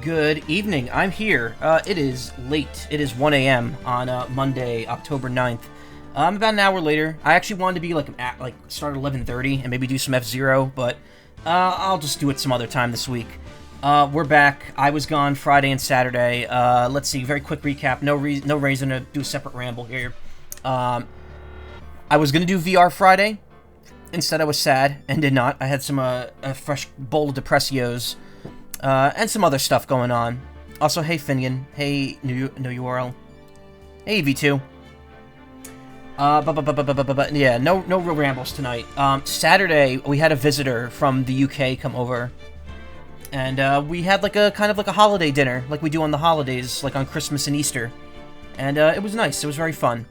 Good evening. I'm here. It is late. It is 1 a.m. on Monday, October 9th. About an hour later. I actually wanted to be start at 11:30 and maybe do some F-Zero, but I'll just do it some other time this week. We're back. I was gone Friday and Saturday. Let's see. Very quick recap. No reason to do a separate ramble here. I was gonna do VR Friday. Instead, I was sad and did not. I had some a fresh bowl of Depressios. And some other stuff going on. Also, hey Finian. Hey new URL. Hey V2. Yeah, no real rambles tonight. Saturday we had a visitor from the UK come over, and we had like a kind of like a holiday dinner, like we do on the holidays, like on Christmas and Easter, and it was nice. It was very fun.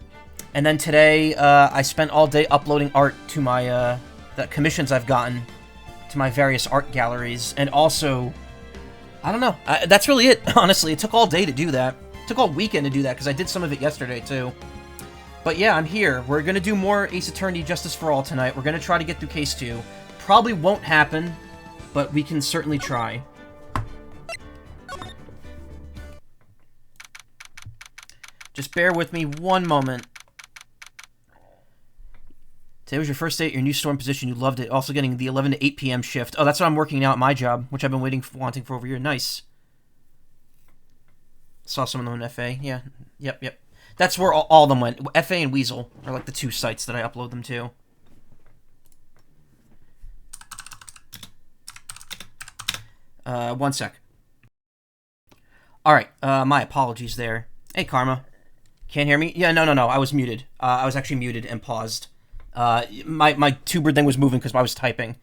And then today I spent all day uploading art to my the commissions I've gotten to my various art galleries, and also. I don't know. That's really it, honestly. It took all day to do that. It took all weekend to do that, because I did some of it yesterday, too. But yeah, I'm here. We're going to do more Ace Attorney Justice for All tonight. We're going to try to get through Case 2. Probably won't happen, but we can certainly try. Just bear with me one moment. Today was your first day at your new storm position. You loved it. Also getting the 11 to 8 p.m. shift. Oh, that's what I'm working now at my job, which I've been wanting for over a year. Nice. Saw some of them in FA. Yeah. Yep. That's where all of them went. FA and Weasel are like the two sites that I upload them to. One sec. Alright, my apologies there. Hey, Karma. Can't hear me? Yeah, no. I was muted. I was actually muted and paused. My two-bird thing was moving because I was typing.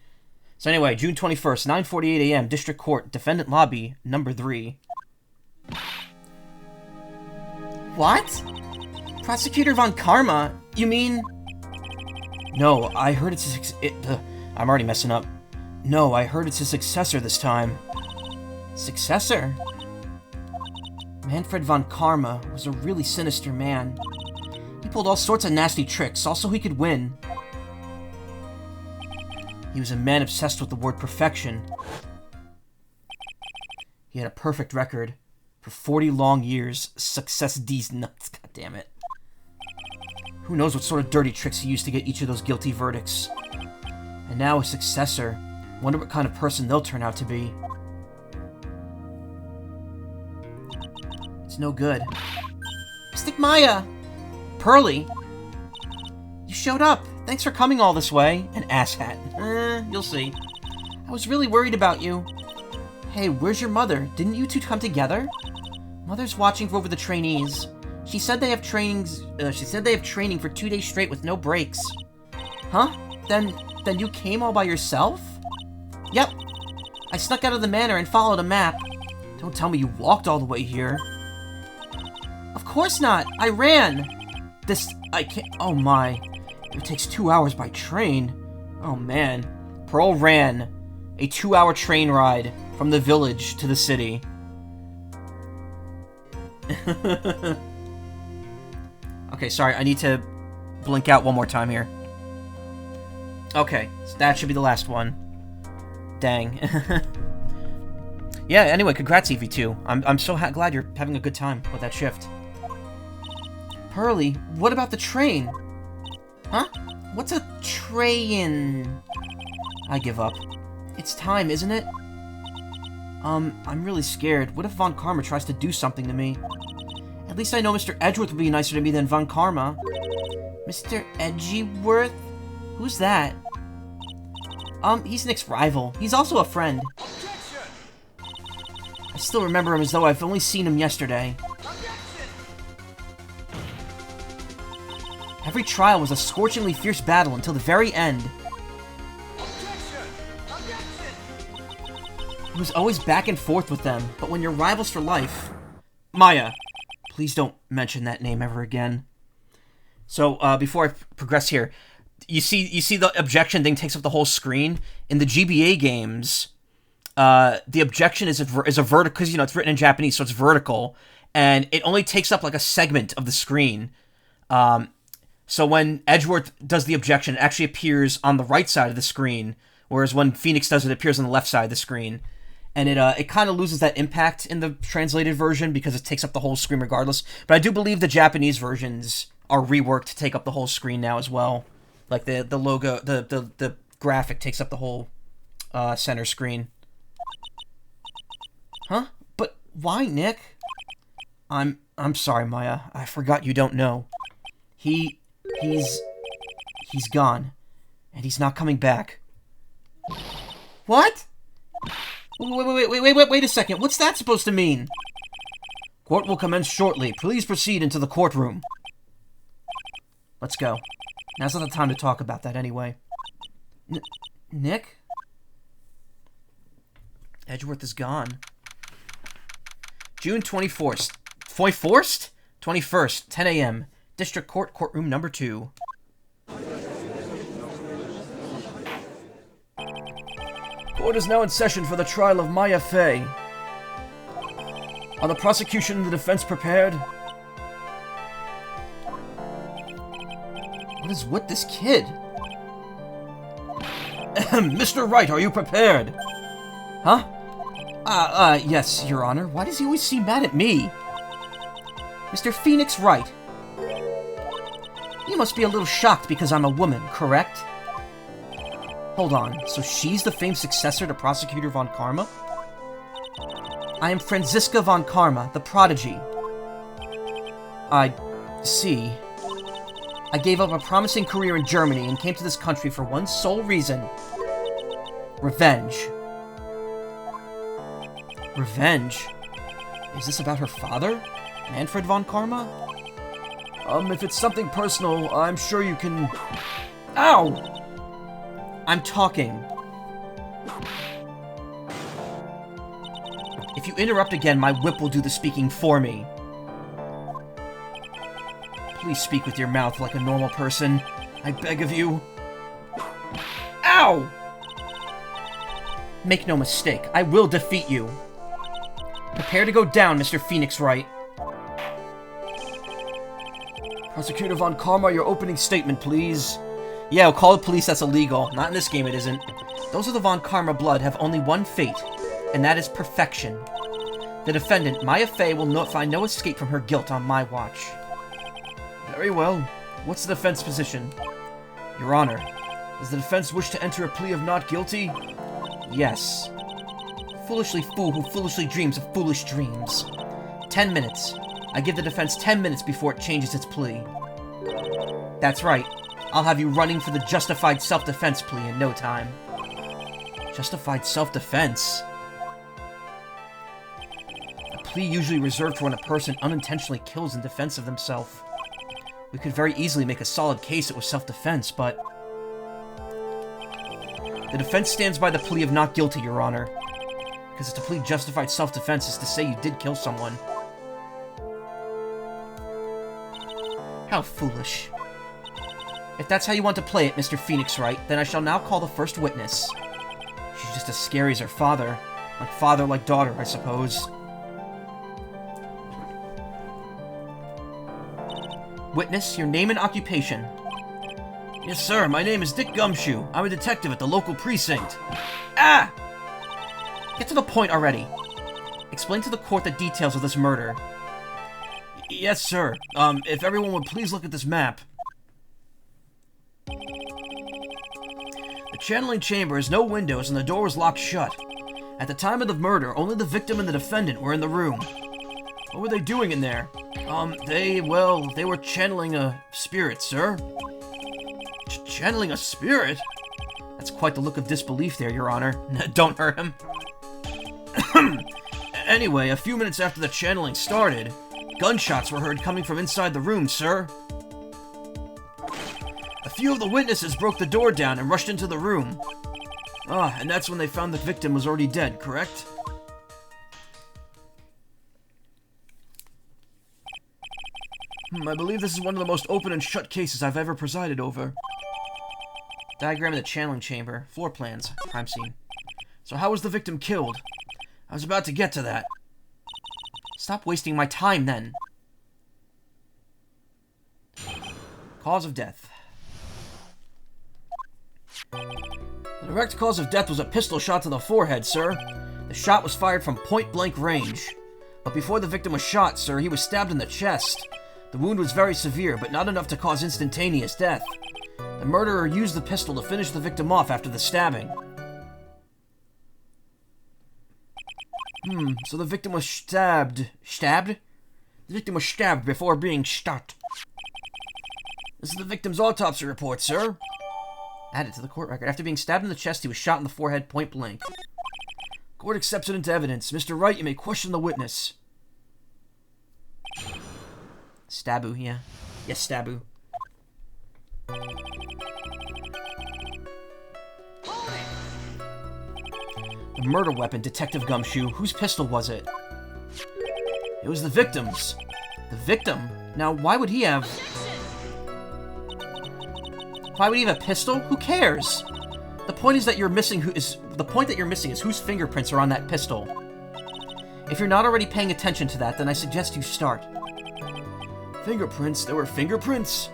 So anyway, June 21st, 9:48 a.m., District Court, Defendant Lobby, number 3. What? Prosecutor Von Karma? You mean... No, I heard it's I'm already messing up. No, I heard it's a successor this time. Successor? Manfred Von Karma was a really sinister man. He pulled all sorts of nasty tricks, all so he could win. He was a man obsessed with the word perfection. He had a perfect record. For 40 long years, success D's nuts, goddammit. Who knows what sort of dirty tricks he used to get each of those guilty verdicts. And now a successor. Wonder what kind of person they'll turn out to be. It's no good. Mystic Maya! Pearly? You showed up. Thanks for coming all this way. An asshat. You'll see. I was really worried about you. Hey, where's your mother? Didn't you two come together? Mother's watching over the trainees. She said they have trainings. She said they have training for 2 days straight with no breaks. Huh? Then you came all by yourself? Yep. I snuck out of the manor and followed a map. Don't tell me you walked all the way here. Of course not. I ran. I can't. Oh my. It takes 2 hours by train. Oh man. Pearl ran a 2-hour train ride from the village to the city. Okay, sorry, I need to blink out one more time here. Okay, so that should be the last one. Dang. Yeah, anyway, congrats, EV2. I'm so glad you're having a good time with that shift. Pearly, what about the train? Huh? What's a train? I give up. It's time, isn't it? I'm really scared. What if Von Karma tries to do something to me? At least I know Mr. Edgeworth would be nicer to me than Von Karma. Mr. Edgeworth? Who's that? He's Nick's rival. He's also a friend. I still remember him as though I've only seen him yesterday. Every trial was a scorchingly fierce battle until the very end. It was always back and forth with them, but when you're rivals for life... Maya, please don't mention that name ever again. So, before I progress here, you see the objection thing takes up the whole screen? In the GBA games, the objection is a vertical, because, it's written in Japanese, so it's vertical, and it only takes up, like, a segment of the screen. So when Edgeworth does the objection, it actually appears on the right side of the screen, whereas when Phoenix does it, it appears on the left side of the screen. and it kind of loses that impact in the translated version because it takes up the whole screen regardless. But I do believe the Japanese versions are reworked to take up the whole screen now as well. Like the logo, the graphic takes up the whole center screen. Huh? But why, Nick? I'm sorry, Maya. I forgot you don't know. He's gone, and he's not coming back. What? Wait a second. What's that supposed to mean? Court will commence shortly. Please proceed into the courtroom. Let's go. Now's not the time to talk about that anyway. Nick? Edgeworth is gone. June 24th. 21st, 10 a.m. District Court, courtroom number 2. Court is now in session for the trial of Maya Fey. Are the prosecution and the defense prepared? What is with this kid? Mr. Wright, are you prepared? Huh? Yes, Your Honor. Why does he always seem mad at me? Mr. Phoenix Wright. You must be a little shocked because I'm a woman, correct? Hold on, so she's the famed successor to Prosecutor Von Karma? I am Franziska Von Karma, the prodigy. I see. I gave up a promising career in Germany and came to this country for one sole reason. Revenge. Revenge? Is this about her father? Manfred Von Karma? If it's something personal, I'm sure you can... Ow! I'm talking. If you interrupt again, my whip will do the speaking for me. Please speak with your mouth like a normal person. I beg of you. Ow! Make no mistake, I will defeat you. Prepare to go down, Mr. Phoenix Wright. Prosecutor Von Karma, your opening statement, please. Yeah, we'll call the police, that's illegal. Not in this game, it isn't. Those of the Von Karma blood have only one fate, and that is perfection. The defendant, Maya Fey, will find no escape from her guilt on my watch. Very well. What's the defense position? Your Honor, does the defense wish to enter a plea of not guilty? Yes. Foolishly fool who foolishly dreams of foolish dreams. 10 minutes. I give the defense 10 minutes before it changes its plea. That's right. I'll have you running for the justified self-defense plea in no time. Justified self-defense? A plea usually reserved for when a person unintentionally kills in defense of themselves. We could very easily make a solid case it was self-defense, but... The defense stands by the plea of not guilty, Your Honor. Because to plead justified self-defense is to say you did kill someone. How foolish. If that's how you want to play it, Mr. Phoenix Wright, then I shall now call the first witness. She's just as scary as her father. Like father, like daughter, I suppose. Witness, your name and occupation. Yes, sir, my name is Dick Gumshoe. I'm a detective at the local precinct. Ah! Get to the point already. Explain to the court the details of this murder. Yes, sir. If everyone would please look at this map. The channeling chamber has no windows and the door was locked shut. At the time of the murder, only the victim and the defendant were in the room. What were they doing in there? They were channeling a spirit, sir. Channeling a spirit? That's quite the look of disbelief there, Your Honor. Don't hurt him. Anyway, a few minutes after the channeling started, gunshots were heard coming from inside the room, sir. A few of the witnesses broke the door down and rushed into the room. And that's when they found the victim was already dead, correct? I believe this is one of the most open and shut cases I've ever presided over. Diagram of the channeling chamber. Floor plans. Crime scene. So how was the victim killed? I was about to get to that. Stop wasting my time, then. Cause of death. The direct cause of death was a pistol shot to the forehead, sir. The shot was fired from point-blank range. But before the victim was shot, sir, he was stabbed in the chest. The wound was very severe, but not enough to cause instantaneous death. The murderer used the pistol to finish the victim off after the stabbing. So the victim was stabbed. Stabbed? The victim was stabbed before being shot. This is the victim's autopsy report, sir. Added to the court record. After being stabbed in the chest, he was shot in the forehead point blank. Court accepts it into evidence. Mr. Wright, you may question the witness. Stabu, yeah. Yes, Stabu. The murder weapon, Detective Gumshoe. Whose pistol was it? It was the victim's. The victim? Now, why would he have... Why would he have a pistol? Who cares? The point is that you're missing whose fingerprints are on that pistol. If you're not already paying attention to that, then I suggest you start. Fingerprints? There were fingerprints?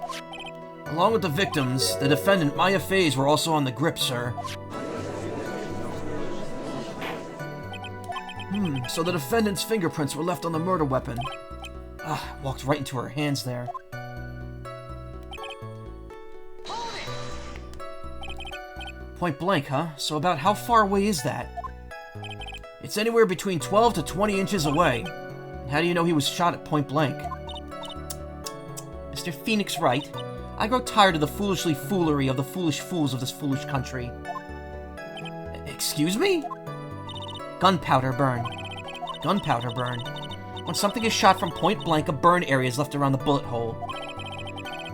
Along with the victims, the defendant, Maya Fays, were also on the grip, sir. So the defendant's fingerprints were left on the murder weapon. Walked right into her hands there. Point blank, huh? So about how far away is that? It's anywhere between 12 to 20 inches away. How do you know he was shot at point blank? Mr. Phoenix Wright, I grow tired of the foolery of the foolish fools of this foolish country. Excuse me? Gunpowder burn. Gunpowder burn. When something is shot from point blank, a burn area is left around the bullet hole.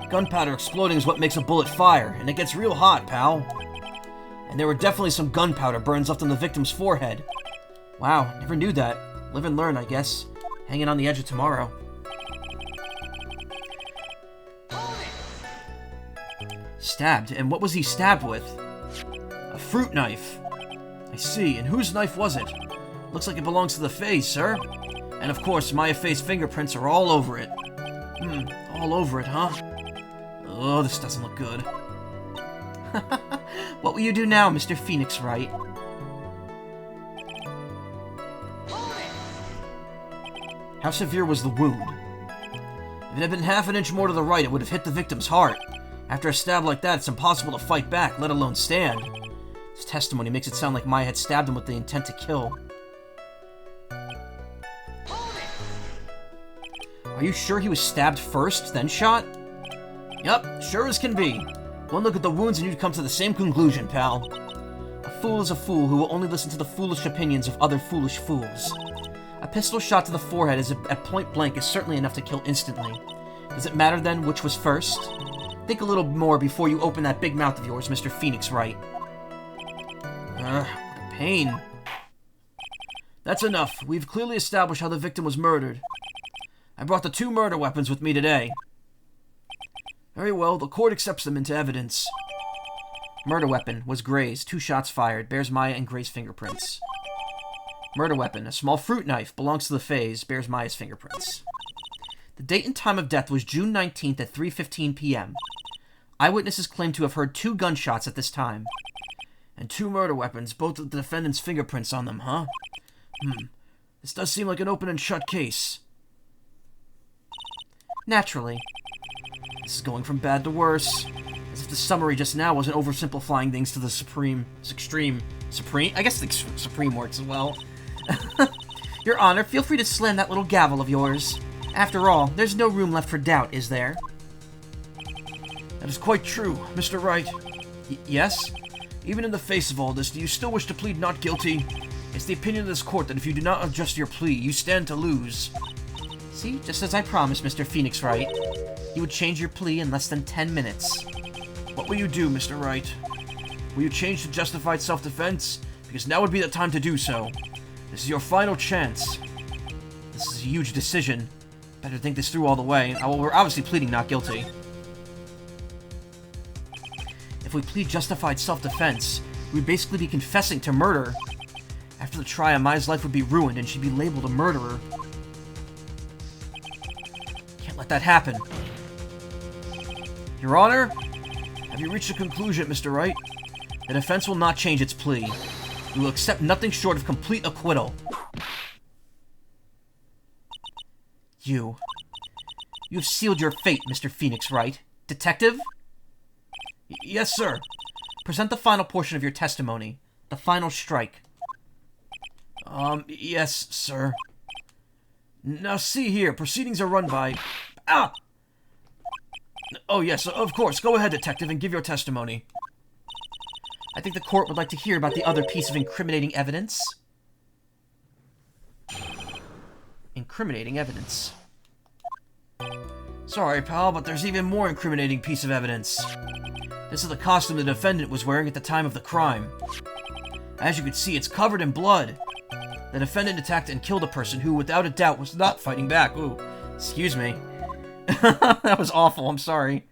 Gunpowder exploding is what makes a bullet fire, and it gets real hot, pal. And there were definitely some gunpowder burns left on the victim's forehead. Wow, never knew that. Live and learn, I guess. Hanging on the edge of tomorrow. Stabbed? And what was he stabbed with? A fruit knife. I see. And whose knife was it? Looks like it belongs to the Fays, sir. And of course, Maya Faye's fingerprints are all over it. All over it, huh? Oh, this doesn't look good. What will you do now, Mr. Phoenix Wright? How severe was the wound? If it had been half an inch more to the right, it would have hit the victim's heart. After a stab like that, it's impossible to fight back, let alone stand. His testimony makes it sound like Maya had stabbed him with the intent to kill. Are you sure he was stabbed first, then shot? Yup, sure as can be. One look at the wounds and you'd come to the same conclusion, pal. A fool is a fool who will only listen to the foolish opinions of other foolish fools. A pistol shot to the forehead at point blank is certainly enough to kill instantly. Does it matter then which was first? Think a little more before you open that big mouth of yours, Mr. Phoenix Wright. What a pain. That's enough. We've clearly established how the victim was murdered. I brought the 2 murder weapons with me today. Very well, the court accepts them into evidence. Murder weapon was Gray's, 2 shots fired, bears Maya and Gray's fingerprints. Murder weapon, a small fruit knife, belongs to the Fays, bears Maya's fingerprints. The date and time of death was June 19th at 3:15 p.m. Eyewitnesses claim to have heard 2 gunshots at this time. And 2 murder weapons, both with the defendant's fingerprints on them, huh? This does seem like an open and shut case. Naturally. This is going from bad to worse. As if the summary just now wasn't oversimplifying things to the extreme. Supreme? I guess the supreme works as well. Your Honor, feel free to slam that little gavel of yours. After all, there's no room left for doubt, is there? That is quite true, Mr. Wright. Yes? Even in the face of all this, do you still wish to plead not guilty? It's the opinion of this court that if you do not adjust your plea, you stand to lose. See? Just as I promised, Mr. Phoenix Wright. You would change your plea in less than 10 minutes. What will you do, Mr. Wright? Will you change to justified self-defense? Because now would be the time to do so. This is your final chance. This is a huge decision. Better think this through all the way. We're obviously pleading not guilty. If we plead justified self-defense, we'd basically be confessing to murder. After the trial, Maya's life would be ruined and she'd be labeled a murderer. Can't let that happen. Your Honor, have you reached a conclusion, Mr. Wright? The defense will not change its plea. We will accept nothing short of complete acquittal. You have sealed your fate, Mr. Phoenix Wright. Detective? Yes, sir. Present the final portion of your testimony. The final strike. Yes, sir. Now see here, proceedings are run by... Ah! Oh, yes, of course. Go ahead, Detective, and give your testimony. I think the court would like to hear about the other piece of incriminating evidence. Incriminating evidence. Sorry, pal, but there's even more incriminating piece of evidence. This is the costume the defendant was wearing at the time of the crime. As you can see, it's covered in blood. The defendant attacked and killed a person who, without a doubt, was not fighting back. Ooh, excuse me. That was awful, I'm sorry.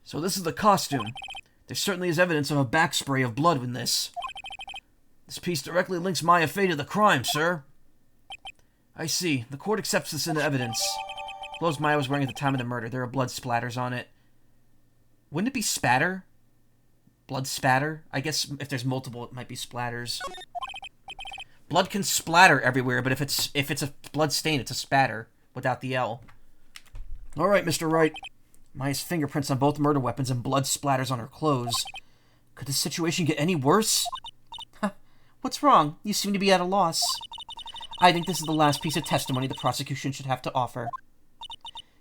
So this is the costume. There certainly is evidence of a backspray of blood in this. This piece directly links Maya Fey to the crime, sir. I see. The court accepts this into evidence. Clothes Maya was wearing at the time of the murder. There are blood splatters on it. Wouldn't it be spatter? Blood spatter? I guess if there's multiple, it might be splatters. Blood can splatter everywhere, but if it's a blood stain, it's a spatter without the L. All right, Mr. Wright. Maya's fingerprints on both murder weapons and blood splatters on her clothes. Could the situation get any worse? What's wrong? You seem to be at a loss. I think this is the last piece of testimony the prosecution should have to offer.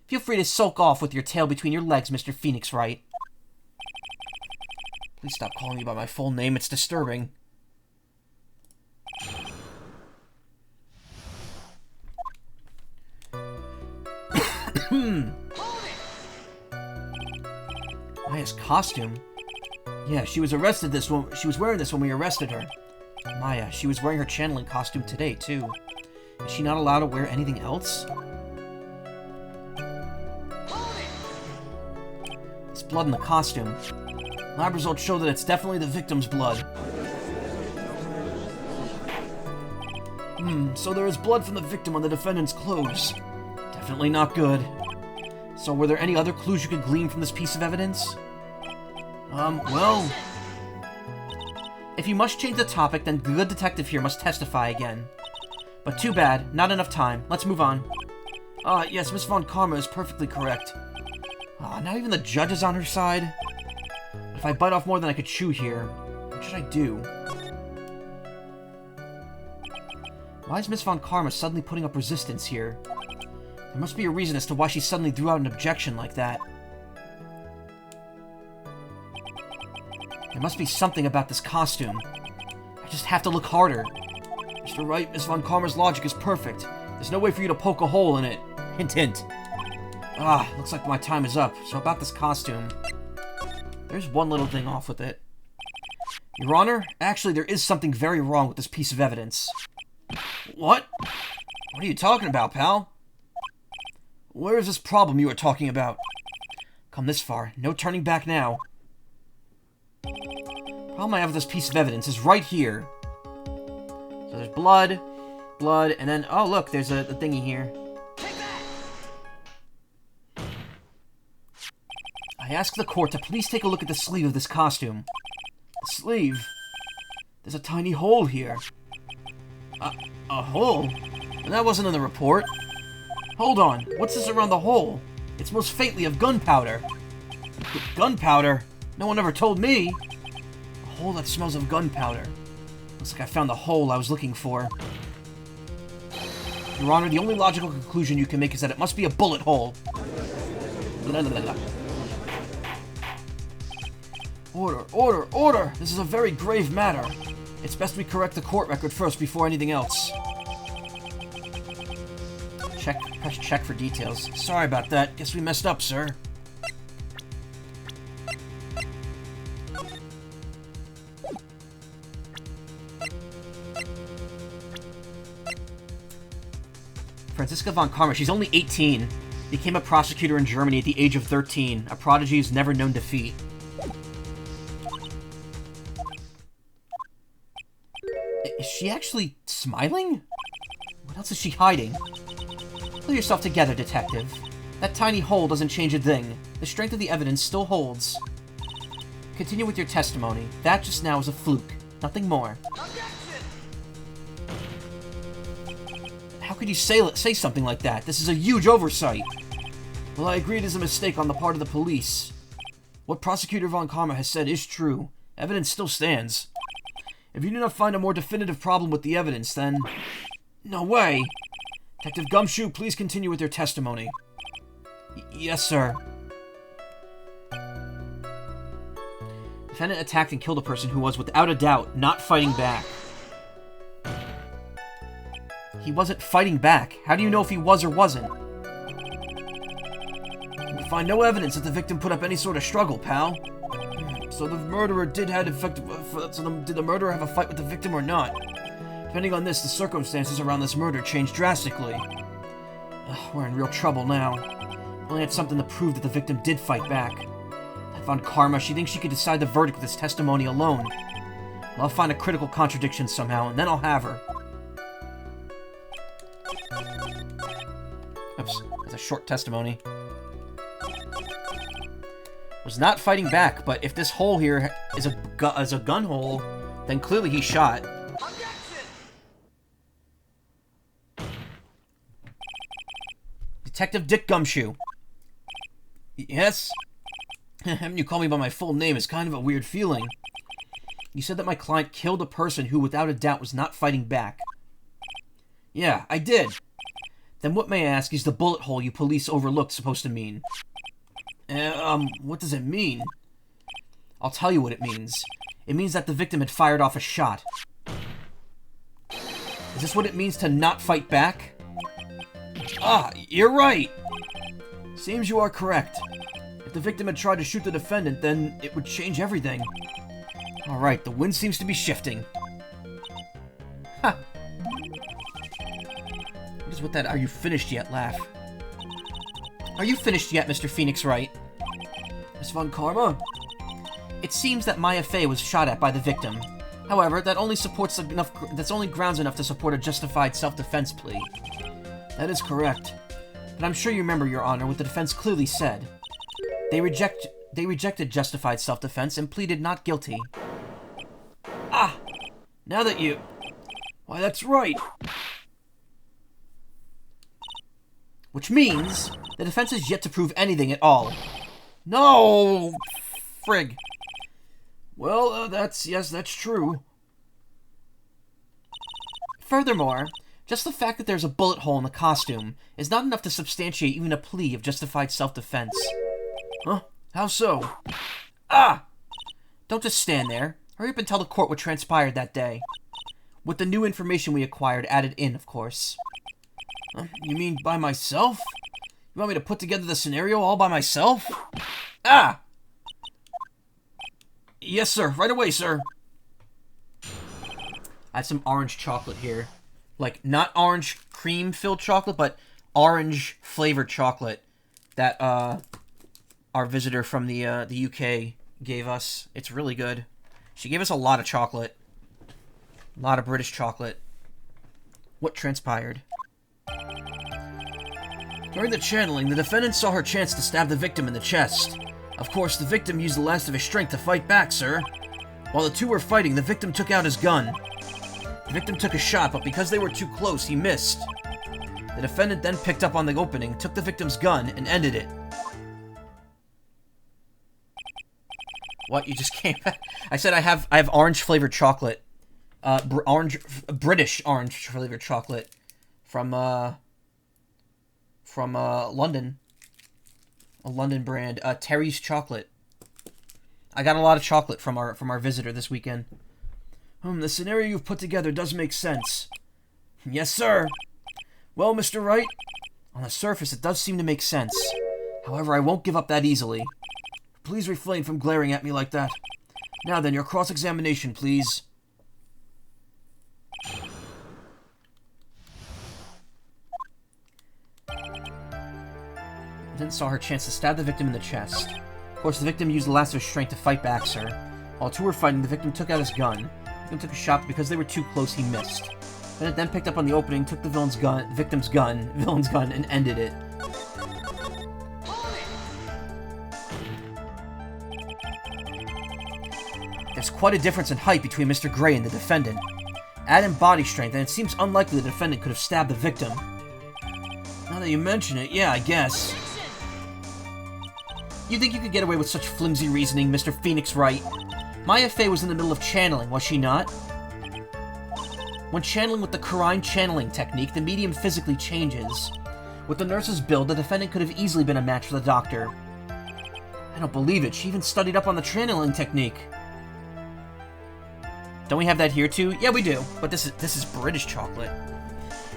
Feel free to sulk off with your tail between your legs, Mr. Phoenix Wright. Please stop calling me by my full name. It's disturbing. Maya's costume? Yeah, she was arrested she was wearing this when we arrested her. Maya, she was wearing her channeling costume today, too. Is she not allowed to wear anything else? There's blood in the costume. Lab results show that it's definitely the victim's blood. So there is blood from the victim on the defendant's clothes. Definitely not good. So were there any other clues you could glean from this piece of evidence? Well... If you must change the topic, then the good detective here must testify again. But too bad, not enough time. Let's move on. Yes, Miss Von Karma is perfectly correct. Now even the judge is on her side? If I bite off more than I could chew here, what should I do? Why is Miss Von Karma suddenly putting up resistance here? There must be a reason as to why she suddenly threw out an objection like that. There must be something about this costume. I just have to look harder. Mr. Wright, Miss Von Karma's logic is perfect. There's no way for you to poke a hole in it. Hint, hint. Looks like my time is up. So about this costume. There's one little thing off with it. Your Honor, actually there is something very wrong with this piece of evidence. What? What are you talking about, pal? Where is this problem you are talking about? Come this far. No turning back now. The problem I have with this piece of evidence is right here. So there's blood, and then... Oh, look, there's a thingy here. I ask the court to please take a look at the sleeve of this costume. The sleeve? There's a tiny hole here. A hole? And that wasn't in the report. Hold on, what's this around the hole? It's most faintly of gunpowder. Gunpowder? No one ever told me. A hole that smells of gunpowder. Looks like I found the hole I was looking for. Your Honor, the only logical conclusion you can make is that it must be a bullet hole. Blah, blah, blah. Order, order, order! This is a very grave matter. It's best we correct the court record first before anything else. Press check for details. Sorry about that. Guess we messed up, sir. Franziska von Karma, she's only 18. Became a prosecutor in Germany at the age of 13. A prodigy who's never known defeat. Is she actually smiling? What else is she hiding? Pull yourself together, detective. That tiny hole doesn't change a thing. The strength of the evidence still holds. Continue with your testimony. That just now is a fluke. Nothing more. How could you say something like that? This is a huge oversight. Well, I agree it is a mistake on the part of the police. What Prosecutor Von Karma has said is true. Evidence still stands. If you do not find a more definitive problem with the evidence, then... No way! Detective Gumshoe, please continue with your testimony. Yes, sir. Defendant attacked and killed a person who was, without a doubt, not fighting back. He wasn't fighting back. How do you know if he was or wasn't? We find no evidence that the victim put up any sort of struggle, pal. So the murderer did have did the murderer have a fight with the victim or not? Depending on this, the circumstances around this murder changed drastically. We're in real trouble now. We only had something to prove that the victim did fight back. I found Karma. She thinks she could decide the verdict with this testimony alone. Well, I'll find a critical contradiction somehow, and then I'll have her. Oops, that's a short testimony. Was not fighting back, but if this hole here is a gun hole, then clearly he shot. Detective Dick Gumshoe. Yes? Having you call me by my full name is kind of a weird feeling. You said that my client killed a person who, without a doubt, was not fighting back. Yeah, I did. Then what, may I ask, is the bullet hole you police overlooked supposed to mean? What does it mean? I'll tell you what it means. It means that the victim had fired off a shot. Is this what it means to not fight back? Ah, you're right! Seems you are correct. If the victim had tried to shoot the defendant, then it would change everything. Alright, the wind seems to be shifting. Ha! What is with that "are you finished yet" laugh? Are you finished yet, Mr. Phoenix Wright? Miss Von Karma? It seems that Maya Fey was shot at by the victim. However, that's only grounds enough to support a justified self-defense plea. That is correct. But I'm sure you remember, Your Honor, what the defense clearly said. They rejected justified self-defense and pleaded not guilty. Ah! Now that you... Why, that's right! Which means the defense is yet to prove anything at all. No! Frig. Well, yes, that's true. Furthermore, just the fact that there's a bullet hole in the costume is not enough to substantiate even a plea of justified self-defense. Huh? How so? Ah! Don't just stand there. Hurry up and tell the court what transpired that day. With the new information we acquired added in, of course. You mean by myself? You want me to put together the scenario all by myself? Ah! Yes, sir. Right away, sir. I have some orange chocolate here. Like, not orange cream-filled chocolate, but orange-flavored chocolate that, our visitor from the UK gave us. It's really good. She gave us a lot of chocolate. A lot of British chocolate. What transpired? During the channeling, the defendant saw her chance to stab the victim in the chest. Of course, the victim used the last of his strength to fight back, sir. While the two were fighting, the victim took out his gun. The victim took a shot, but because they were too close, he missed. The defendant then picked up on the opening, took the victim's gun, and ended it. What? You just came back? I said I have orange-flavored chocolate. British orange-flavored chocolate. From London. A London brand. Terry's Chocolate. I got a lot of chocolate from our visitor this weekend. The scenario you've put together does make sense. Yes, sir. Well, Mr. Wright, on the surface it does seem to make sense. However, I won't give up that easily. Please refrain from glaring at me like that. Now then, your cross-examination, please. Then saw her chance to stab the victim in the chest. Of course, the victim used the last of his strength to fight back, sir. While two were fighting, the victim took out his gun. The victim took a shot, but because they were too close, he missed. Then picked up on the opening, took the victim's gun, and ended it. There's quite a difference in height between Mr. Gray and the defendant. Add in body strength, and it seems unlikely the defendant could have stabbed the victim. Now that you mention it, yeah, I guess. You think you could get away with such flimsy reasoning, Mr. Phoenix Wright? Maya Fey was in the middle of channeling, was she not? When channeling with the Kurine channeling technique, the medium physically changes. With the nurse's build, the defendant could have easily been a match for the doctor. I don't believe it. She even studied up on the channeling technique. Don't we have that here too? Yeah, we do. But this is British chocolate.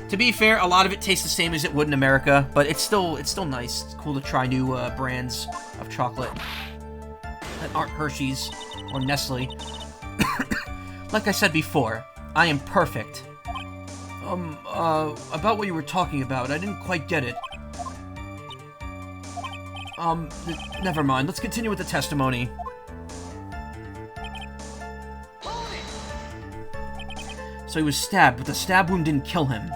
To be fair, a lot of it tastes the same as it would in America, but it's still nice. It's cool to try new brands of chocolate that aren't Hershey's or Nestle. Like I said before, I am perfect. About what you were talking about, I didn't quite get it. Never mind. Let's continue with the testimony. So he was stabbed, but the stab wound didn't kill him.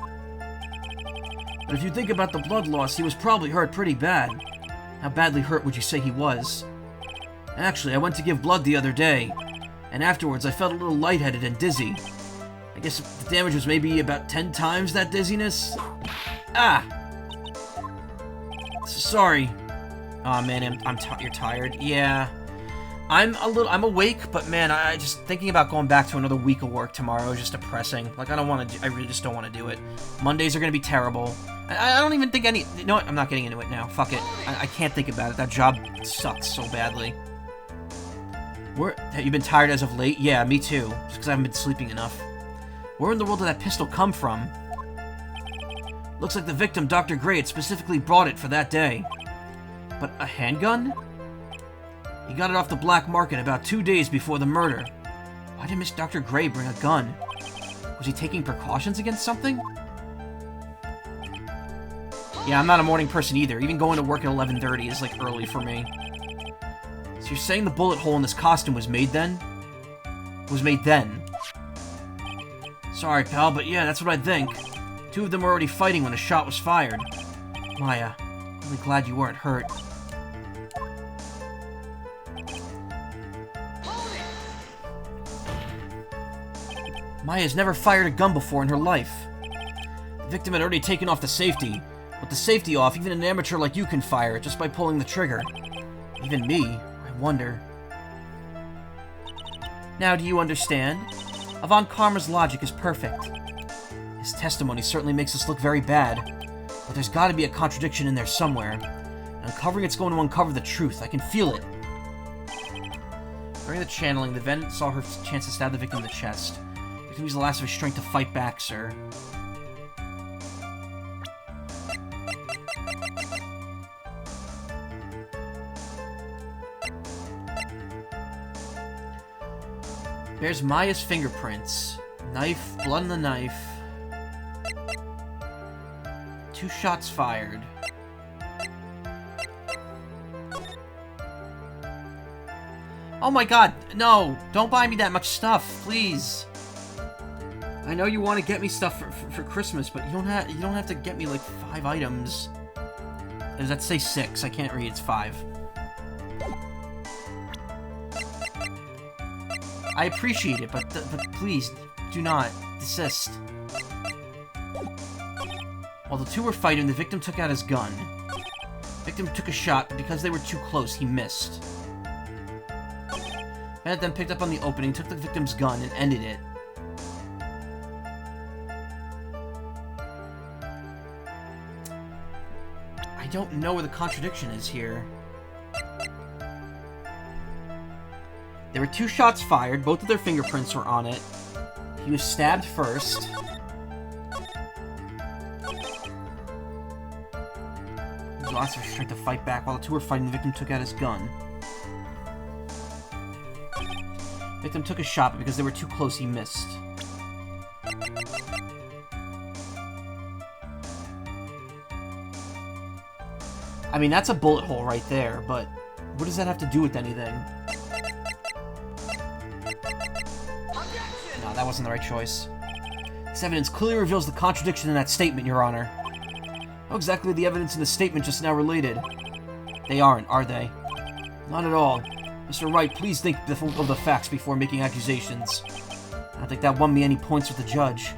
But if you think about the blood loss, he was probably hurt pretty bad. How badly hurt would you say he was? Actually, I went to give blood the other day, and afterwards I felt a little lightheaded and dizzy. I guess the damage was maybe about 10 times that dizziness? Ah! Sorry. Aw, man, you're tired. Yeah. I'm awake, but man, I just thinking about going back to another week of work tomorrow is just depressing. Like, I really just don't want to do it. Mondays are gonna be terrible. I don't even think you know what? I'm not getting into it now. Fuck it. I can't think about it. That job sucks so badly. Have you been tired as of late? Yeah, me too. Just because I haven't been sleeping enough. Where in the world did that pistol come from? Looks like the victim, Dr. Gray, had specifically brought it for that day. But a handgun? He got it off the black market about 2 days before the murder. Why did Miss Dr. Gray bring a gun? Was he taking precautions against something? Yeah, I'm not a morning person either. Even going to work at 11:30 is, like, early for me. So you're saying the bullet hole in this costume was made then? Sorry, pal, but yeah, that's what I think. 2 of them were already fighting when a shot was fired. Maya, I'm really glad you weren't hurt. Maya's never fired a gun before in her life. The victim had already taken off the safety. With the safety off, even an amateur like you can fire just by pulling the trigger. Even me, I wonder. Now, do you understand? Avant Karma's logic is perfect. His testimony certainly makes us look very bad, but there's gotta be a contradiction in there somewhere. And uncovering it's going to uncover the truth. I can feel it. During the channeling, the defendant saw her chance to stab the victim in the chest. The victim used the last of his strength to fight back, sir. There's Maya's fingerprints. Knife, blood on the knife. 2 shots fired. Oh my god, no! Don't buy me that much stuff, please! I know you want to get me stuff for Christmas, but you don't have to get me like 5 items. Does that say 6? I can't read, it's 5. I appreciate it, but please, do not desist. While the 2 were fighting, the victim took out his gun. The victim took a shot, but because they were too close, he missed. Bennett then picked up on the opening, took the victim's gun, and ended it. I don't know where the contradiction is here. There were 2 shots fired, both of their fingerprints were on it. He was stabbed first. He lost his strength to fight back. While the 2 were fighting, the victim took out his gun. The victim took a shot, but because they were too close, he missed. I mean, that's a bullet hole right there, but what does that have to do with anything? No, that wasn't the right choice. This evidence clearly reveals the contradiction in that statement, Your Honor. How exactly are the evidence in the statement just now related? They aren't, are they? Not at all. Mr. Wright, please think of the facts before making accusations. I don't think that won me any points with the judge.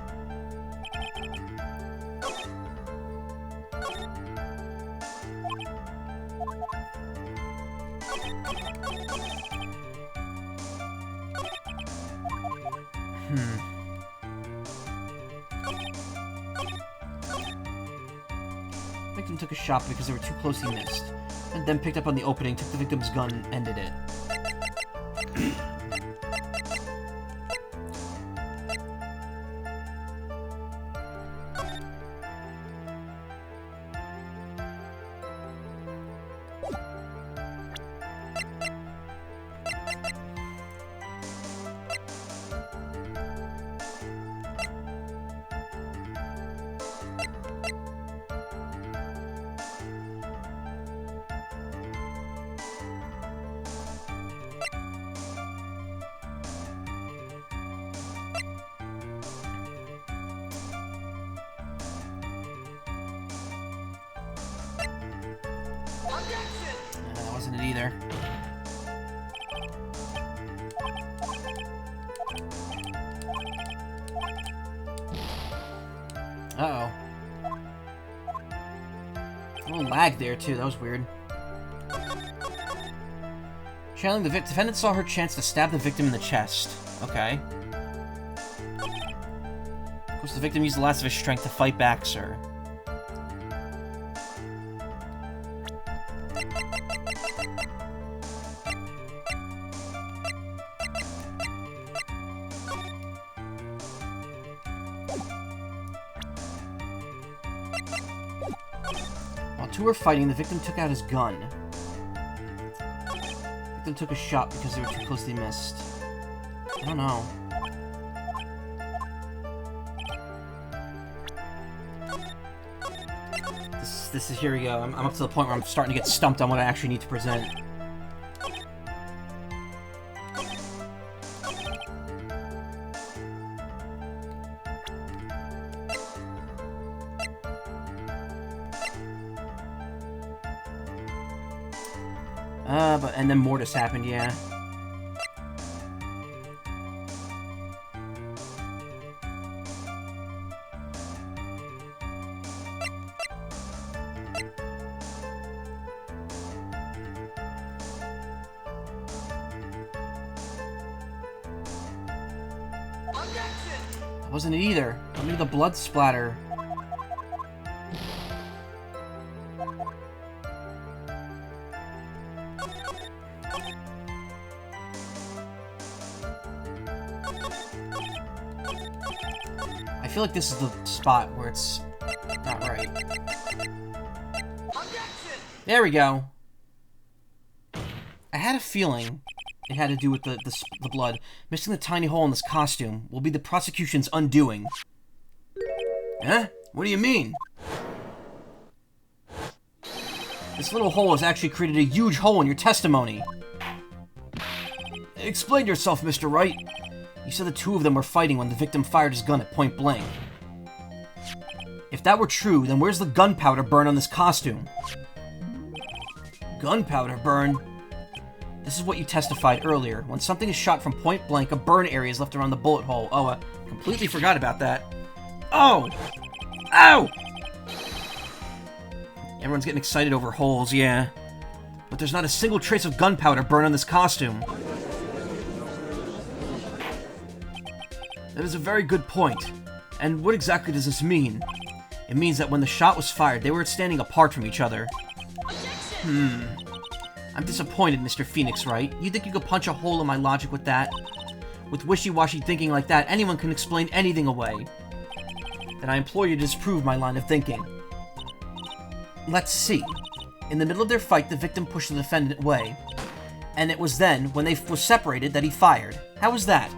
Victim took a shot because they were too close, he missed. And then picked up on the opening, took the victim's gun, and ended it. That wasn't it either. Uh-oh. A little lag there, too. That was weird. Channeling the defendant saw her chance to stab the victim in the chest. Okay. Of course, the victim used the last of his strength to fight back, sir. While two were fighting, the victim took out his gun. The victim took a shot because they were too closely missed. I don't know. This is, here we go. I'm up to the point where I'm starting to get stumped on what I actually need to present. And then Mortis happened, yeah. That wasn't it either. Let me the blood splatter. I feel like this is the spot where it's not right. There we go. I had a feeling it had to do with the blood. Missing the tiny hole in this costume will be the prosecution's undoing. Huh? What do you mean? This little hole has actually created a huge hole in your testimony. Explain yourself, Mr. Wright. You said the two of them were fighting when the victim fired his gun at point blank. If that were true, then where's the gunpowder burn on this costume? Gunpowder burn? This is what you testified earlier. When something is shot from point blank, a burn area is left around the bullet hole. Oh, I completely forgot about that. Oh! Ow! Everyone's getting excited over holes, yeah. But there's not a single trace of gunpowder burn on this costume. That is a very good point. And what exactly does this mean? It means that when the shot was fired, they were standing apart from each other. I'm disappointed, Mr. Phoenix Wright. You think you could punch a hole in my logic with that? With wishy-washy thinking like that, anyone can explain anything away. Then I implore you to disprove my line of thinking. Let's see. In the middle of their fight, the victim pushed the defendant away. And it was then, when they were separated, that he fired. How was that?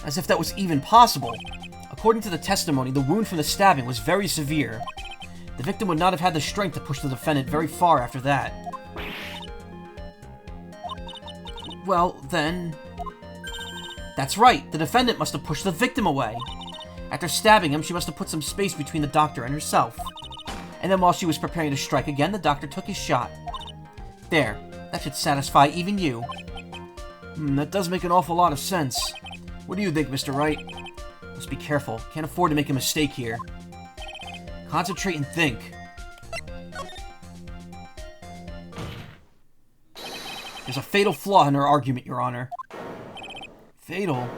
As if that was even possible. According to the testimony, the wound from the stabbing was very severe. The victim would not have had the strength to push the defendant very far after that. Well, then... That's right, the defendant must have pushed the victim away. After stabbing him, she must have put some space between the doctor and herself. And then while she was preparing to strike again, the doctor took his shot. There. That should satisfy even you. That does make an awful lot of sense. What do you think, Mr. Wright? Must be careful. Can't afford to make a mistake here. Concentrate and think. There's a fatal flaw in her argument, Your Honor. Fatal?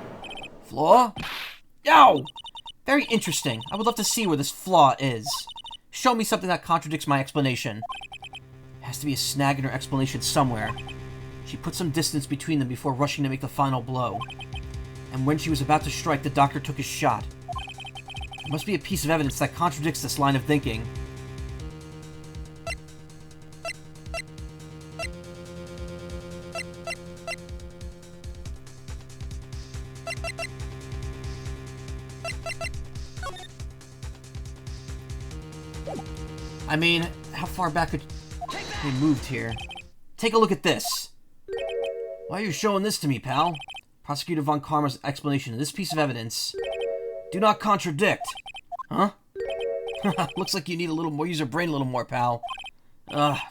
Flaw? Ow! Very interesting. I would love to see where this flaw is. Show me something that contradicts my explanation. Has to be a snag in her explanation somewhere. She put some distance between them before rushing to make the final blow. And when she was about to strike, the doctor took his shot. There must be a piece of evidence that contradicts this line of thinking. I mean, how far back could they moved here? Take a look at this. Why are you showing this to me, pal? Prosecutor Von Karma's explanation of this piece of evidence. Do not contradict. Huh? Looks like you need a little more. Use your brain a little more, pal.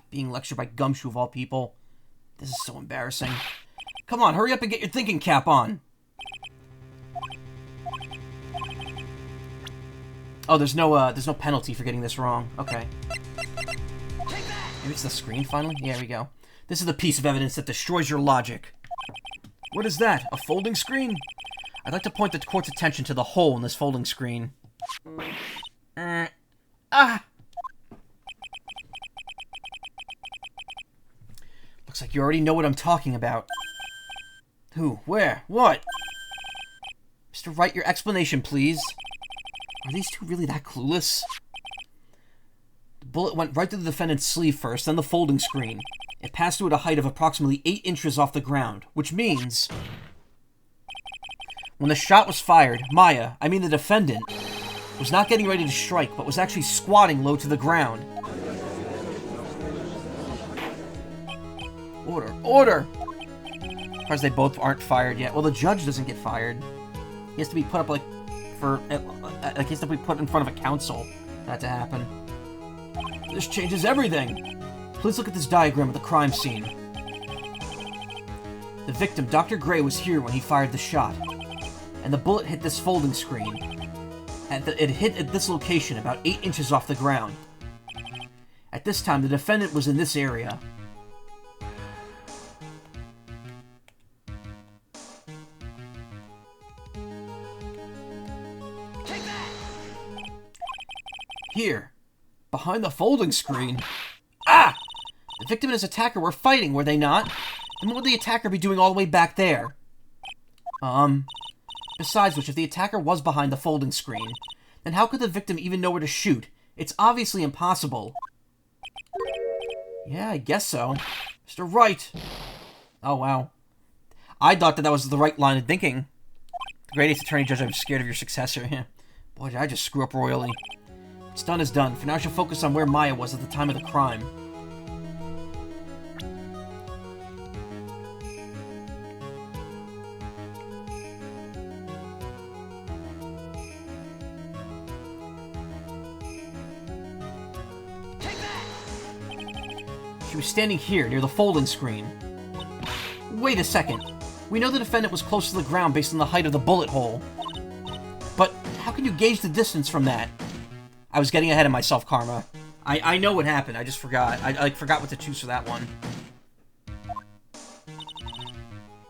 Being lectured by Gumshoe of all people. This is so embarrassing. Come on, hurry up and get your thinking cap on. Oh, there's no penalty for getting this wrong. Okay. Maybe it's the screen, finally? Yeah, here we go. This is the piece of evidence that destroys your logic. What is that? A folding screen? I'd like to point the court's attention to the hole in this folding screen. Looks like you already know what I'm talking about. Who? Where? What? Mr. Wright, your explanation, please. Are these two really that clueless? The bullet went right through the defendant's sleeve first, then the folding screen. It passed through at a height of approximately 8 inches off the ground, which means... when the shot was fired, Maya, I mean the defendant, was not getting ready to strike, but was actually squatting low to the ground. Order! Order! As far as they both aren't fired yet. Well, the judge doesn't get fired. He has to be put up, like, he has to be put in front of a council for that to happen. This changes everything! Please look at this diagram of the crime scene. The victim, Dr. Gray, was here when he fired the shot. And the bullet hit this folding screen. It hit at this location, about 8 inches off the ground. At this time, the defendant was in this area. Here, behind the folding screen. Ah! The victim and his attacker were fighting, were they not? And what would the attacker be doing all the way back there? Besides which, if the attacker was behind the folding screen, then how could the victim even know where to shoot? It's obviously impossible. Yeah, I guess so. Mr. Wright! Oh, wow. I thought that was the right line of thinking. The great Ace Attorney Judge, I'm scared of your successor. Boy, did I just screw up royally. What's done is done. For now, I shall focus on where Maya was at the time of the crime. She was standing here, near the folding screen. Wait a second. We know the defendant was close to the ground based on the height of the bullet hole. But how can you gauge the distance from that? I was getting ahead of myself, Karma. I know what happened, I just forgot. I forgot what to choose for that one.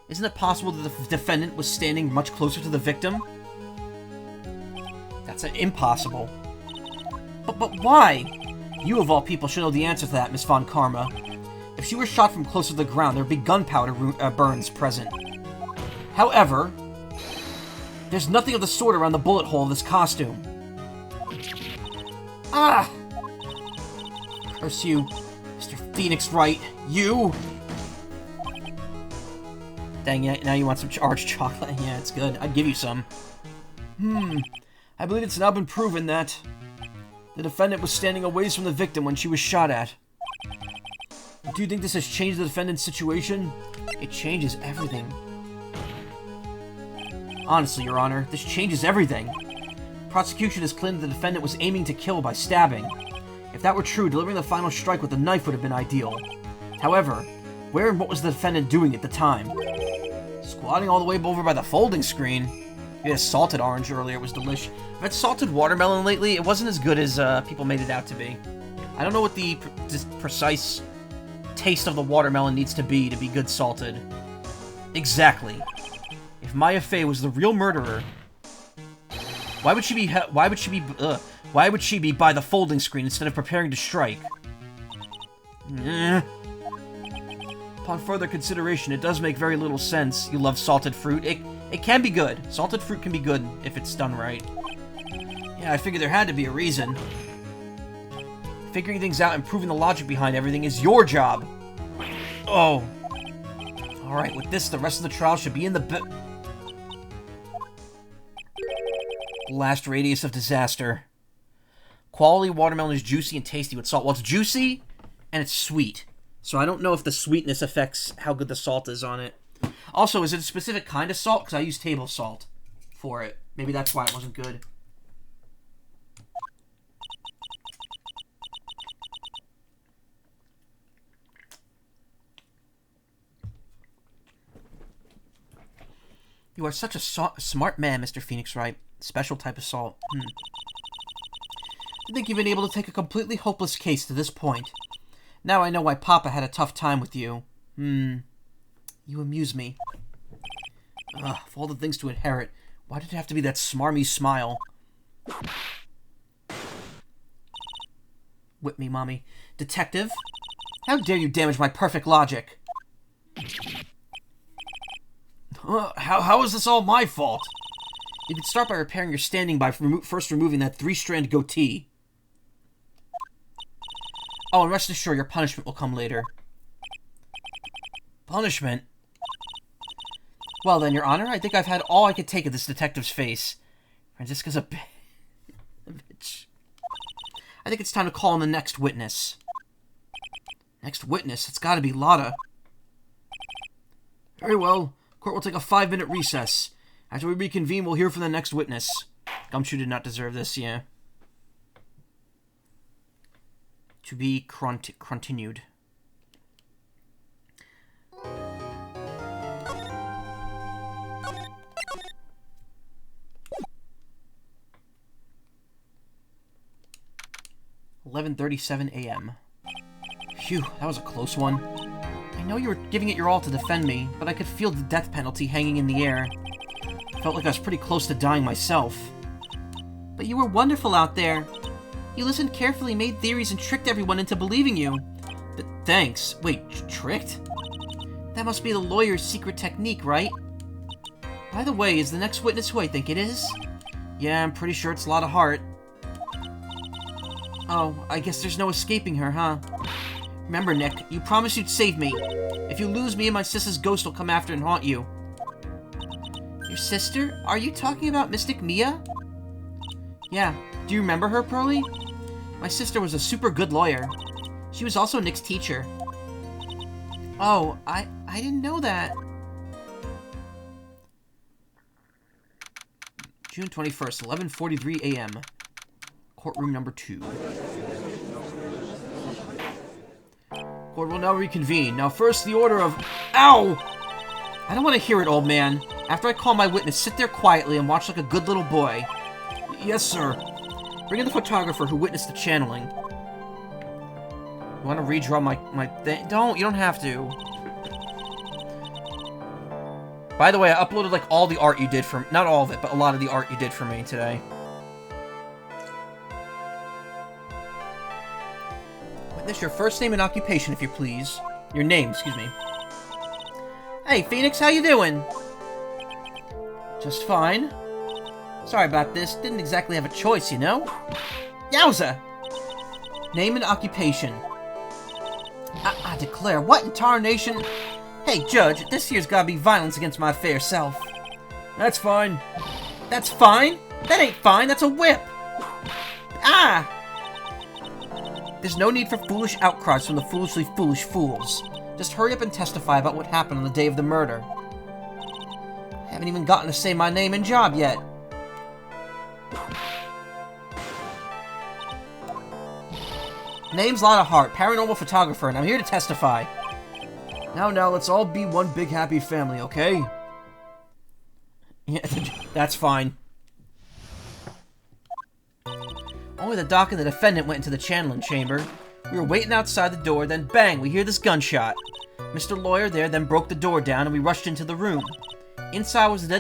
Isn't it possible that the defendant was standing much closer to the victim? That's impossible. But why? You, of all people, should know the answer to that, Miss Von Karma. If she were shot from close to the ground, there would be gunpowder burns present. However, there's nothing of the sort around the bullet hole of this costume. Ah! Curse you, Mr. Phoenix Wright. You! Dang it, now you want some charged chocolate. Yeah, it's good. I'd give you some. I believe it's now been proven that the defendant was standing a ways from the victim when she was shot at. Do you think this has changed the defendant's situation? It changes everything. Honestly, Your Honor, this changes everything. Prosecution has claimed the defendant was aiming to kill by stabbing. If that were true, delivering the final strike with a knife would have been ideal. However, where and what was the defendant doing at the time? Squatting all the way over by the folding screen. We had a salted orange earlier, it was delicious. I've had salted watermelon lately, it wasn't as good as people made it out to be. I don't know what the precise taste of the watermelon needs to be good salted. Exactly. If Maya Fey was the real murderer, why would she be by the folding screen instead of preparing to strike? Upon further consideration, it does make very little sense. You love salted fruit. It can be good. Salted fruit can be good if it's done right. Yeah, I figured there had to be a reason. Figuring things out and proving the logic behind everything is your job. Oh. Alright, with this, the rest of the trial should be in the last radius of disaster. Quality watermelon is juicy and tasty with salt. Well, it's juicy and it's sweet. So I don't know if the sweetness affects how good the salt is on it. Also, is it a specific kind of salt? Because I use table salt for it. Maybe that's why it wasn't good. You are such a smart man, Mr. Phoenix Wright. Special type of salt. I think you've been able to take a completely hopeless case to this point. Now I know why Papa had a tough time with you. You amuse me. Ugh, of all the things to inherit, why did it have to be that smarmy smile? Whip me, Mommy. Detective? How dare you damage my perfect logic? How is this all my fault? You could start by repairing your standing by first removing that 3-strand goatee. Oh, and rest assured, your punishment will come later. Punishment? Well then, Your Honor, I think I've had all I could take of this detective's face. Franziska's a bitch. I think it's time to call in the next witness. Next witness? It's gotta be Lotta. Very well. Court will take a 5-minute recess. After we reconvene, we'll hear from the next witness. Gumshoe did not deserve this, yeah. To be continued. "11:37 a.m. Phew, that was a close one. I know you were giving it your all to defend me, but I could feel the death penalty hanging in the air. Felt like I was pretty close to dying myself. But you were wonderful out there. You listened carefully, made theories, and tricked everyone into believing you. But thanks. Wait, tricked? That must be the lawyer's secret technique, right? By the way, is the next witness who I think it is? Yeah, I'm pretty sure it's Lotta Hart. Oh, I guess there's no escaping her, huh? Remember, Nick, you promised you'd save me. If you lose me, my sister's ghost will come after and haunt you. Your sister? Are you talking about Mystic Mia? Yeah. Do you remember her, Pearly? My sister was a super good lawyer. She was also Nick's teacher. Oh, I didn't know that. June 21st, 11:43 a.m. Courtroom number 2. Court will now reconvene. Now first, the order of... Ow! I don't want to hear it, old man. After I call my witness, sit there quietly and watch like a good little boy. Yes, sir. Bring in the photographer who witnessed the channeling. You want to redraw my thing? Don't. You don't have to. By the way, I uploaded like all the art you did for... Not all of it, but a lot of the art you did for me today. Witness your first name and occupation, if you please. Your name, excuse me. Hey, Phoenix, how you doing? Just fine. Sorry about this. Didn't exactly have a choice, you know? Yowza! Name and occupation. I declare, what in tarnation? Hey, Judge, this here's gotta be violence against my fair self. That's fine. That's fine? That ain't fine, that's a whip! Ah! There's no need for foolish outcries from the foolishly foolish fools. Just hurry up and testify about what happened on the day of the murder. I haven't even gotten to say my name and job yet. Name's Lotta Hart, paranormal photographer, and I'm here to testify. Now, let's all be one big happy family, okay? Yeah, that's fine. Only the doc and the defendant went into the channeling chamber. We were waiting outside the door, then bang, we hear this gunshot. Mr. Lawyer there then broke the door down and we rushed into the room. Inside was the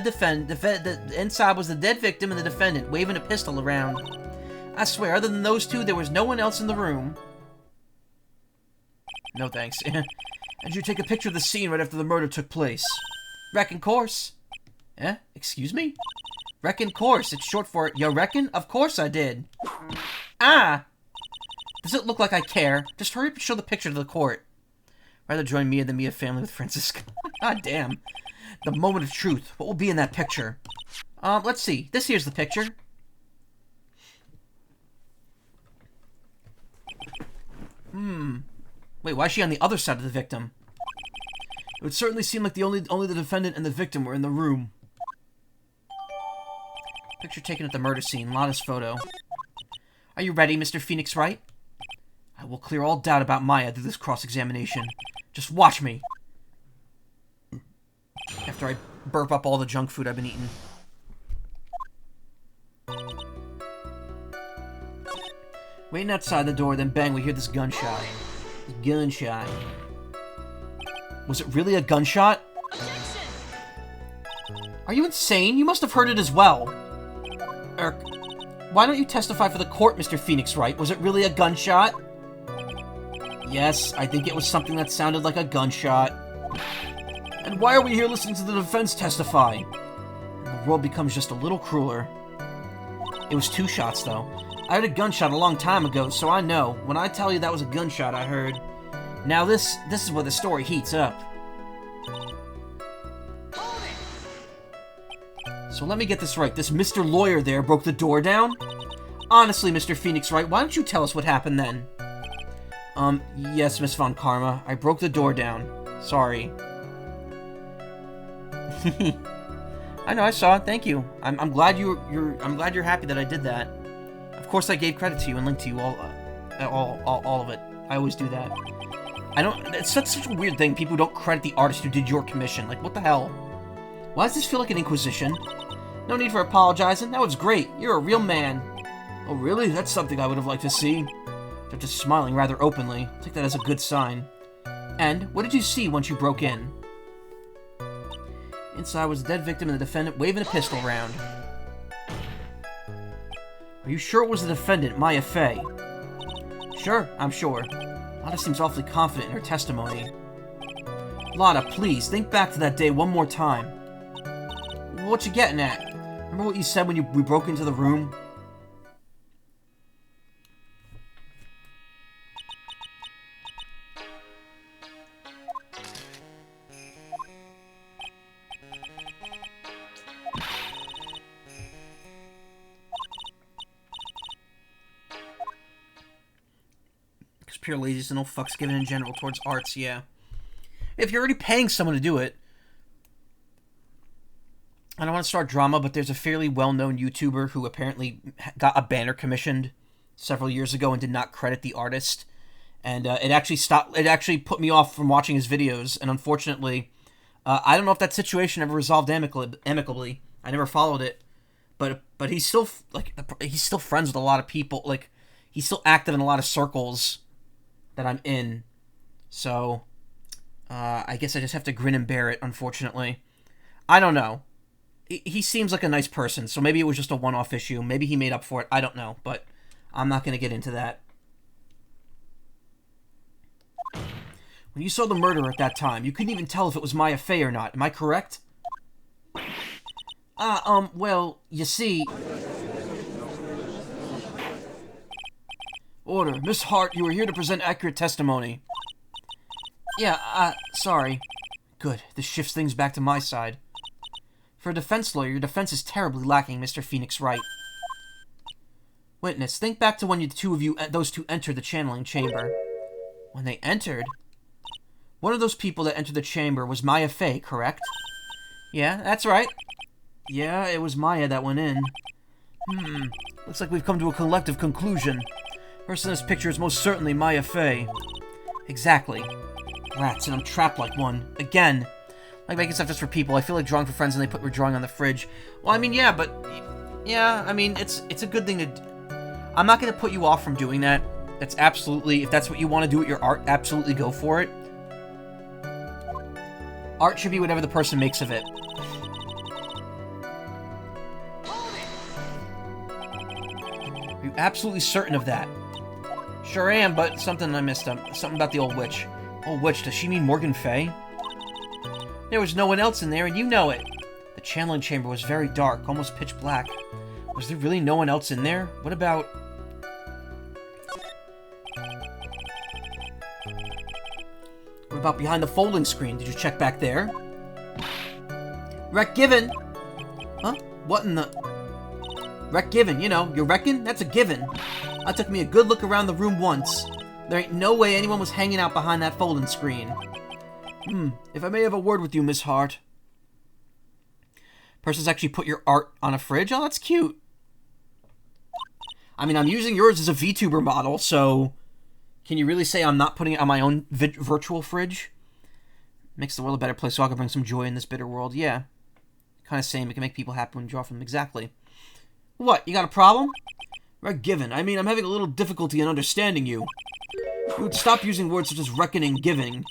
dead victim and the defendant, waving a pistol around. I swear, other than those two, there was no one else in the room. No thanks. And you take a picture of the scene right after the murder took place. Reckon course. Eh? Excuse me? Reckon course. It's short for, you reckon? Of course I did. Ah! Does it look like I care? Just hurry up and show the picture to the court. Rather join Mia than Mia family with Francisco. God damn. The moment of truth. What will be in that picture? Let's see. This here's the picture. Wait, why is she on the other side of the victim? It would certainly seem like only the defendant and the victim were in the room. Picture taken at the murder scene. Lotta's photo. Are you ready, Mr. Phoenix Wright? I will clear all doubt about Maya through this cross-examination. Just watch me. After I burp up all the junk food I've been eating. Waiting outside the door, then bang, we hear this gunshot. Gunshot. Was it really a gunshot? Are you insane? You must have heard it as well. Why don't you testify for the court, Mr. Phoenix Wright? Was it really a gunshot? Yes, I think it was something that sounded like a gunshot. And why are we here listening to the defense testify? The world becomes just a little crueler. It was 2 shots, though. I heard a gunshot a long time ago, so I know. When I tell you that was a gunshot I heard. Now this is where the story heats up. So let me get this right. This Mr. Lawyer there broke the door down? Honestly, Mr. Phoenix Wright, why don't you tell us what happened then? Yes, Miss Von Karma. I broke the door down. Sorry. I know, I saw it. Thank you. I'm glad you're happy that I did that. Of course, I gave credit to you and linked to you all of it. I always do that. It's such a weird thing. People don't credit the artist who did your commission. Like, what the hell? Why does this feel like an inquisition? No need for apologizing. That was great. You're a real man. Oh, really? That's something I would have liked to see. They're just smiling rather openly. Take that as a good sign. And what did you see once you broke in? Inside was the dead victim and the defendant waving a pistol around. Are you sure it was the defendant, Maya Fey? Sure, I'm sure. Lotta seems awfully confident in her testimony. Lotta, please, think back to that day one more time. What you getting at? Remember what you said when we broke into the room? Pure laziness and no fucks given in general towards arts, yeah. If you're already paying someone to do it, I don't want to start drama, but there's a fairly well-known YouTuber who apparently got a banner commissioned several years ago and did not credit the artist, and it actually put me off from watching his videos, and unfortunately, I don't know if that situation ever resolved amicably. I never followed it, but he's still friends with a lot of people, like, he's still active in a lot of circles that I'm in, so I guess I just have to grin and bear it, unfortunately. I don't know. He seems like a nice person, so maybe it was just a one-off issue. Maybe he made up for it. I don't know, but I'm not going to get into that. When you saw the murderer at that time, you couldn't even tell if it was Maya Fey or not. Am I correct? Well, you see... Order. Miss Hart, you are here to present accurate testimony. Yeah, sorry. Good. This shifts things back to my side. For a defense lawyer, your defense is terribly lacking, Mr. Phoenix Wright. Witness, think back to when those two entered the channeling chamber. When they entered? One of those people that entered the chamber was Maya Fey, correct? Yeah, that's right. Yeah, it was Maya that went in. Looks like we've come to a collective conclusion. Person in this picture is most certainly Maya Fey. Exactly. Rats, and I'm trapped like one. Again. Like making stuff just for people. I feel like drawing for friends and they put we're drawing on the fridge. Well, I mean, yeah, but... Yeah, I mean, it's a good thing to... I'm not going to put you off from doing that. That's absolutely... If that's what you want to do with your art, absolutely go for it. Art should be whatever the person makes of it. Are you absolutely certain of that? Sure am, but something I missed. Something about the old witch. Old witch, does she mean Morgan Fey? There was no one else in there, and you know it. The channeling chamber was very dark, almost pitch black. Was there really no one else in there? What about... What about behind the folding screen? Did you check back there? Rec given! Huh? What in the... Rec given, you know, you reckon? That's a given. I took me a good look around the room once. There ain't no way anyone was hanging out behind that folding screen. If I may have a word with you, Miss Hart. Person's actually put your art on a fridge? Oh, that's cute. I mean, I'm using yours as a VTuber model, so... Can you really say I'm not putting it on my own virtual fridge? Makes the world a better place, so I can bring some joy in this bitter world. Yeah. Kind of same. It can make people happy when you draw from them. Exactly. What? You got a problem? Right, given. I mean, I'm having a little difficulty in understanding you. You would stop using words such as reckon and giving.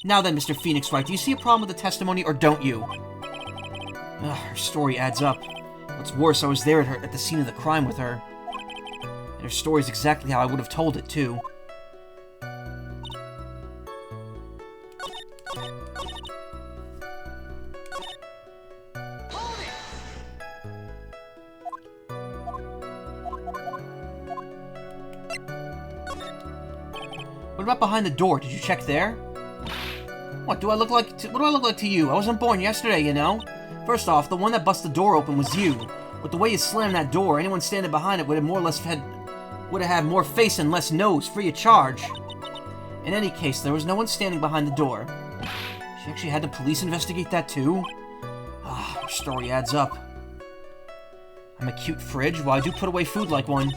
Now then, Mr. Phoenix Wright, do you see a problem with the testimony, or don't you? Ugh, her story adds up. What's worse, I was there at the scene of the crime with her. And her story is exactly how I would have told it, too. What about behind the door? Did you check there? What do I look like to you? I wasn't born yesterday, you know? First off, the one that busted the door open was you. With the way you slammed that door, anyone standing behind it would have had more face and less nose, free of charge. In any case, there was no one standing behind the door. She actually had the police investigate that too? Ah, her story adds up. I'm a cute fridge. Well, I do put away food like one.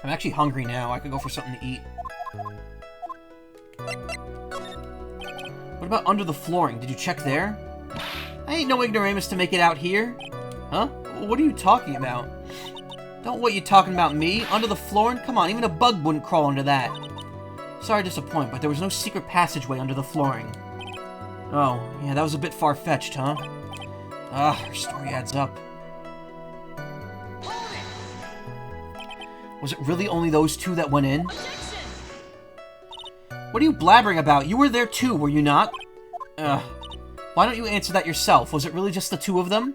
I'm actually hungry now. I could go for something to eat. What about under the flooring? Did you check there? I ain't no ignoramus to make it out here. Huh? What are you talking about? Don't what you talking about me? Under the flooring? Come on, even a bug wouldn't crawl under that. Sorry to disappoint, but there was no secret passageway under the flooring. Oh, yeah, that was a bit far-fetched, huh? Ah, her story adds up. Was it really only those two that went in? What are you blabbering about? You were there too, were you not? Why don't you answer that yourself? Was it really just the two of them?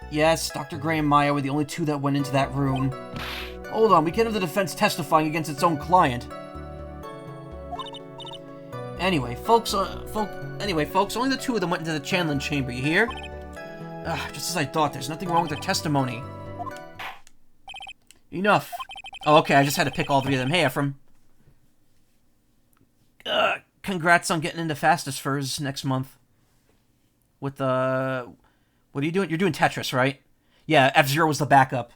Yes, Dr. Gray and Maya were the only two that went into that room. Hold on, we can't have the defense testifying against its own client. Anyway, folks, only the two of them went into the channeling chamber, you hear? Just as I thought, there's nothing wrong with their testimony. Enough. Oh, okay, I just had to pick all three of them. Hey, Ephraim. Congrats on getting into Fastest Furs next month. With, what are you doing? You're doing Tetris, right? Yeah, F-Zero was the backup.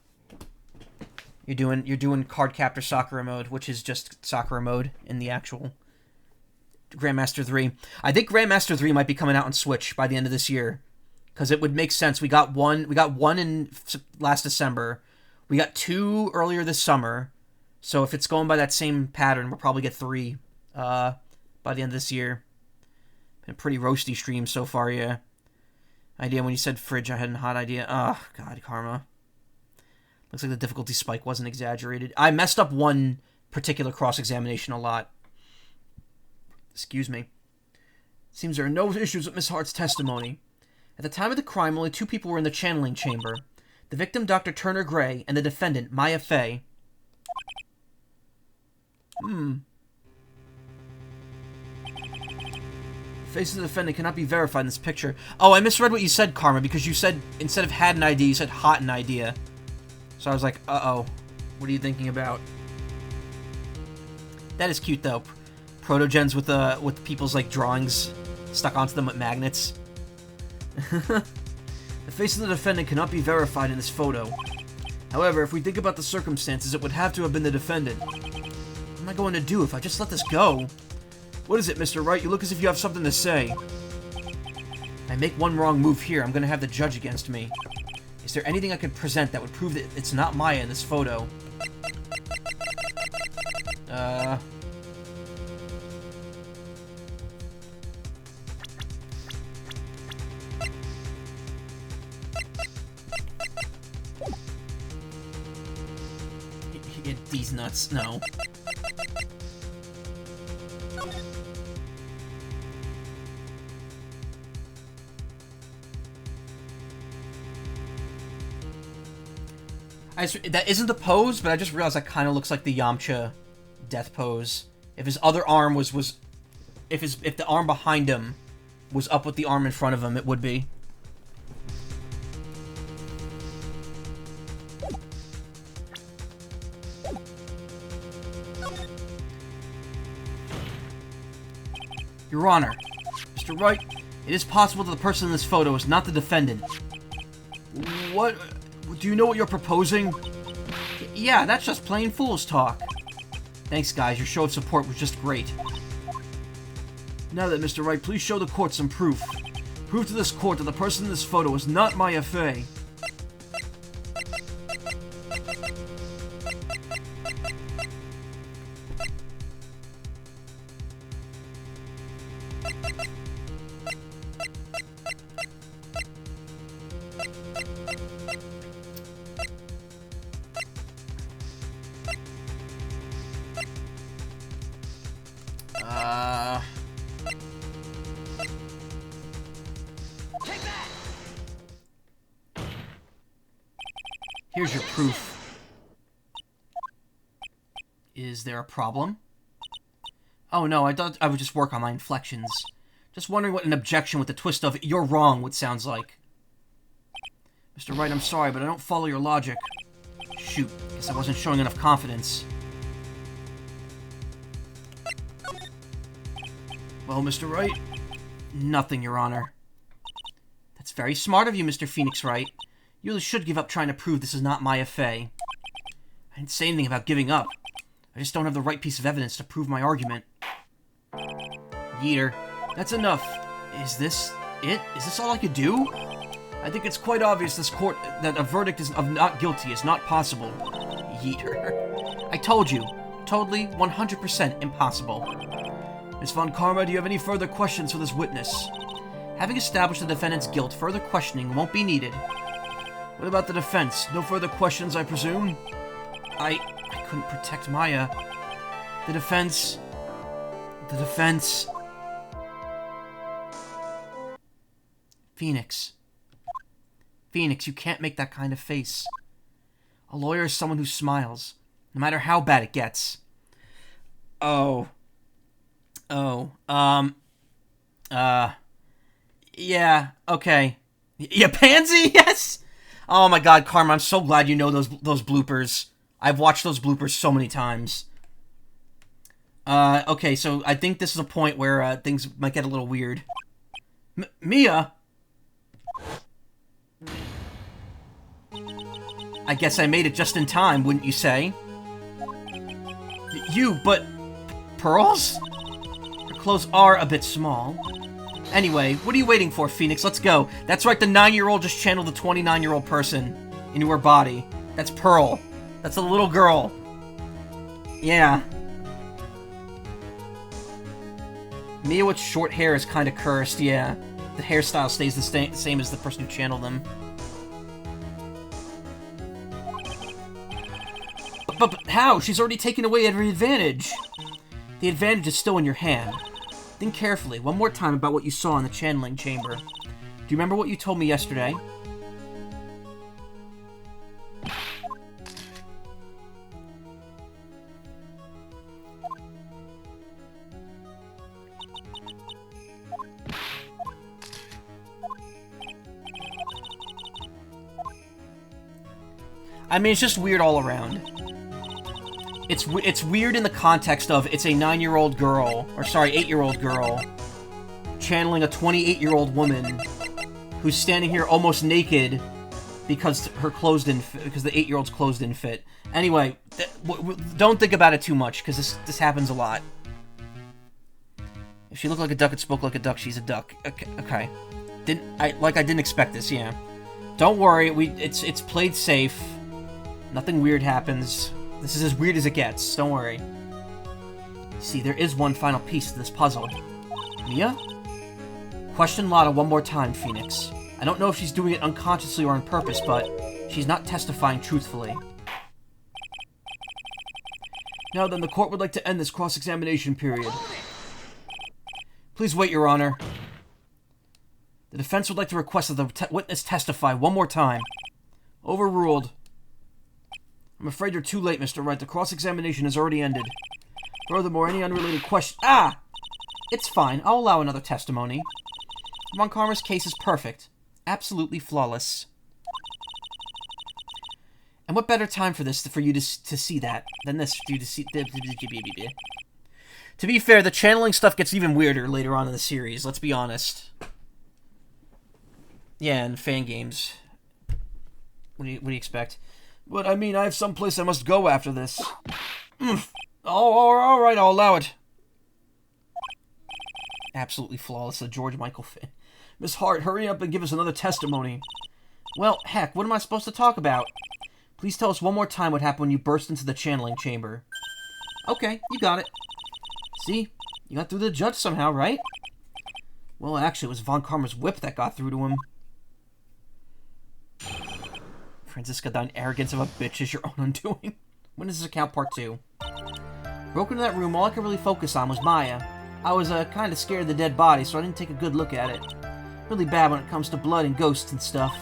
You're doing Card Captor Sakura mode, which is just Sakura mode in the actual Grandmaster 3. I think Grandmaster 3 might be coming out on Switch by the end of this year. Because it would make sense. We got one in last December. We got 2 earlier this summer, so if it's going by that same pattern, we'll probably get 3 by the end of this year. Been a pretty roasty stream so far, yeah. Idea when you said fridge, I had a hot idea. Oh, God, karma. Looks like the difficulty spike wasn't exaggerated. I messed up one particular cross-examination a lot. Excuse me. Seems there are no issues with Miss Hart's testimony. At the time of the crime, only 2 people were in the channeling chamber. The victim, Dr. Turner Gray, and the defendant, Maya Fey. The face of the defendant cannot be verified in this picture. Oh, I misread what you said, Karma, because you said, instead of had an idea, you said hot an idea. So I was like, uh-oh. What are you thinking about? That is cute, though. Protogens with people's, like, drawings stuck onto them with magnets. The face of the defendant cannot be verified in this photo. However, if we think about the circumstances, it would have to have been the defendant. What am I going to do if I just let this go? What is it, Mr. Wright? You look as if you have something to say. If I make one wrong move here, I'm going to have the judge against me. Is there anything I could present that would prove that it's not Maya in this photo? These nuts, no. That isn't the pose, but I just realized that kind of looks like the Yamcha death pose. If his other arm was if the arm behind him was up with the arm in front of him, it would be. Your Honor, Mr. Wright, it is possible that the person in this photo is not the defendant. What? Do you know what you're proposing? Yeah, that's just plain fool's talk. Thanks, guys. Your show of support was just great. Now that Mr. Wright, please show the court some proof. Prove to this court that the person in this photo is not Maya Fey. Here's your proof. Is there a problem? Oh no, I thought I would just work on my inflections. Just wondering what an objection with the twist of "you're wrong" would sound like. Mr. Wright, I'm sorry, but I don't follow your logic. Shoot, guess I wasn't showing enough confidence. Well, Mr. Wright? Nothing, Your Honor. That's very smart of you, Mr. Phoenix Wright. You really should give up trying to prove this is not Maya Fey. I didn't say anything about giving up. I just don't have the right piece of evidence to prove my argument. Yeeter, that's enough. Is this it? Is this all I could do? I think it's quite obvious this court that a verdict of not guilty is not possible. Yeeter. I told you. Totally, 100% impossible. Ms. Von Karma, do you have any further questions for this witness? Having established the defendant's guilt, further questioning won't be needed. What about the defense? No further questions, I presume? I couldn't protect Maya. The defense... Phoenix. Phoenix, you can't make that kind of face. A lawyer is someone who smiles, no matter how bad it gets. Yeah, okay. Yeah, pansy, yes! Oh my god, Karma, I'm so glad you know those bloopers. I've watched those bloopers so many times. Okay, so I think this is a point where, things might get a little weird. Mia? I guess I made it just in time, wouldn't you say? But... pearls? Your clothes are a bit small. Anyway, what are you waiting for, Phoenix? Let's go. That's right, the 9-year-old just channeled the 29-year-old person into her body. That's Pearl. That's a little girl. Yeah. Mia with short hair is kind of cursed, yeah. The hairstyle stays the same as the person who channeled them. But how? She's already taken away every advantage. The advantage is still in your hand. Think carefully, one more time about what you saw in the channeling chamber. Do you remember what you told me yesterday? I mean, it's just weird all around. It's weird in the context of it's a 9-year-old girl, or sorry, 8-year-old girl, channeling a 28-year-old woman who's standing here almost naked because because the 8-year-old's clothes didn't fit. Anyway, don't think about it too much, because this happens a lot. If she looked like a duck and spoke like a duck, she's a duck. Okay. I didn't expect this, yeah. Don't worry, it's played safe. Nothing weird happens. This is as weird as it gets, don't worry. See, there is one final piece to this puzzle. Mia? Question Lotta one more time, Phoenix. I don't know if she's doing it unconsciously or on purpose, but she's not testifying truthfully. Now then, the court would like to end this cross-examination period. Please wait, Your Honor. The defense would like to request that the witness testify one more time. Overruled. I'm afraid you're too late, Mr. Wright. The cross-examination has already ended. Furthermore, any unrelated question... Ah! It's fine. I'll allow another testimony. Von Karma's case is perfect. Absolutely flawless. And what better time for this for you to see that than this for you to see... To be fair, the channeling stuff gets even weirder later on in the series, let's be honest. Yeah, and fan games. What do you expect? But, I mean, I have someplace I must go after this. Oh, alright, I'll allow it. Absolutely flawless, a George Michael fan. Miss Hart, hurry up and give us another testimony. Well, heck, what am I supposed to talk about? Please tell us one more time what happened when you burst into the channeling chamber. Okay, you got it. See? You got through to the judge somehow, right? Well, actually, it was Von Karma's whip that got through to him. Franziska, thine arrogance of a bitch is your own undoing. When does this account part 2? Broke into that room, all I could really focus on was Maya. I was kind of scared of the dead body, so I didn't take a good look at it. Really bad when it comes to blood and ghosts and stuff.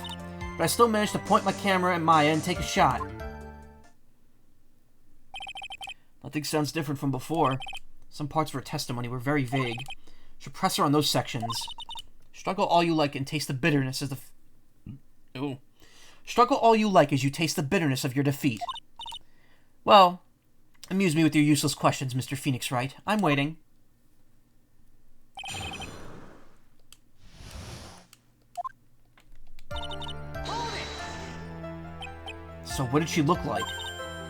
But I still managed to point my camera at Maya and take a shot. Nothing sounds different from before. Some parts of her testimony were very vague. Should press her on those sections. Struggle all you like and taste the bitterness as Ooh. Struggle all you like as you taste the bitterness of your defeat. Well, amuse me with your useless questions, Mr. Phoenix Wright. I'm waiting. So what did she look like?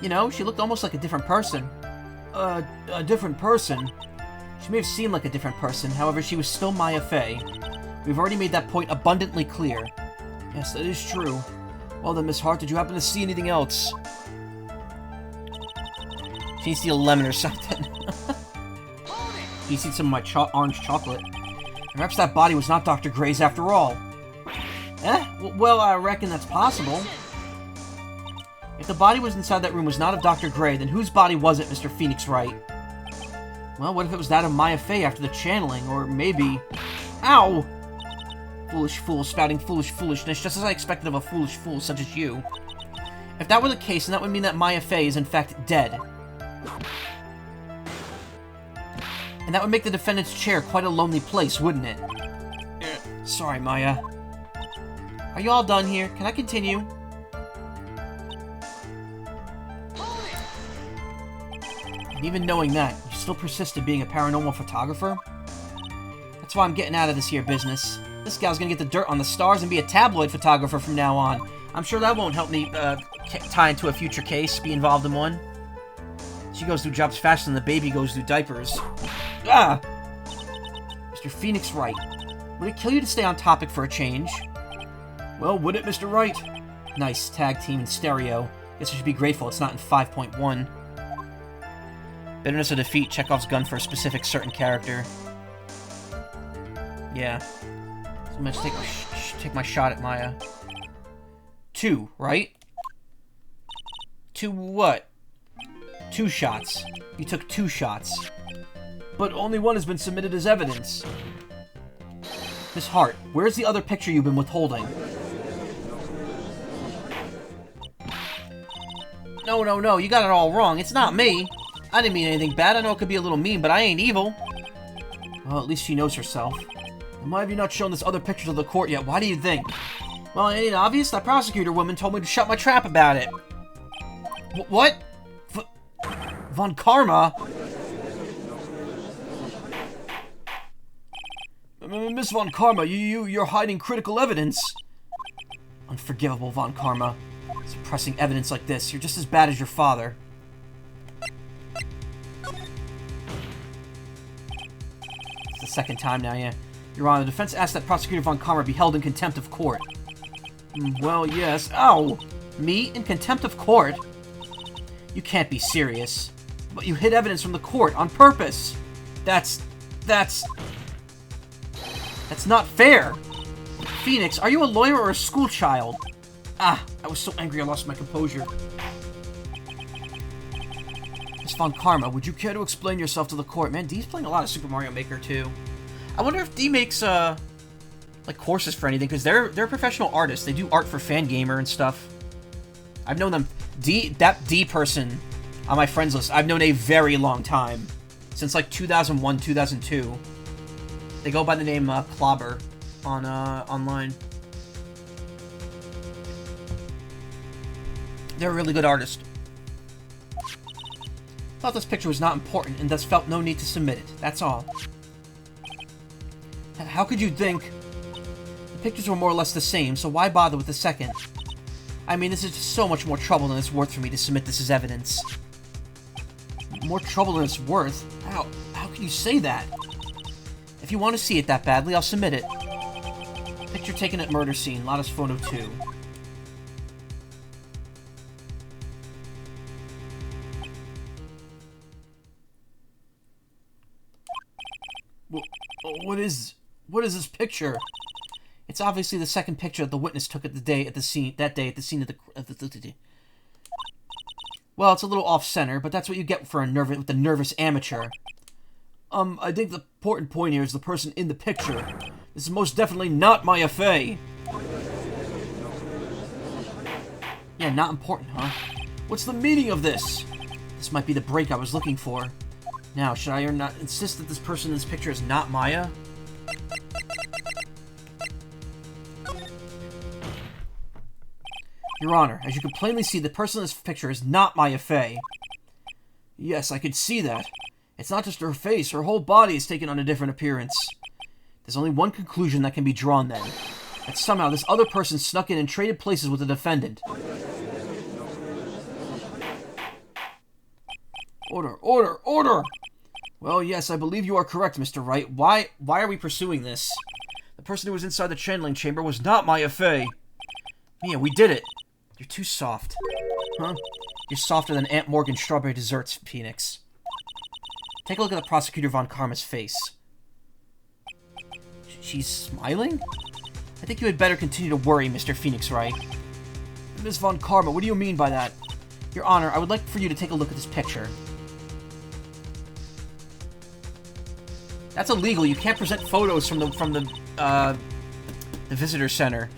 You know, she looked almost like a different person. A different person? She may have seemed like a different person, however, she was still Maya Fey. We've already made that point abundantly clear. Yes, that is true. Well then, Miss Hart, did you happen to see anything else? She needs to see a lemon or something. You see some of my orange chocolate. Perhaps that body was not Dr. Gray's after all. Eh? Well, I reckon that's possible. If the body was inside that room was not of Dr. Gray, then whose body was it, Mr. Phoenix Wright? Well, what if it was that of Maya Fey after the channeling, or maybe... Ow! Foolish fool, spouting foolish foolishness, just as I expected of a foolish fool such as you. If that were the case, then that would mean that Maya Fey is in fact dead. And that would make the defendant's chair quite a lonely place, wouldn't it? Sorry, Maya. Are you all done here? Can I continue? And even knowing that, you still persist in being a paranormal photographer? That's why I'm getting out of this here business. This gal's gonna get the dirt on the stars and be a tabloid photographer from now on. I'm sure that won't help me tie into a future case, be involved in one. She goes through jobs faster than the baby goes through diapers. Ah! Mr. Phoenix Wright, would it kill you to stay on topic for a change? Well, would it, Mr. Wright? Nice, tag team in stereo. Guess I should be grateful it's not in 5.1. Bitterness of defeat, Chekhov's gun for a specific certain character. Yeah. So I'm gonna take my shot at Maya. 2, right? 2 what? 2 shots. You took 2 shots. But only one has been submitted as evidence. Miss Hart, where's the other picture you've been withholding? No, you got it all wrong. It's not me. I didn't mean anything bad. I know it could be a little mean, but I ain't evil. Well, at least she knows herself. And why have you not shown this other picture to the court yet? Why do you think? Well, it ain't obvious. That prosecutor woman told me to shut my trap about it. What? Von Karma? Miss Von Karma, you're hiding critical evidence. Unforgivable, Von Karma. Suppressing evidence like this. You're just as bad as your father. It's the second time now, yeah. Your Honor, the defense asked that Prosecutor Von Karma be held in contempt of court. Well, yes. Ow! Me? In contempt of court? You can't be serious. But you hid evidence from the court on purpose. That's not fair. Phoenix, are you a lawyer or a school child? Ah, I was so angry I lost my composure. Miss Von Karma, would you care to explain yourself to the court? Man, Dee's playing a lot of Super Mario Maker, too. I wonder if Dee makes, like, courses for anything, because they're professional artists. They do art for Fangamer and stuff. I've known them. That D person on my friends list, I've known a very long time. Since, like, 2001, 2002. They go by the name, Clobber on, online. They're a really good artist. Thought this picture was not important, and thus felt no need to submit it. That's all. How could you think? The pictures were more or less the same, so why bother with the second? I mean, this is just so much more trouble than it's worth for me to submit this as evidence. More trouble than it's worth? How can you say that? If you want to see it that badly, I'll submit it. Picture taken at murder scene, Lotus Photo 2. What is this picture? It's obviously the second picture that the witness took at the scene of the Well, it's a little off-center, but that's what you get for a nervous amateur. I think the important point here is the person in the picture. This is most definitely not Maya Fey. Yeah, not important, huh? What's the meaning of this? This might be the break I was looking for. Now, should I or not insist that this person in this picture is not Maya? Your Honor, as you can plainly see, the person in this picture is not Maya Fey. Yes, I could see that. It's not just her face, her whole body has taken on a different appearance. There's only one conclusion that can be drawn then. That somehow this other person snuck in and traded places with the defendant. Order, order, order! Well, yes, I believe you are correct, Mr. Wright. Why are we pursuing this? The person who was inside the channeling chamber was not Maya Fey. Mia, we did it. You're too soft. Huh? You're softer than Aunt Morgan's strawberry desserts, Phoenix. Take a look at the Prosecutor Von Karma's face. She's smiling? I think you had better continue to worry, Mr. Phoenix Wright. Ms. Von Karma, what do you mean by that? Your Honor, I would like for you to take a look at this picture. That's illegal. You can't present photos from the visitor center.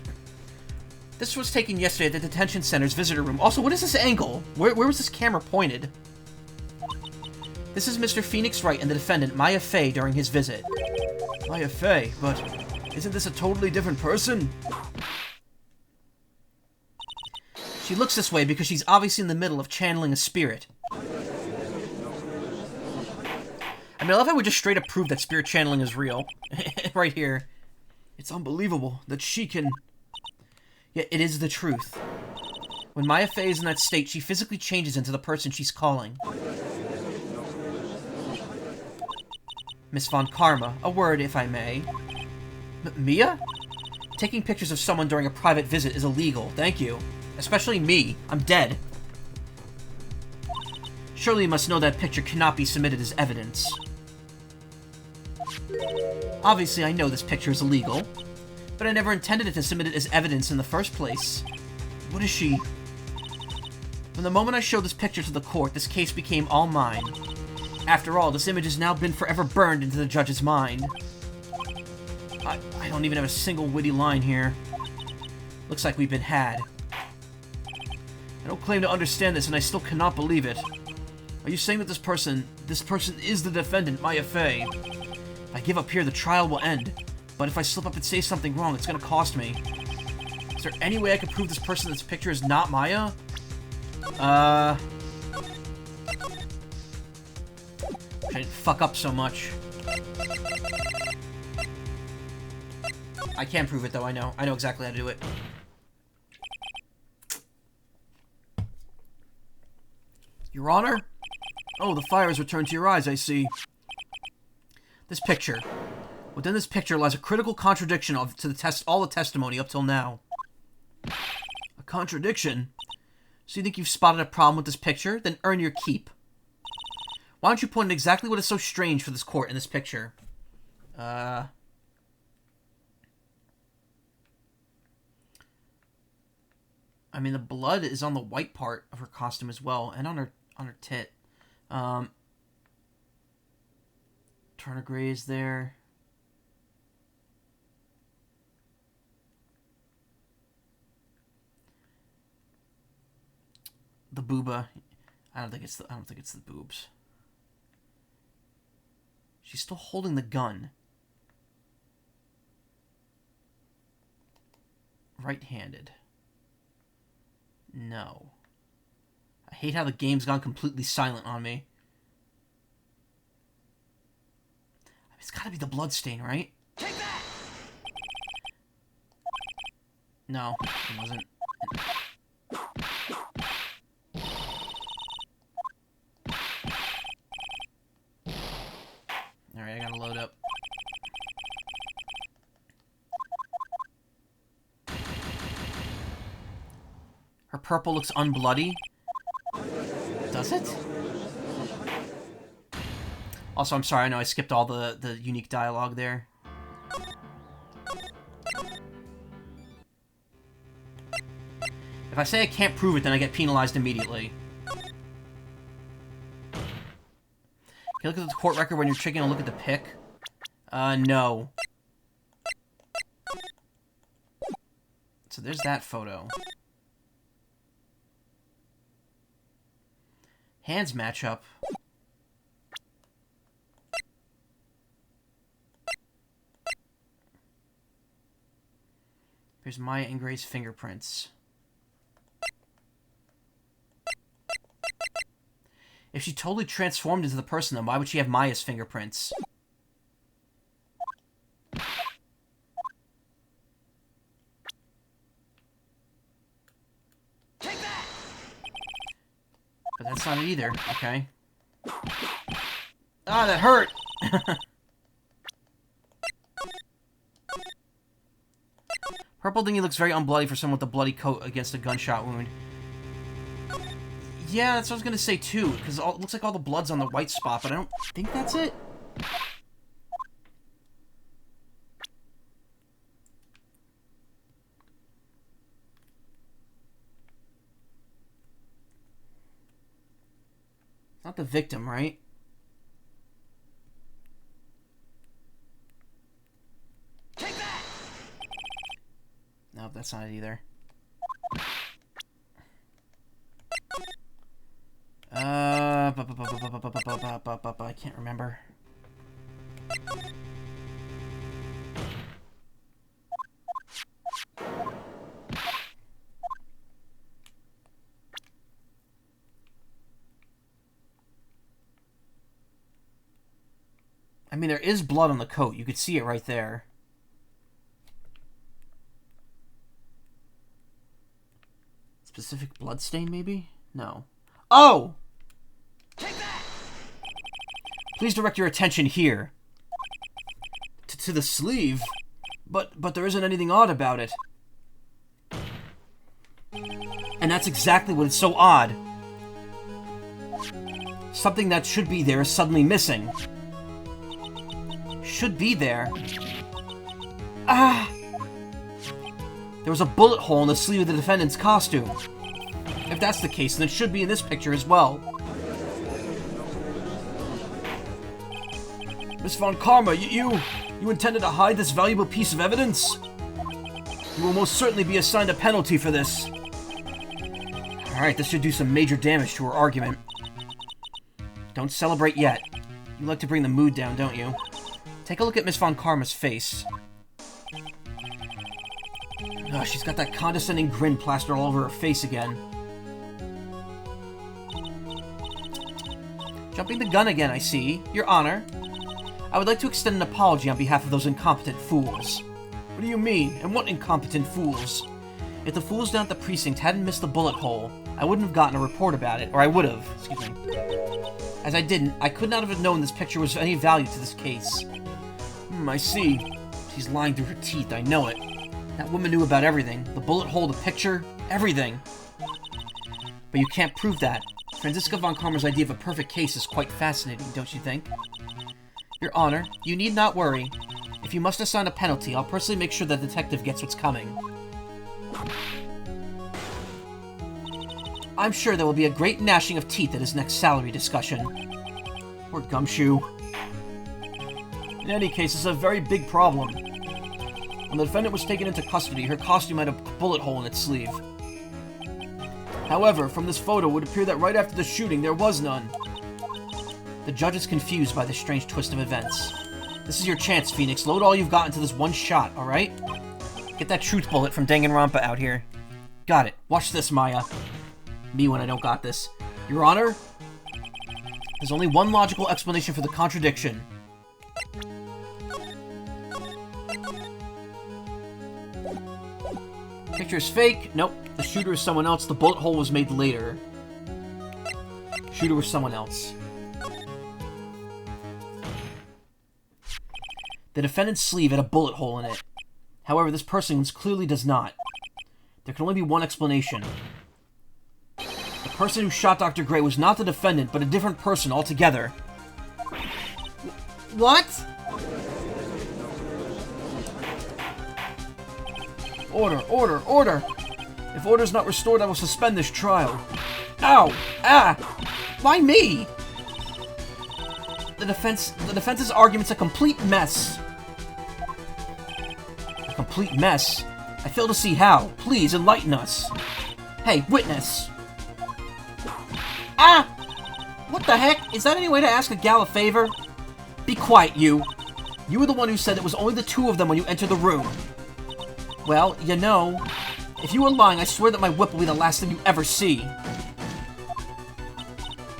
This was taken yesterday at the detention center's visitor room. Also, what is this angle? Where was this camera pointed? This is Mr. Phoenix Wright and the defendant, Maya Fey, during his visit. Maya Fey? But isn't this a totally different person? She looks this way because she's obviously in the middle of channeling a spirit. I mean, I love how we just straight up prove that spirit channeling is real. Right here. It's unbelievable that she can... Yet it is the truth. When Maya Fey is in that state, she physically changes into the person she's calling. Miss Von Karma, a word, if I may. Mia? Taking pictures of someone during a private visit is illegal, thank you. Especially me. I'm dead. Surely you must know that picture cannot be submitted as evidence. Obviously, I know this picture is illegal, but I never intended it to submit it as evidence in the first place. What is she? From the moment I showed this picture to the court, this case became all mine. After all, this image has now been forever burned into the judge's mind. I don't even have a single witty line here. Looks like we've been had. I don't claim to understand this, and I still cannot believe it. Are you saying that this person is the defendant, Maya Fey? If I give up here, the trial will end. But if I slip up and say something wrong, it's gonna cost me. Is there any way I can prove this person in this picture is not Maya? I didn't fuck up so much. I can prove it, though, I know. I know exactly how to do it. Your Honor? Oh, the fire has returned to your eyes, I see. This picture. Within this picture lies a critical contradiction to all the testimony up till now. A contradiction? So you think you've spotted a problem with this picture? Then earn your keep. Why don't you point out exactly what is so strange for this court in this picture? I mean, the blood is on the white part of her costume as well, and on her tit. Turner Gray is there. The booba. I don't think it's the boobs. She's still holding the gun. Right-handed. No. I hate how the game's gone completely silent on me. It's gotta be the blood stain, right? Take that! No, it wasn't. Alright, I gotta load up. Her purple looks unbloody. Does it? Also, I'm sorry, I know I skipped all the unique dialogue there. If I say I can't prove it, then I get penalized immediately. Can you look at the court record when you're taking a look at the pic? No. So there's that photo. Hands match up. Here's Maya and Gray's fingerprints. If she totally transformed into the person, then why would she have Maya's fingerprints? Take that! But that's not it either. Okay. Ah, that hurt! Purple Dinghy looks very unbloody for someone with a bloody coat against a gunshot wound. Yeah, that's what I was gonna say too, because it looks like all the blood's on the white spot, but I don't think that's it. It's not the victim, right? No, that's not it either. I can't remember. I mean, there is blood on the coat. You could see it right there. Specific blood stain, maybe? No. Oh! Take that! Please direct your attention here. To the sleeve? But there isn't anything odd about it. And that's exactly what is so odd. Something that should be there is suddenly missing. Should be there. Ah! There was a bullet hole in the sleeve of the defendant's costume. If that's the case, then it should be in this picture as well. Miss Von Karma, you intended to hide this valuable piece of evidence? You will most certainly be assigned a penalty for this. Alright, this should do some major damage to her argument. Don't celebrate yet. You like to bring the mood down, don't you? Take a look at Miss Von Karma's face. Oh, she's got that condescending grin plastered all over her face again. Jumping the gun again, I see. Your Honor, I would like to extend an apology on behalf of those incompetent fools. What do you mean? And what incompetent fools? If the fools down at the precinct hadn't missed the bullet hole, I wouldn't have gotten a report about it. Or I would have, excuse me. As I didn't, I could not have known this picture was of any value to this case. I see. She's lying through her teeth, I know it. That woman knew about everything. The bullet hole, the picture, everything. But you can't prove that. Franziska von Karmer's idea of a perfect case is quite fascinating, don't you think? Your Honor, you need not worry. If you must assign a penalty, I'll personally make sure the detective gets what's coming. I'm sure there will be a great gnashing of teeth at his next salary discussion. Poor Gumshoe. In any case, it's a very big problem. When the defendant was taken into custody, her costume had a bullet hole in its sleeve. However, from this photo, it would appear that right after the shooting, there was none. The judge is confused by this strange twist of events. This is your chance, Phoenix. Load all you've got into this one shot, alright? Get that truth bullet from Danganronpa out here. Got it. Watch this, Maya. Me when I don't got this. Your Honor? There's only one logical explanation for the contradiction. Picture is fake. Nope. The shooter is someone else. The bullet hole was made later. Shooter was someone else. The defendant's sleeve had a bullet hole in it. However, this person's clearly does not. There can only be one explanation. The person who shot Dr. Gray was not the defendant, but a different person altogether. What? Order, order, order! If order is not restored, I will suspend this trial. Ow! Ah! Why me? The defense's argument's a complete mess. A complete mess? I fail to see how. Please, enlighten us. Hey, witness! Ah! What the heck? Is that any way to ask a gal a favor? Be quiet, you. You were the one who said it was only the two of them when you entered the room. Well, you know, if you were lying, I swear that my whip will be the last thing you ever see.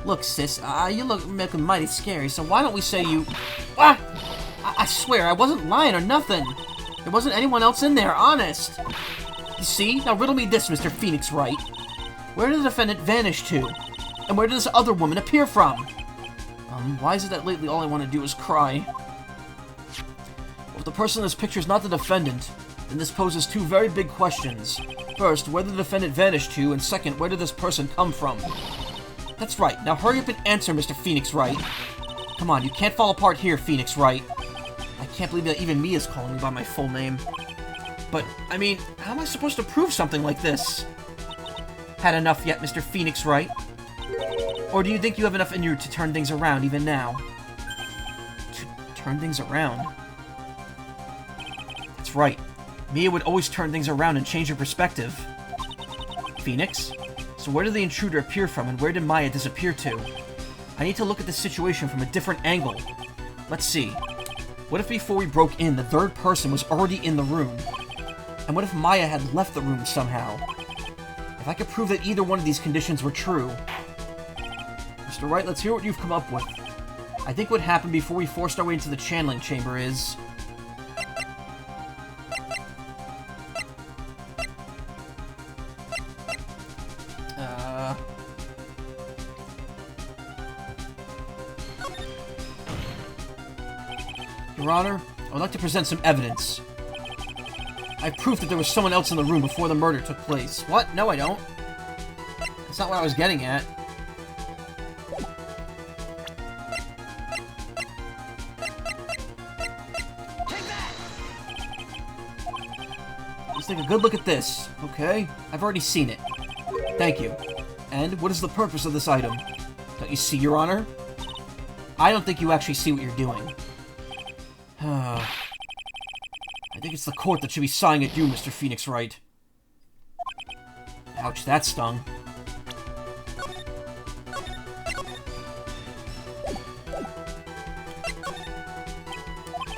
Look, sis, you look mighty scary, so why don't we say you... Ah! I swear, I wasn't lying or nothing. There wasn't anyone else in there, honest. You see? Now riddle me this, Mr. Phoenix Wright. Where did the defendant vanish to? And where did this other woman appear from? Why is it that lately all I want to do is cry? Well, if the person in this picture is not the defendant, then this poses two very big questions. First, where did the defendant vanish to? And second, where did this person come from? That's right. Now hurry up and answer, Mr. Phoenix Wright. Come on, you can't fall apart here, Phoenix Wright. I can't believe that even me is calling me by my full name. But, I mean, how am I supposed to prove something like this? Had enough yet, Mr. Phoenix Wright? Or do you think you have enough in you to turn things around even now? To turn things around? That's right. Mia would always turn things around and change her perspective. Phoenix? So where did the intruder appear from, and where did Maya disappear to? I need to look at the situation from a different angle. Let's see. What if before we broke in, the third person was already in the room? And what if Maya had left the room somehow? If I could prove that either one of these conditions were true... Mr. Wright, let's hear what you've come up with. I think what happened before we forced our way into the channeling chamber is... Your Honor, I would like to present some evidence. I have proof that there was someone else in the room before the murder took place. What? No, I don't. That's not what I was getting at. Let's take a good look at this, okay? I've already seen it. Thank you. And what is the purpose of this item? Don't you see, Your Honor? I don't think you actually see what you're doing. I think it's the court that should be sighing at you, Mr. Phoenix Wright. Ouch, that stung.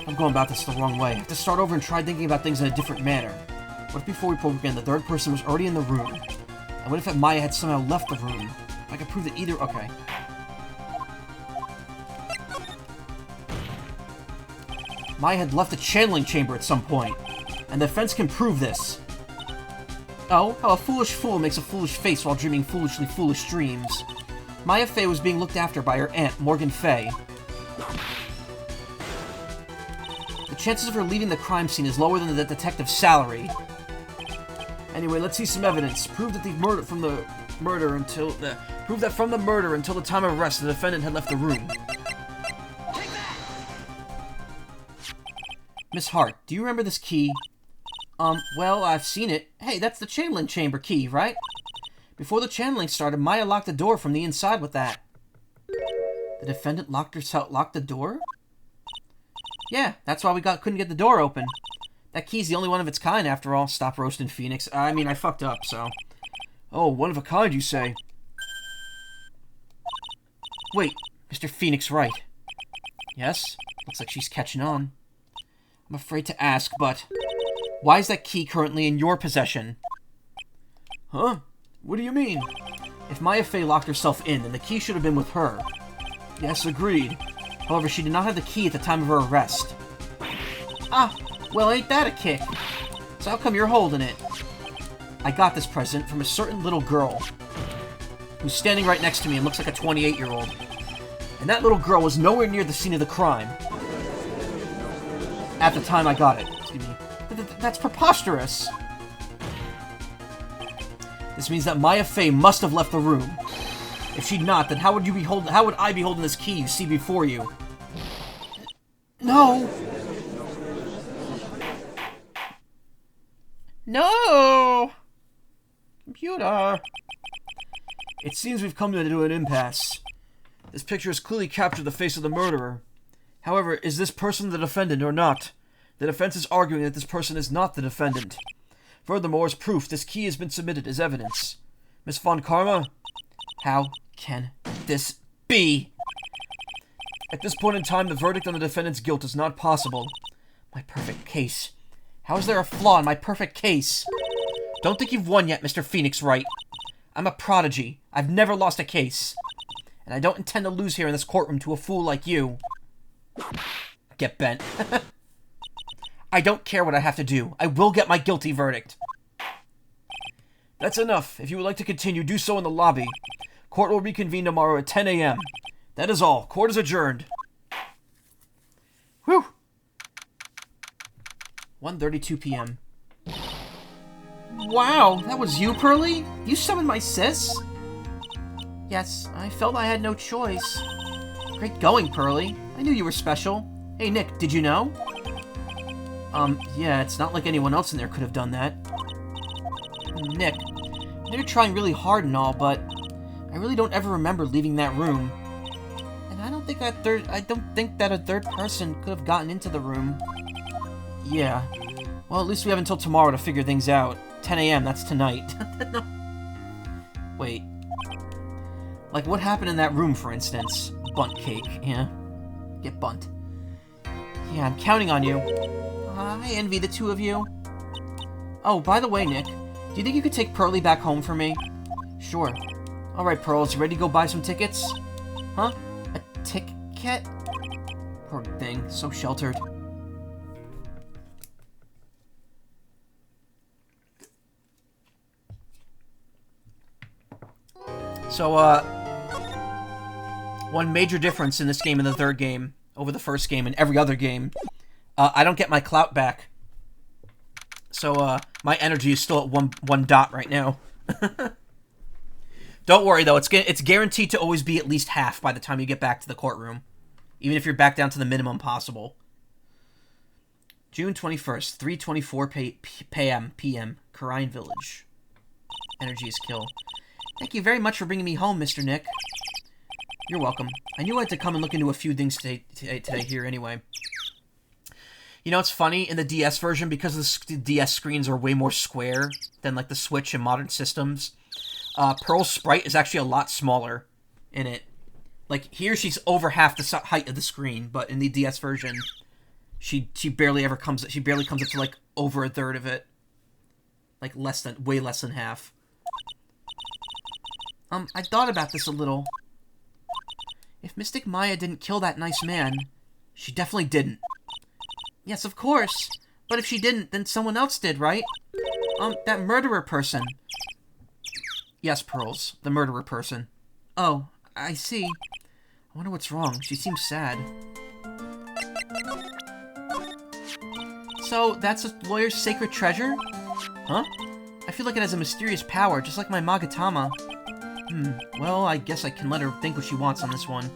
I'm going about this the wrong way. I have to start over and try thinking about things in a different manner. What if before we broke in, the third person was already in the room? And what if Maya had somehow left the room? I could prove that either... Okay. Maya had left the channeling chamber at some point, and the defense can prove this. Oh, how a foolish fool makes a foolish face while dreaming foolishly foolish dreams. Maya Fey was being looked after by her aunt, Morgan Fey. The chances of her leaving the crime scene is lower than the detective's salary. Anyway, let's see some evidence. Prove that from the murder until the time of arrest, the defendant had left the room. Miss Hart, do you remember this key? Well, I've seen it. Hey, that's the channeling chamber key, right? Before the channeling started, Maya locked the door from the inside with that. The defendant locked the door? Yeah, that's why we couldn't get the door open. That key's the only one of its kind, after all. Stop roasting Phoenix. I mean, I fucked up, so... Oh, one of a kind, you say? Wait, Mr. Phoenix Wright. Yes? Looks like she's catching on. I'm afraid to ask, but... Why is that key currently in your possession? Huh? What do you mean? If Maya Fey locked herself in, then the key should have been with her. Yes, agreed. However, she did not have the key at the time of her arrest. Ah, well, ain't that a kick? So how come you're holding it? I got this present from a certain little girl who's standing right next to me and looks like a 28-year-old. And that little girl was nowhere near the scene of the crime at the time I got it. Excuse me. That's preposterous. This means that Maya Fey must have left the room. If she'd not, then how would I be holding this key you see before you? No! No! Computer! It seems we've come to an impasse. This picture has clearly captured the face of the murderer. However, is this person the defendant or not? The defense is arguing that this person is not the defendant. Furthermore, as proof, this key has been submitted as evidence. Miss Von Karma? How can this be? At this point in time, the verdict on the defendant's guilt is not possible. My perfect case. How is there a flaw in my perfect case? Don't think you've won yet, Mr. Phoenix Wright. I'm a prodigy. I've never lost a case. And I don't intend to lose here in this courtroom to a fool like you. Get bent. I don't care what I have to do. I will get my guilty verdict. That's enough. If you would like to continue, do so in the lobby. Court will reconvene tomorrow at 10 a.m. That is all. Court is adjourned. Whew. 1:32 p.m. Wow, that was you, Pearly? You summoned my sis? Yes, I felt I had no choice. Great going, Pearly. I knew you were special. Hey, Nick, did you know? Yeah, it's not like anyone else in there could have done that. Nick, I know you're trying really hard and all, but I really don't ever remember leaving that room. And I don't think that a third person could have gotten into the room. Yeah. Well, at least we have until tomorrow to figure things out. 10 a.m., that's tonight. No. Wait. Like, what happened in that room, for instance? Bunt cake, yeah? Get bunt. Yeah, I'm counting on you. I envy the two of you. Oh, by the way, Nick, do you think you could take Pearly back home for me? Sure. Alright, Pearls, you ready to go buy some tickets? Huh? A ticket? Poor thing, so sheltered. So, one major difference in this game and the third game over the first game and every other game, I don't get my clout back. So, my energy is still at one dot right now. Don't worry, though. It's guaranteed to always be at least half by the time you get back to the courtroom. Even if you're back down to the minimum possible. June 21st, 3:24 p.m. Karine Village. Energy is kill. Thank you very much for bringing me home, Mr. Nick. You're welcome. I knew I had to come and look into a few things today here anyway. You know, it's funny, in the DS version, because the DS screens are way more square than, like, the Switch and modern systems, Pearl's sprite is actually a lot smaller in it. Like, here she's over half the height of the screen, but in the DS version, she barely comes up to, like, over a third of it. Like, way less than half. I thought about this a little. If Mystic Maya didn't kill that nice man, she definitely didn't. Yes, of course. But if she didn't, then someone else did, right? That murderer person. Yes, Pearls. The murderer person. Oh, I see. I wonder what's wrong. She seems sad. So, that's a lawyer's sacred treasure? Huh? I feel like it has a mysterious power, just like my Magatama. Well, I guess I can let her think what she wants on this one.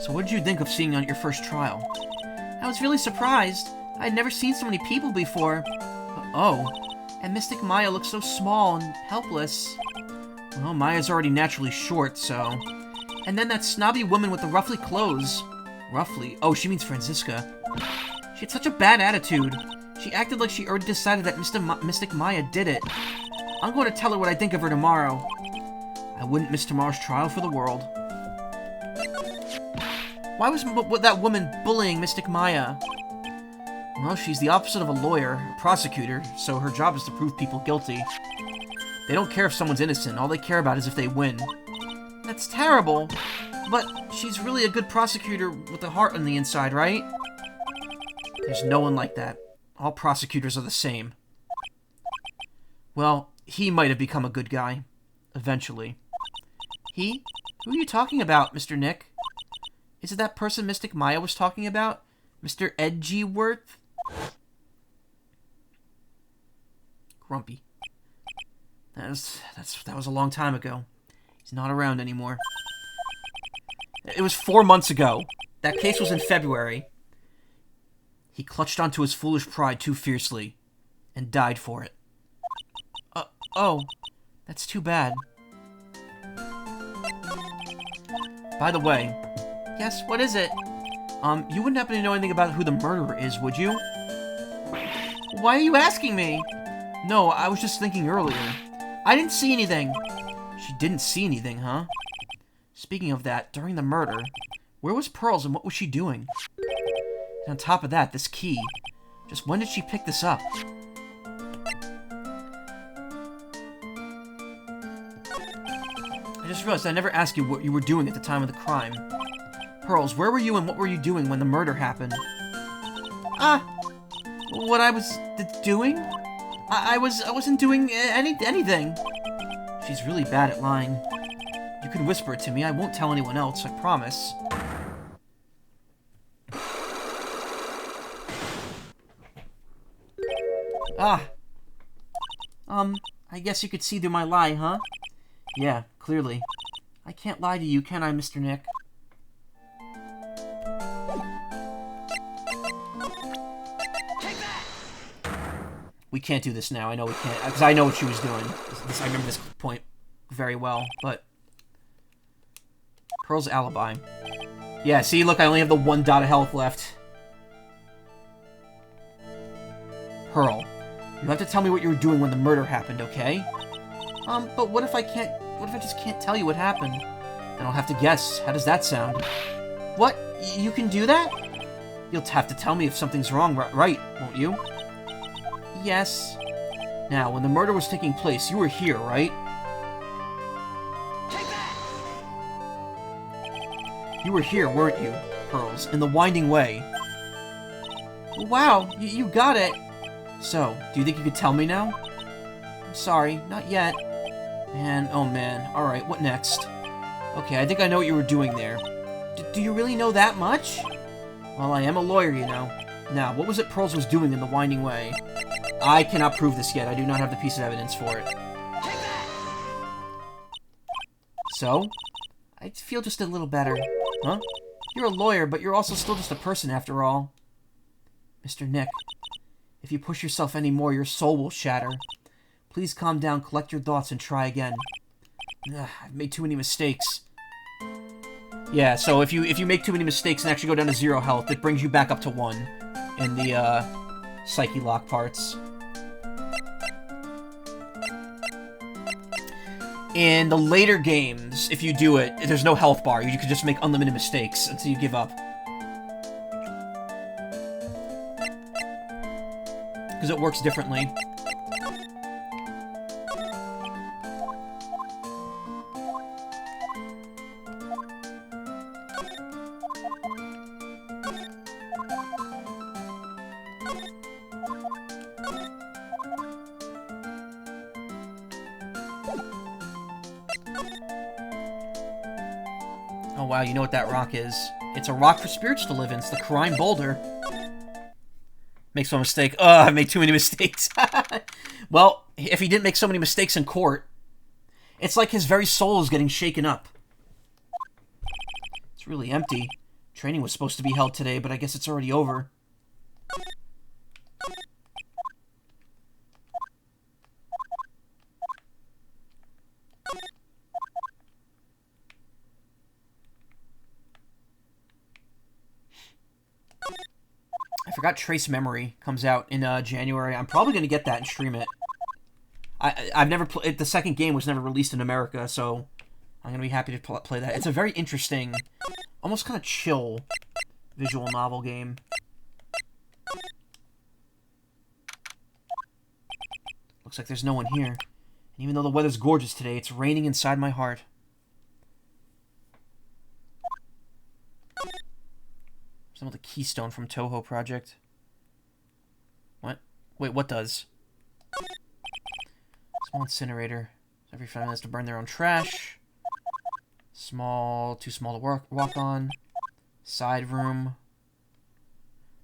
So what did you think of seeing on your first trial? I was really surprised. I had never seen so many people before. Oh, and Mystic Maya looks so small and helpless. Well, Maya's already naturally short, so... And then that snobby woman with the ruffly clothes. Ruffly? Oh, she means Franziska. She had such a bad attitude. She acted like she already decided that Mystic Maya did it. I'm going to tell her what I think of her tomorrow. I wouldn't miss tomorrow's trial for the world. Why was that woman bullying Mystic Maya? Well, she's the opposite of a lawyer, a prosecutor, so her job is to prove people guilty. They don't care if someone's innocent, all they care about is if they win. That's terrible, but she's really a good prosecutor with a heart on the inside, right? There's no one like that. All prosecutors are the same. Well, he might have become a good guy. Eventually. He? Who are you talking about, Mr. Nick? Is it that person Mystic Maya was talking about? Mr. Edgyworth? Grumpy. That was a long time ago. He's not around anymore. It was 4 months ago. That case was in February. He clutched onto his foolish pride too fiercely and died for it. Oh, that's too bad. By the way, yes, what is it? You wouldn't happen to know anything about who the murderer is, would you? Why are you asking me? No, I was just thinking earlier. I didn't see anything. She didn't see anything, huh? Speaking of that, during the murder, where was Pearls and what was she doing? And on top of that, this key. Just when did she pick this up? I just realized I never asked you what you were doing at the time of the crime. Pearls, where were you and what were you doing when the murder happened? What I was doing? I wasn't doing anything. She's really bad at lying. You can whisper it to me. I won't tell anyone else, I promise. I guess you could see through my lie, huh? Yeah, clearly. I can't lie to you, can I, Mr. Nick? Take that! We can't do this now. I know we can't, because I know what she was doing. I remember this point very well, but... Pearl's alibi. Yeah, see, look, I only have the 1 dot of health left. Pearl, you have to tell me what you were doing when the murder happened, okay? But what if I just can't tell you what happened? Then I'll have to guess. How does that sound? What? You can do that? You'll have to tell me if something's wrong, right, won't you? Yes. Now, when the murder was taking place, you were here, right? Take that! You were here, weren't you, Pearls, in the winding way? Wow, you got it! So, do you think you could tell me now? I'm sorry, not yet. Man, oh man. Alright, what next? Okay, I think I know what you were doing there. Do you really know that much? Well, I am a lawyer, you know. Now, what was it Pearls was doing in the winding way? I cannot prove this yet. I do not have the piece of evidence for it. So? I feel just a little better. Huh? You're a lawyer, but you're also still just a person after all. Mr. Nick, if you push yourself any more, your soul will shatter. Please calm down, collect your thoughts, and try again. Ugh, I've made too many mistakes. Yeah, so if you make too many mistakes and actually go down to 0 health, it brings you back up to 1 in the Psyche lock parts. In the later games, if you do it, there's no health bar. You can just make unlimited mistakes until you give up. Because it works differently. Oh wow, you know what that rock is. It's a rock for spirits to live in. It's the Crime Boulder. Makes one mistake. Oh, I made too many mistakes. Well, if he didn't make so many mistakes in court, it's like his very soul is getting shaken up. It's really empty. Training was supposed to be held today, but I guess it's already over. I forgot Trace Memory comes out in January. I'm probably going to get that and stream it. I've never played... The second game was never released in America, so I'm going to be happy to play that. It's a very interesting, almost kind of chill visual novel game. Looks like there's no one here. And even though the weather's gorgeous today, it's raining inside my heart. Some of the Keystone from Toho Project. What? Wait, what does? Small incinerator. Every 5 minutes to burn their own trash. Small, too small to walk on. Side room.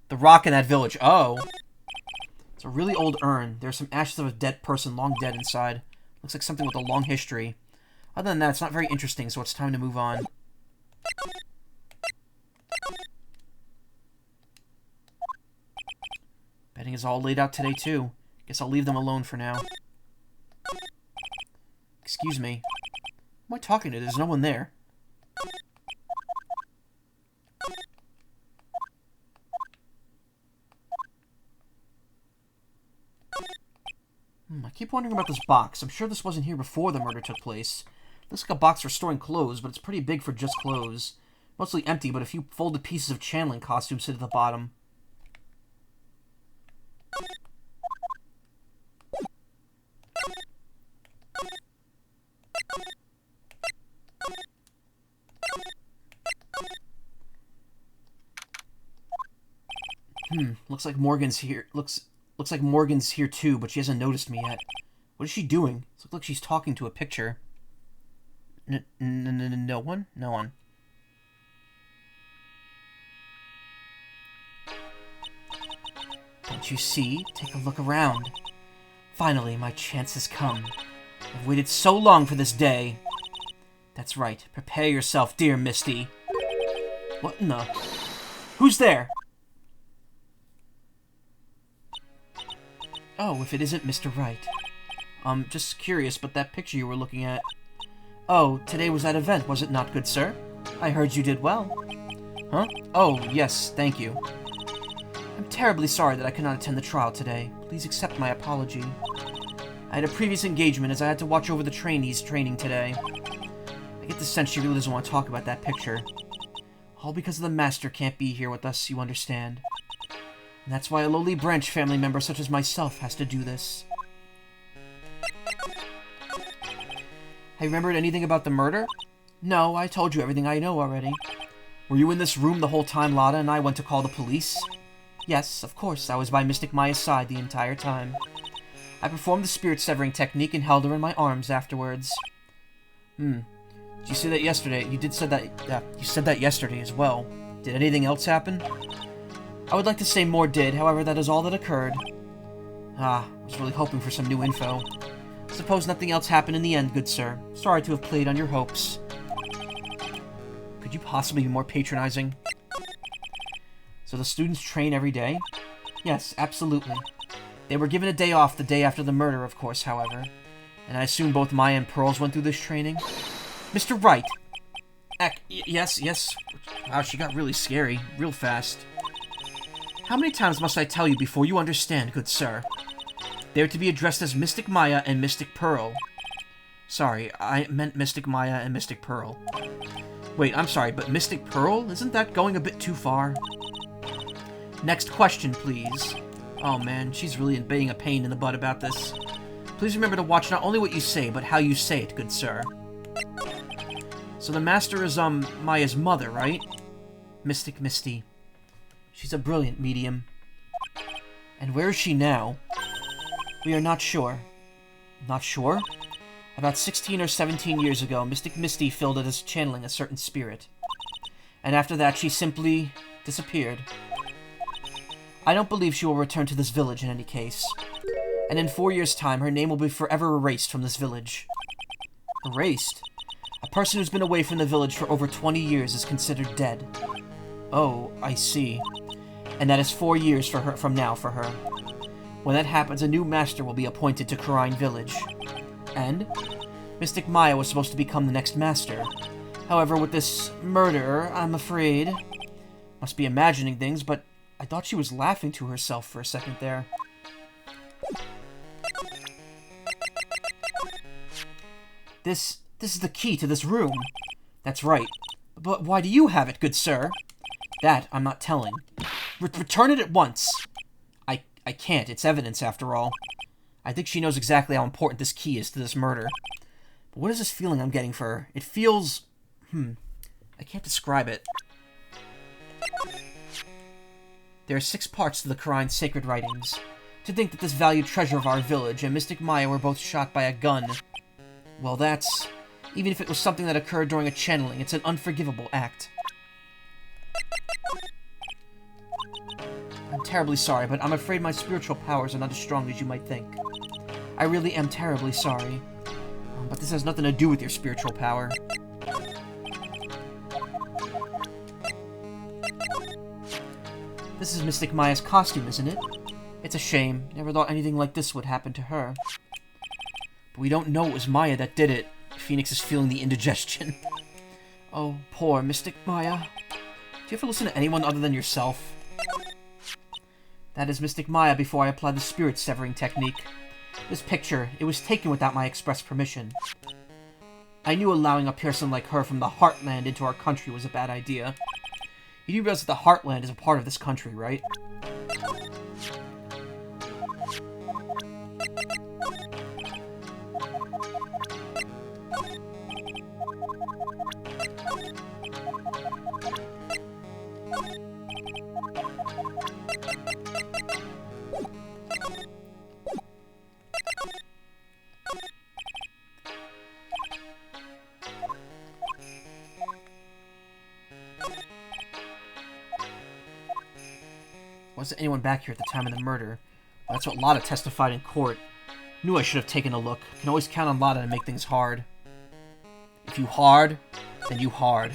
The rock in that village. Oh. It's a really old urn. There's some ashes of a dead person long dead inside. Looks like something with a long history. Other than that, it's not very interesting, so it's time to move on. Bedding is all laid out today, too. Guess I'll leave them alone for now. Excuse me. Who am I talking to? There's no one there. I keep wondering about this box. I'm sure this wasn't here before the murder took place. Looks like a box for storing clothes, but it's pretty big for just clothes. Mostly empty, but a few folded pieces of channeling costumes sit at the bottom. Looks like Morgan's here. Looks like Morgan's here too, but she hasn't noticed me yet. What is she doing? It looks like she's talking to a picture. No one? No one. Don't you see? Take a look around. Finally, my chance has come. I've waited so long for this day. That's right. Prepare yourself, dear Misty. What in the... Who's there? Oh, if it isn't Mr. Wright. Just curious, but that picture you were looking at... Oh, today was that event, was it not, good sir? I heard you did well. Huh? Oh, yes, thank you. I'm terribly sorry that I could not attend the trial today. Please accept my apology. I had a previous engagement as I had to watch over the trainees training today. I get the sense she really doesn't want to talk about that picture. All because the master can't be here with us, you understand. And that's why a lowly branch family member such as myself has to do this. Have you remembered anything about the murder? No, I told you everything I know already. Were you in this room the whole time Lada and I went to call the police? Yes, of course, I was by Mystic Maya's side the entire time. I performed the spirit-severing technique and held her in my arms afterwards. Did you say that yesterday? You said that yesterday as well. Did anything else happen? I would like to say more did, however, that is all that occurred. I was really hoping for some new info. Suppose nothing else happened in the end, good sir. Sorry to have played on your hopes. Could you possibly be more patronizing? So the students train every day? Yes, absolutely. They were given a day off the day after the murder, of course, however. And I assume both Maya and Pearls went through this training? Mr. Wright! Yes. Wow, she got really scary, real fast. How many times must I tell you before you understand, good sir? They are to be addressed as Mystic Maya and Mystic Pearl. Sorry, I meant Mystic Maya and Mystic Pearl. Wait, I'm sorry, but Mystic Pearl? Isn't that going a bit too far? Next question, please. Oh man, she's really being a pain in the butt about this. Please remember to watch not only what you say, but how you say it, good sir. So the master is, Maya's mother, right? Mystic Misty. She's a brilliant medium. And where is she now? We are not sure. Not sure? About 16 or 17 years ago, Mystic Misty filled it as channeling a certain spirit. and after that she simply disappeared. I don't believe she will return to this village in any case. And in 4 years' time, her name will be forever erased from this village. Erased? A person who's been away from the village for over 20 years is considered dead. Oh, I see. And that is 4 years from now for her. When that happens, a new master will be appointed to Crine Village. And Mystic Maya was supposed to become the next master. However, with this murder, I'm afraid... Must be imagining things, but I thought she was laughing to herself for a second there. This is the key to this room. That's right. But why do you have it, good sir? That I'm not telling. Return it at once. I can't. It's evidence, after all. I think she knows exactly how important this key is to this murder. But what is this feeling I'm getting for her? It feels... I can't describe it. There are 6 parts to the Quran's sacred writings. To think that this valued treasure of our village and Mystic Maya were both shot by a gun. Well, that's... Even if it was something that occurred during a channeling, it's an unforgivable act. I'm terribly sorry, but I'm afraid my spiritual powers are not as strong as you might think. I really am terribly sorry. But this has nothing to do with your spiritual power. This is Mystic Maya's costume, isn't it? It's a shame. Never thought anything like this would happen to her. But we don't know it was Maya that did it. Phoenix is feeling the indigestion. Oh, poor Mystic Maya. Do you ever listen to anyone other than yourself? That is Mystic Maya before I applied the spirit-severing technique. This picture, it was taken without my express permission. I knew allowing a person like her from the Heartland into our country was a bad idea. You do realize that the Heartland is a part of this country, right? Wasn't anyone back here at the time of the murder? Well, that's what Lotta testified in court. Knew I should have taken a look. Can always count on Lotta to make things hard. If you hard, then you hard.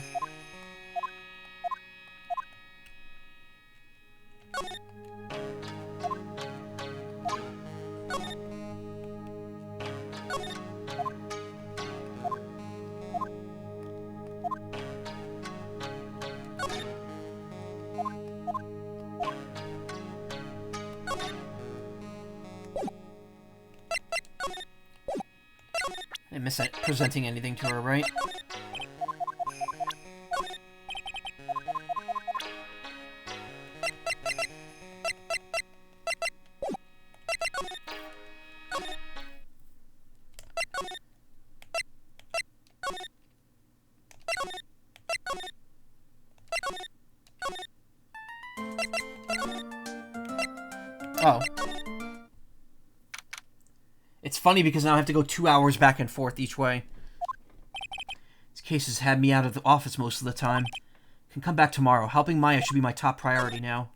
I miss presenting anything to her, right? Oh. It's funny because now I have to go 2 hours back and forth each way. This case has had me out of the office most of the time. Can come back tomorrow. Helping Maya should be my top priority now.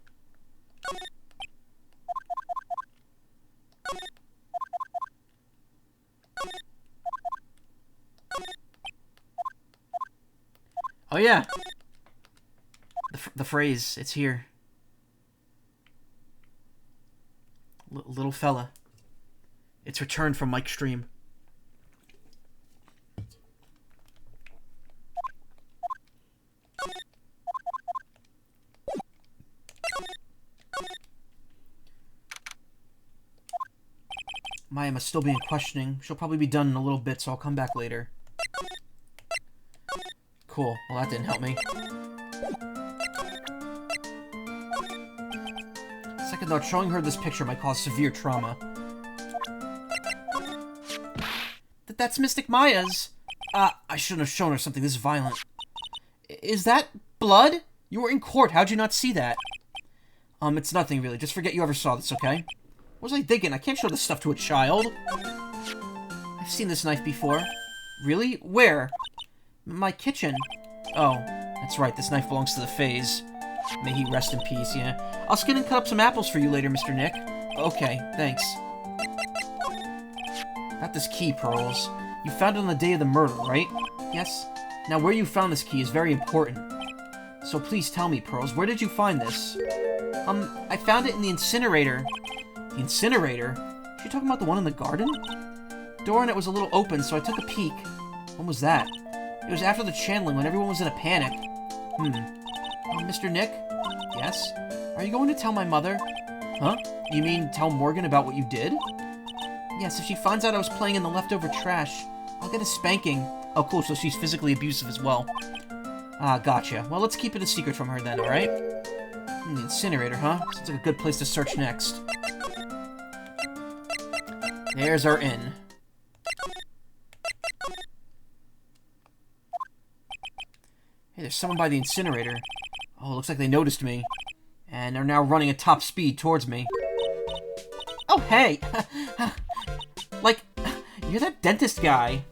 Oh yeah. The phrase, it's here. Little fella. It's returned from Mike's stream. Maya must still be in questioning. She'll probably be done in a little bit, so I'll come back later. Cool. Well, that didn't help me. Second thought, showing her this picture might cause severe trauma. That's Mystic Maya's. I shouldn't have shown her something this violent. Is that blood? You were in court. How'd you not see that? It's nothing really. Just forget you ever saw this, okay? What was I thinking? I can't show this stuff to a child. I've seen this knife before. Really? Where? My kitchen. Oh. That's right, this knife belongs to the Fays. May he rest in peace, yeah. I'll skin and cut up some apples for you later, Mr. Nick. Okay, thanks. Got this key, Pearls. You found it on the day of the murder, right? Yes. Now, where you found this key is very important. So please tell me, Pearls, where did you find this? I found it in the incinerator. The incinerator? Is she talking about the one in the garden? Door in it was a little open, so I took a peek. When was that? It was after the channeling, when everyone was in a panic. Mr. Nick? Yes? Are you going to tell my mother? Huh? You mean tell Morgan about what you did? Yes, if she finds out I was playing in the leftover trash, I'll get a spanking. Oh, cool, so she's physically abusive as well. Ah, gotcha. Well, let's keep it a secret from her then, alright? The incinerator, huh? Sounds like a good place to search next. There's our inn. Hey, there's someone by the incinerator. Oh, looks like they noticed me. And they're now running at top speed towards me. Oh, hey! Like, you're that dentist guy.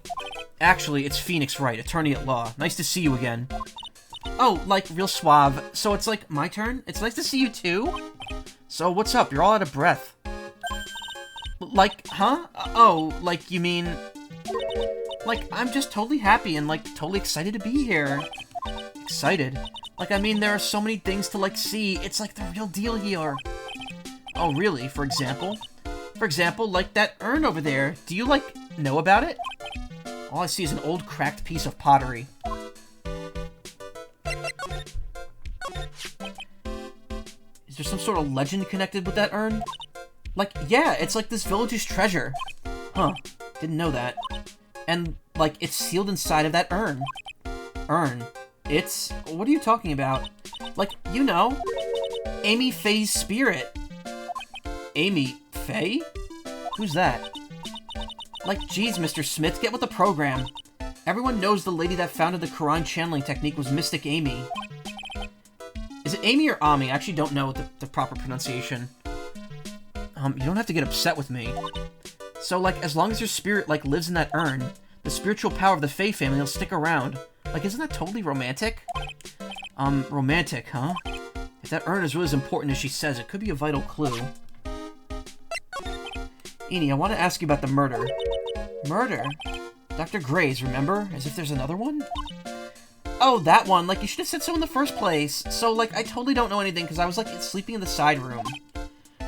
Actually, it's Phoenix Wright, attorney at law. Nice to see you again. Oh, like, real suave. So it's like, my turn? It's nice to see you too? So, what's up? You're all out of breath. Like, huh? Oh, like, you mean... Like, I'm just totally happy and, like, totally excited to be here. Excited? Like, I mean, there are so many things to, like, see. It's, like, the real deal here. Oh, really? For example? For example, like that urn over there. Do you, like, know about it? All I see is an old, cracked piece of pottery. Is there some sort of legend connected with that urn? Like, yeah, it's like this village's treasure. Huh. Didn't know that. And, like, it's sealed inside of that urn. Urn? It's... What are you talking about? Like, you know. Amy Faye's spirit. Amy Faye? Who's that? Like, geez, Mr. Smith, get with the program. Everyone knows the lady that founded the Quran channeling technique was Mystic Amy. Is it Amy or Ami? I actually don't know the proper pronunciation. You don't have to get upset with me. So, like, as long as your spirit, like, lives in that urn, the spiritual power of the Faye family will stick around. Like, isn't that totally romantic? Romantic, huh? If that urn is really as important as she says, it could be a vital clue. Eni, I want to ask you about the murder. Murder? Dr. Gray's, remember? As if there's another one? Oh, that one. Like, you should have said so in the first place. So, like, I totally don't know anything because I was, like, sleeping in the side room.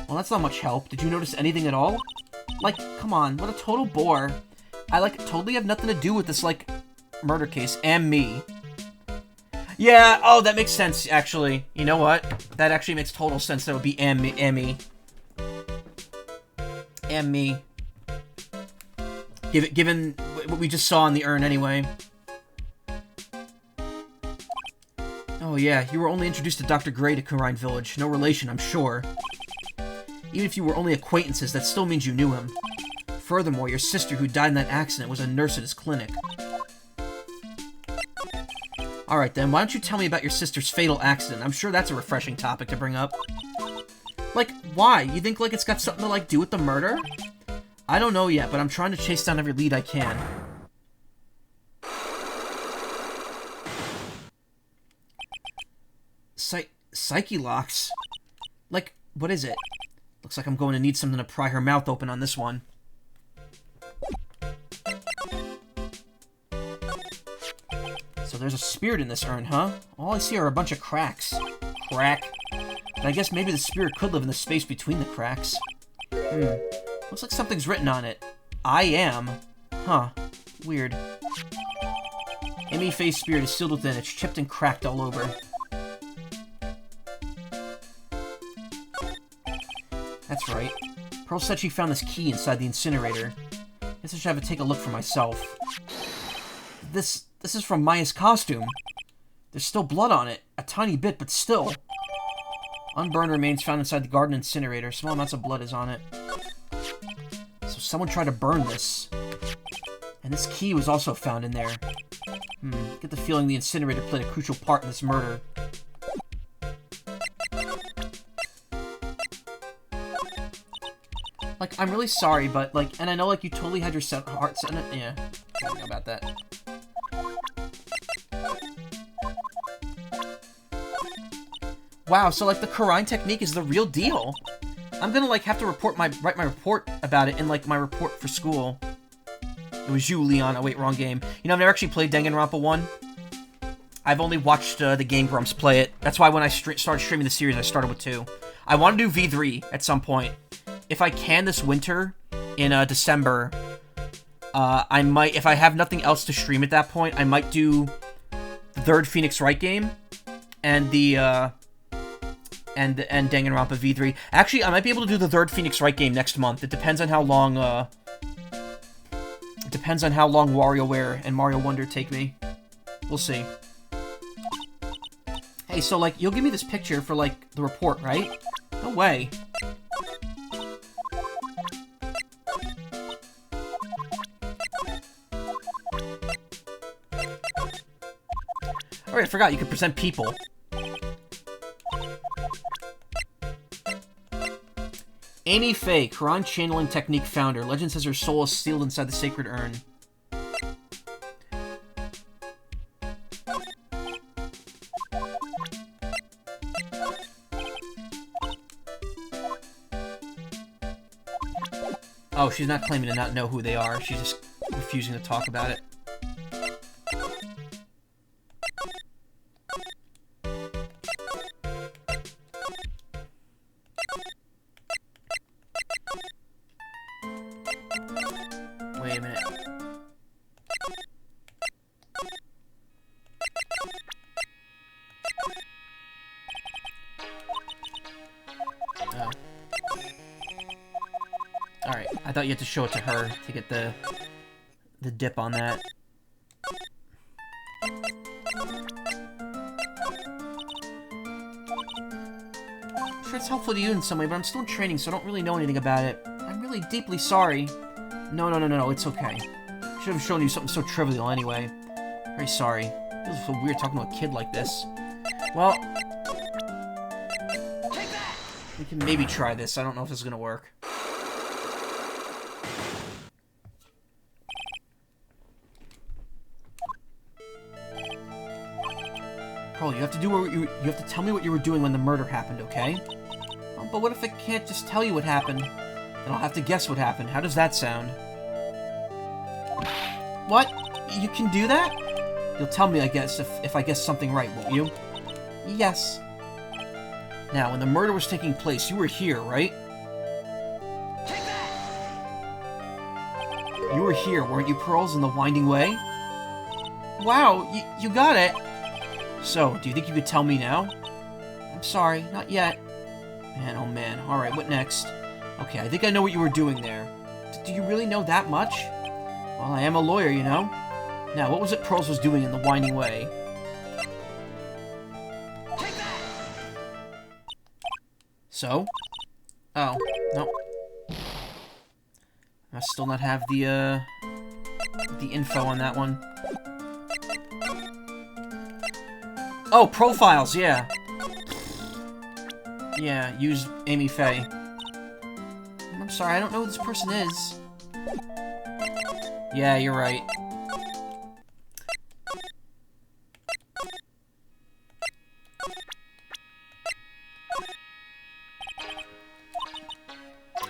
Well, that's not much help. Did you notice anything at all? Like, come on. What a total bore. I, like, totally have nothing to do with this, like, murder case. And me. Yeah, oh, that makes sense, actually. You know what? That actually makes total sense. That would be Emmy. And me. Given what we just saw in the urn anyway. Oh yeah, you were only introduced to Dr. Gray to Kurine Village. No relation, I'm sure. Even if you were only acquaintances, that still means you knew him. Furthermore, your sister who died in that accident was a nurse at his clinic. Alright then, why don't you tell me about your sister's fatal accident? I'm sure that's a refreshing topic to bring up. Like, why? You think, like, it's got something to, like, do with the murder? I don't know yet, but I'm trying to chase down every lead I can. Psyche locks? Like, what is it? Looks like I'm going to need something to pry her mouth open on this one. So there's a spirit in this urn, huh? All I see are a bunch of cracks. Crack. But I guess maybe the spirit could live in the space between the cracks. Looks like something's written on it. I am. Huh. Weird. Amy Faye's spirit is sealed within. It's chipped and cracked all over. That's right. Pearl said she found this key inside the incinerator. Guess I should have to take a look for myself. This is from Maya's costume. There's still blood on it. A tiny bit, but still. Unburned remains found inside the garden incinerator. Small amounts of blood is on it. So someone tried to burn this. And this key was also found in there. Get the feeling the incinerator played a crucial part in this murder. Like, I'm really sorry, but, like, and I know, like, you totally had your heart set in it. Yeah, I don't know about that. Wow, so, like, the Kurain technique is the real deal. I'm gonna, like, have to write my report about it in, like, my report for school. It was you, Leon. Oh, wait, wrong game. You know, I've never actually played Danganronpa 1. I've only watched the Game Grumps play it. That's why when I started streaming the series, I started with 2. I want to do V3 at some point. If I can this winter, in December, I might, if I have nothing else to stream at that point, I might do the 3rd Phoenix Wright game, and the, and Danganronpa V3. Actually, I might be able to do the 3rd Phoenix Wright game next month. It depends on how long, WarioWare and Mario Wonder take me. We'll see. Hey, so, like, you'll give me this picture for, like, the report, right? No way. Alright, I forgot you could present people. Amy Faye, Quran channeling technique founder. Legend says her soul is sealed inside the sacred urn. Oh, she's not claiming to not know who they are. She's just refusing to talk about it. Wait a minute. Oh. Alright, I thought you had to show it to her to get the dip on that. I'm sure it's helpful to you in some way, but I'm still in training, so I don't really know anything about it. I'm really deeply sorry. No, it's okay. I should have shown you something so trivial anyway. Very sorry. It feels so weird talking to a kid like this. Well, we can maybe try this. I don't know if this is gonna work. Pearl, you have to do what you have to tell me what you were doing when the murder happened, okay? Oh, but what if I can't just tell you what happened? Then I'll have to guess what happened. How does that sound? What? You can do that? You'll tell me, I guess, if I guess something right, won't you? Yes. Now, when the murder was taking place, you were here, right? Take that! You were here, weren't you, Pearls, in the Winding Way? Wow, you got it! So, do you think you could tell me now? I'm sorry, not yet. Man, oh man. Alright, what next? Okay, I think I know what you were doing there. Do you really know that much? Well, I am a lawyer, you know. Now, what was it Pearls was doing in the Winding Way? Take that! So? Oh, no. I still not have the info on that one. Oh, profiles, yeah. Yeah, use Amy Faye. I'm sorry, I don't know who this person is. Yeah, you're right.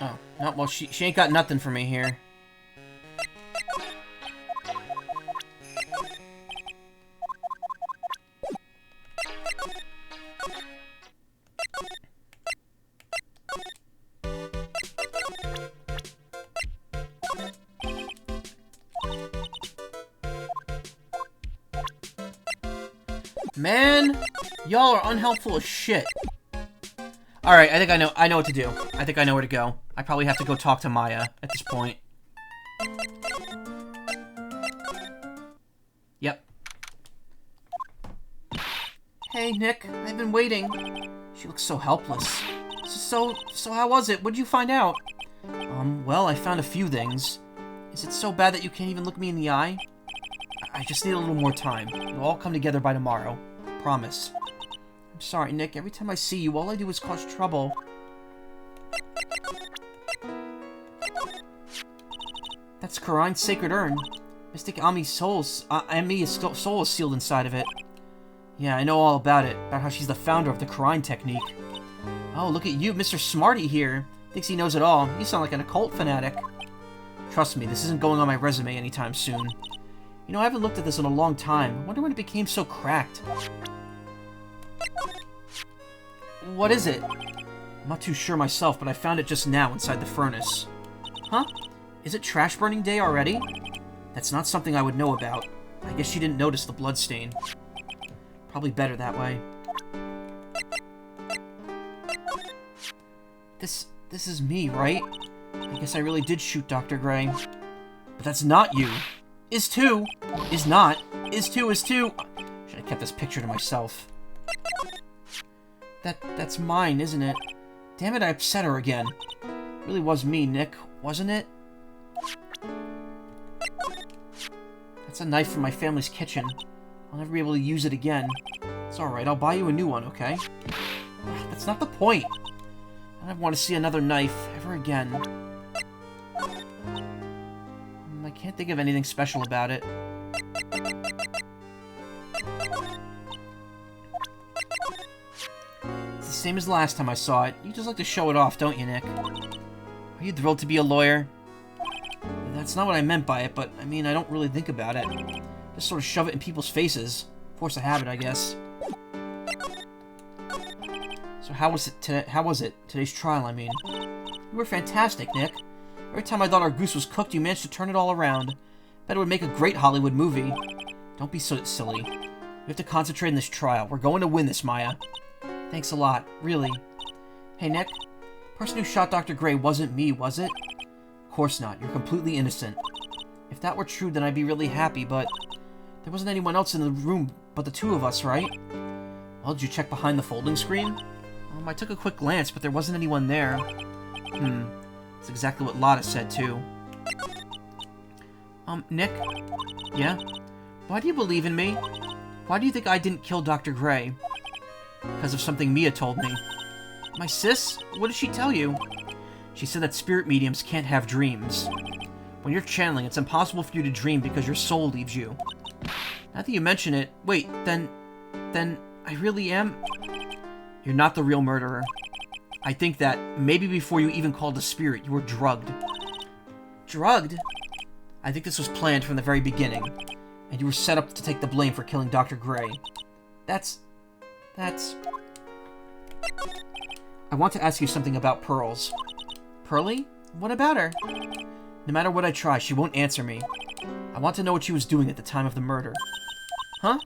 Oh, no, well, she ain't got nothing for me here. Man, y'all are unhelpful as shit. Alright, I think I know what to do. I think I know where to go. I probably have to go talk to Maya at this point. Yep. Hey, Nick, I've been waiting. She looks so helpless. So how was it? What'd you find out? Well, I found a few things. Is it so bad that you can't even look me in the eye? I just need a little more time. It'll all come together by tomorrow. Promise. I'm sorry, Nick. Every time I see you, all I do is cause trouble. That's Kurain's sacred urn. Mystic Ami's soul is sealed inside of it. Yeah, I know all about it. About how she's the founder of the crying technique. Oh, look at you, Mr. Smarty here. Thinks he knows it all. You sound like an occult fanatic. Trust me, this isn't going on my resume anytime soon. You know, I haven't looked at this in a long time. I wonder when it became so cracked. What is it? I'm not too sure myself, but I found it just now inside the furnace. Huh? Is it trash burning day already? That's not something I would know about. I guess she didn't notice the bloodstain. Probably better that way. This is me, right? I guess I really did shoot Dr. Gray. But that's not you. Is too. Is not. Is too is too. Should have kept this picture to myself. That's mine, isn't it? Damn it, I upset her again. It really was me, Nick, wasn't it? That's a knife from my family's kitchen. I'll never be able to use it again. It's alright, I'll buy you a new one, okay? That's not the point. I don't want to see another knife ever again. I can't think of anything special about it. It's the same as the last time I saw it. You just like to show it off, don't you, Nick? Are you thrilled to be a lawyer? That's not what I meant by it, but, I mean, I don't really think about it. Just sort of shove it in people's faces. Force of habit, I guess. So how was it? Today's trial, I mean. You were fantastic, Nick. Every time I thought our goose was cooked, you managed to turn it all around. Bet it would make a great Hollywood movie. Don't be so silly. We have to concentrate on this trial. We're going to win this, Maya. Thanks a lot, really. Hey, Nick. The person who shot Dr. Gray wasn't me, was it? Of course not. You're completely innocent. If that were true, then I'd be really happy, but... there wasn't anyone else in the room but the two of us, right? Well, did you check behind the folding screen? I took a quick glance, but there wasn't anyone there. That's exactly what Lotta said, too. Nick? Yeah? Why do you believe in me? Why do you think I didn't kill Dr. Gray? Because of something Mia told me. My sis? What did she tell you? She said that spirit mediums can't have dreams. When you're channeling, it's impossible for you to dream because your soul leaves you. Now that you mention it, wait, then I really am... You're not the real murderer. I think that maybe before you even called a spirit, you were drugged. Drugged? I think this was planned from the very beginning, and you were set up to take the blame for killing Dr. Gray. That's... I want to ask you something about Pearls. Pearlie? What about her? No matter what I try, she won't answer me. I want to know what she was doing at the time of the murder. Huh?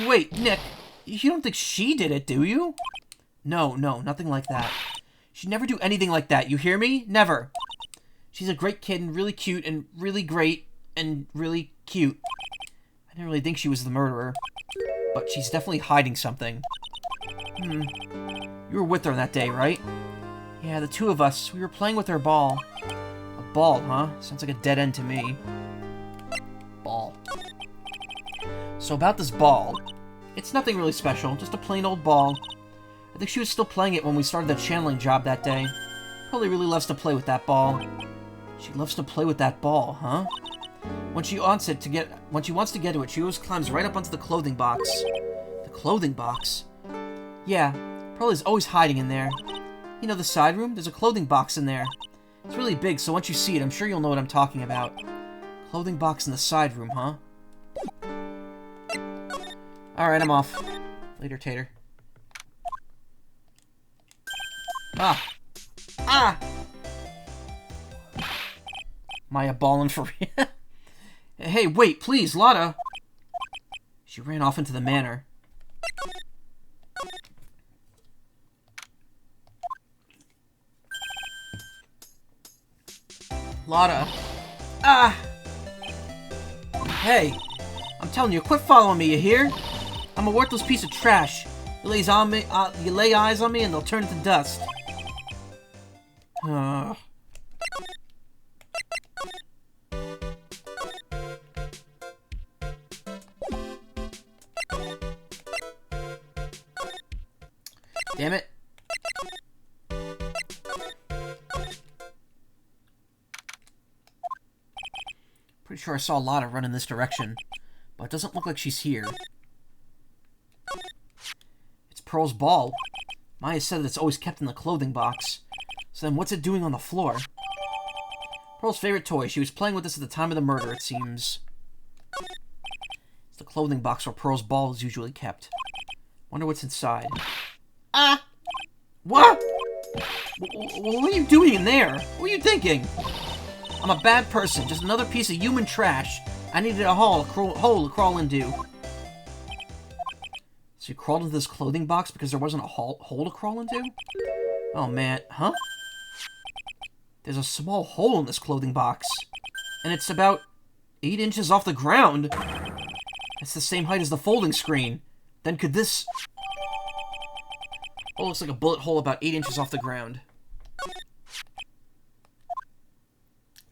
Wait, Nick, you don't think she did it, do you? No, nothing like that. She'd never do anything like that, you hear me? Never. She's a great kid and really cute and really great and really cute. I didn't really think she was the murderer, but she's definitely hiding something. You were with her that day, right? Yeah, the two of us, we were playing with her ball. A ball, huh? Sounds like a dead end to me. Ball. So about this ball, it's nothing really special, just a plain old ball. I think she was still playing it when we started the channeling job that day. Probably really loves to play with that ball. She loves to play with that ball, huh? When she wants to get to it, she always climbs right up onto the clothing box. The clothing box? Yeah, Pearlie's always hiding in there. You know the side room? There's a clothing box in there. It's really big, so once you see it, I'm sure you'll know what I'm talking about. Clothing box in the side room, huh? Alright, I'm off. Later, Tater. Ah! Maya ballin' for real. Hey, wait, please, Lotta! She ran off into the manor. Lotta. Ah! Hey, I'm telling you, quit following me, you hear? I'm a worthless piece of trash. You lay eyes on me and they'll turn into dust. Damn it. Pretty sure I saw Lotta run in this direction, but it doesn't look like she's here. Pearl's ball. Maya said that it's always kept in the clothing box. So then what's it doing on the floor? Pearl's favorite toy. She was playing with this at the time of the murder, it seems. It's the clothing box where Pearl's ball is usually kept. Wonder what's inside. Ah! What? What are you doing in there? What are you thinking? I'm a bad person, just another piece of human trash. I needed a hole to crawl into. So you crawled into this clothing box because there wasn't a hole to crawl into? Oh man, huh? There's a small hole in this clothing box. And it's about 8 inches off the ground. That's the same height as the folding screen. Then could this... Oh, looks like a bullet hole about 8 inches off the ground.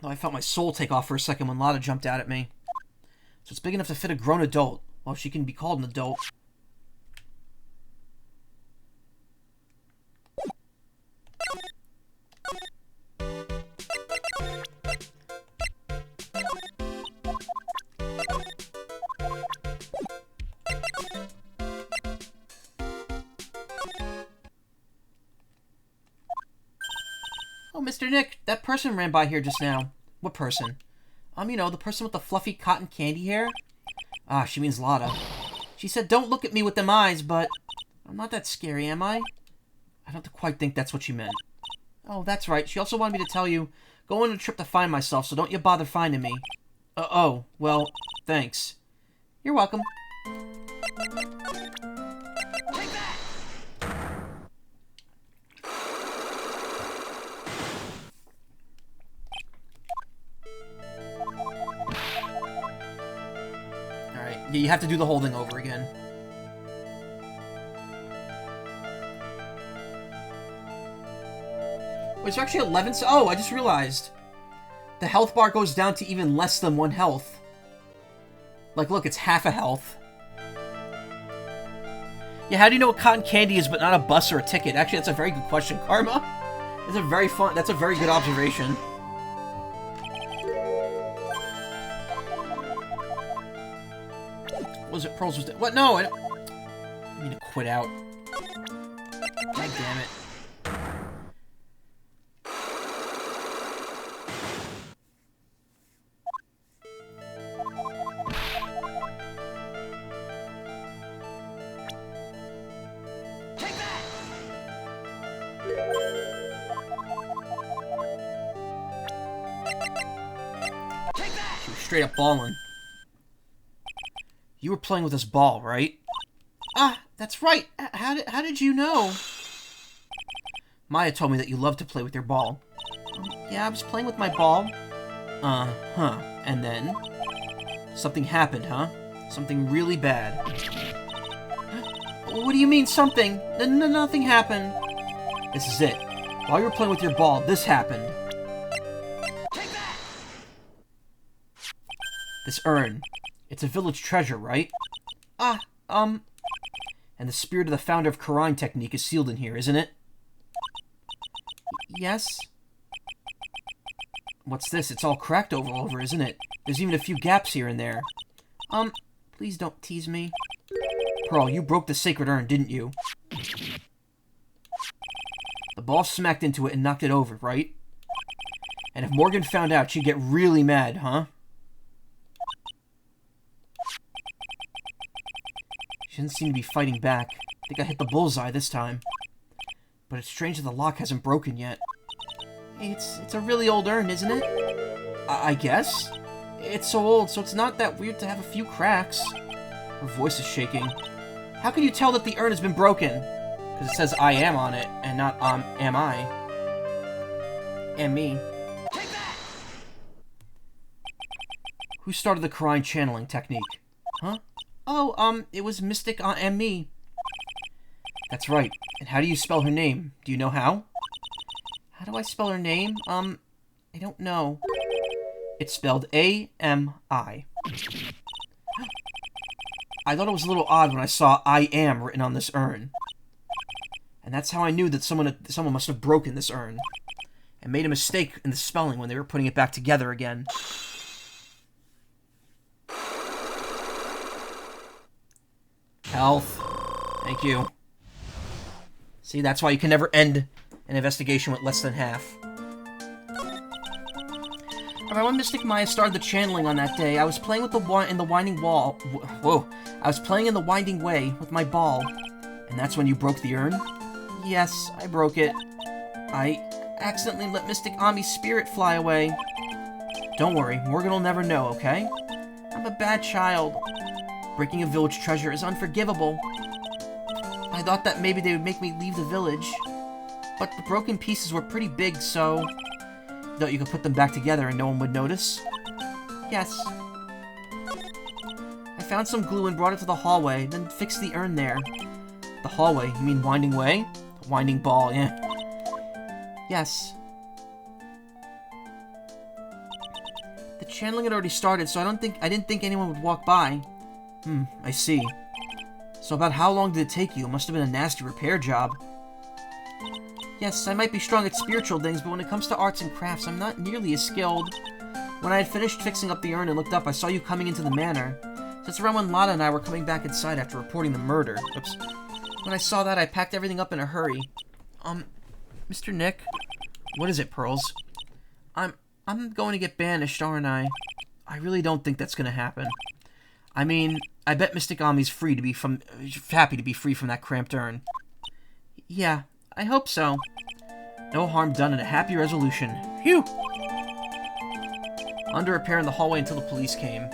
Oh, I felt my soul take off for a second when Lotta jumped out at me. So it's big enough to fit a grown adult. Well, she can be called an adult. Oh, Mr. Nick, that person ran by here just now. What person? You know, the person with the fluffy cotton candy hair? Ah, she means Lotta. She said, don't look at me with them eyes, but... I'm not that scary, am I? I don't quite think that's what she meant. Oh, that's right. She also wanted me to tell you, go on a trip to find myself, so don't you bother finding me. Oh, well, thanks. You're welcome. Yeah, you have to do the whole thing over again. Wait, it's actually 11... Oh, I just realized. The health bar goes down to even less than 1 health. Like, look, it's half a health. Yeah, how do you know what cotton candy is but not a bus or a ticket? Actually, that's a very good question, Karma. That's a very good observation. Was it Pearl's was dead? What? No, I need to quit out. God damn it. Take that! Take that! She was straight up balling. You were playing with this ball, right? Ah, that's right. How did you know? Maya told me that you love to play with your ball. Yeah, I was playing with my ball. Uh-huh. And then? Something happened, huh? Something really bad. What do you mean, something? Nothing happened. This is it. While you were playing with your ball, this happened. Take that! This urn. It's a village treasure, right? And the spirit of the founder of Karine technique is sealed in here, isn't it? Yes. What's this? It's all cracked over, isn't it? There's even a few gaps here and there. Please don't tease me. Pearl, you broke the sacred urn, didn't you? The ball smacked into it and knocked it over, right? And if Morgan found out, she'd get really mad, huh? She doesn't seem to be fighting back. I think I hit the bullseye this time. But it's strange that the lock hasn't broken yet. It's a really old urn, isn't it? I guess? It's so old, so it's not that weird to have a few cracks. Her voice is shaking. How can you tell that the urn has been broken? Because it says I am on it, and not am I. And me. Take that! Who started the Karine channeling technique? Huh? Oh, it was Mystic and me. That's right. And how do you spell her name? Do you know how? How do I spell her name? I don't know. It's spelled A-M-I. I thought it was a little odd when I saw I am written on this urn. And that's how I knew that someone must have broken this urn. And made a mistake in the spelling when they were putting it back together again. Health. Thank you. See, that's why you can never end an investigation with less than half. Alright, when Mystic Maya started the channeling on that day, I was playing with in the winding wall. Whoa. I was playing in the winding way with my ball. And that's when you broke the urn? Yes, I broke it. I accidentally let Mystic Ami's spirit fly away. Don't worry, Morgan will never know, okay? I'm a bad child. Breaking a village treasure is unforgivable. I thought that maybe they would make me leave the village. But the broken pieces were pretty big, so... Thought you could put them back together and no one would notice? Yes. I found some glue and brought it to the hallway, then fixed the urn there. The hallway? You mean winding way? Winding ball, yeah. Yes. The channeling had already started, so I didn't think anyone would walk by. I see. So about how long did it take you? It must have been a nasty repair job. Yes, I might be strong at spiritual things, but when it comes to arts and crafts, I'm not nearly as skilled. When I had finished fixing up the urn and looked up, I saw you coming into the manor. That's around when Lotta and I were coming back inside after reporting the murder. Oops. When I saw that, I packed everything up in a hurry. Mr. Nick? What is it, Pearls? I'm going to get banished, aren't I? I really don't think that's gonna happen. I mean, I bet Mystic Ami's happy to be free from that cramped urn. Yeah, I hope so. No harm done and a happy resolution. Phew! Under repair in the hallway until the police came.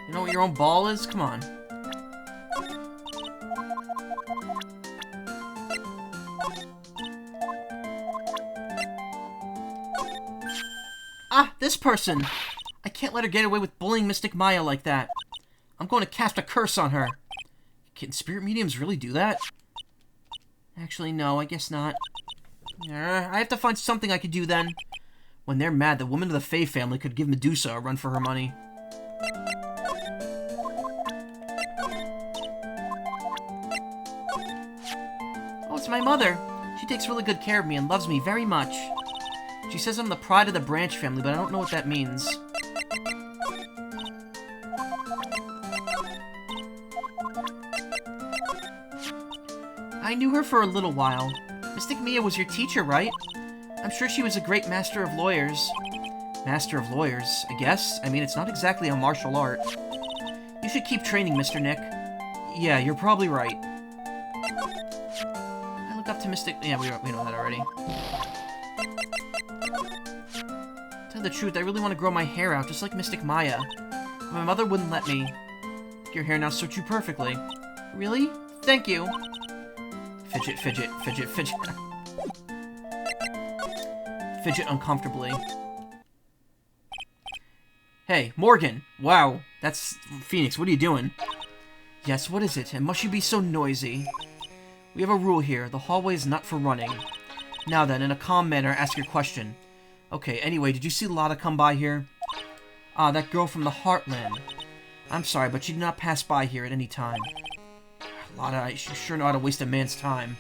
You know what your own ball is? Come on. Ah, this person! I can't let her get away with bullying Mystic Maya like that. I'm going to cast a curse on her. Can spirit mediums really do that? Actually, no, I guess not. I have to find something I could do then. When they're mad, the woman of the Fae family could give Medusa a run for her money. Oh, it's my mother. She takes really good care of me and loves me very much. She says I'm the pride of the Branch family, but I don't know what that means. I knew her for a little while. Mystic Mia was your teacher, right? I'm sure she was a great master of lawyers. Master of lawyers, I guess? I mean, it's not exactly a martial art. You should keep training, Mr. Nick. Yeah, you're probably right. I look up to Mystic... Yeah, we know that already. Tell the truth, I really want to grow my hair out, just like Mystic Maya. But my mother wouldn't let me. Your hair now suits you perfectly. Really? Thank you. Fidget, fidget, fidget, fidget. Fidget uncomfortably. Hey, Morgan! Wow, that's... Phoenix, what are you doing? Yes, what is it? And must you be so noisy? We have a rule here. The hallway is not for running. Now then, in a calm manner, ask your question. Okay, anyway, did you see Lotta come by here? Ah, that girl from the Heartland. I'm sorry, but she did not pass by here at any time. Lotta, I sure know how to waste a man's time.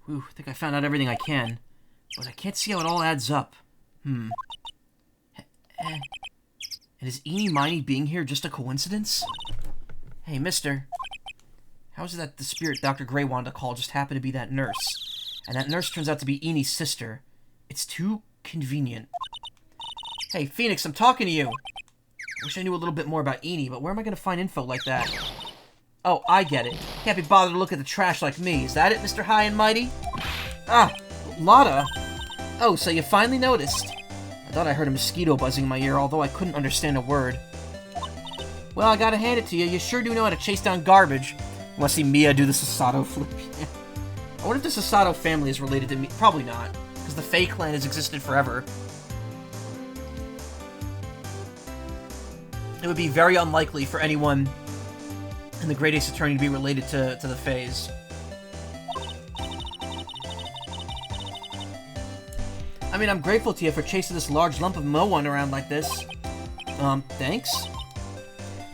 Whew, I think I found out everything I can. But I can't see how it all adds up. And is Eenie Miney being here just a coincidence? Hey, mister. How is it that the spirit Dr. Gray wanted to call just happened to be that nurse? And that nurse turns out to be Eenie's sister. It's too convenient. Hey, Phoenix, I'm talking to you! I wish I knew a little bit more about Eenie, but where am I going to find info like that? Oh, I get it. Can't be bothered to look at the trash like me. Is that it, Mr. High and Mighty? Ah, Lotta! Oh, so you finally noticed. I thought I heard a mosquito buzzing in my ear, although I couldn't understand a word. Well, I gotta hand it to you. You sure do know how to chase down garbage. You wanna see Mia do the Sasato flip? I wonder if the Sasato family is related to me. Probably not, because the Fae clan has existed forever. it would be very unlikely for anyone in the Great Ace Attorney to be related to the Fays. I mean, I'm grateful to you for chasing this large lump of Moan around like this. Thanks?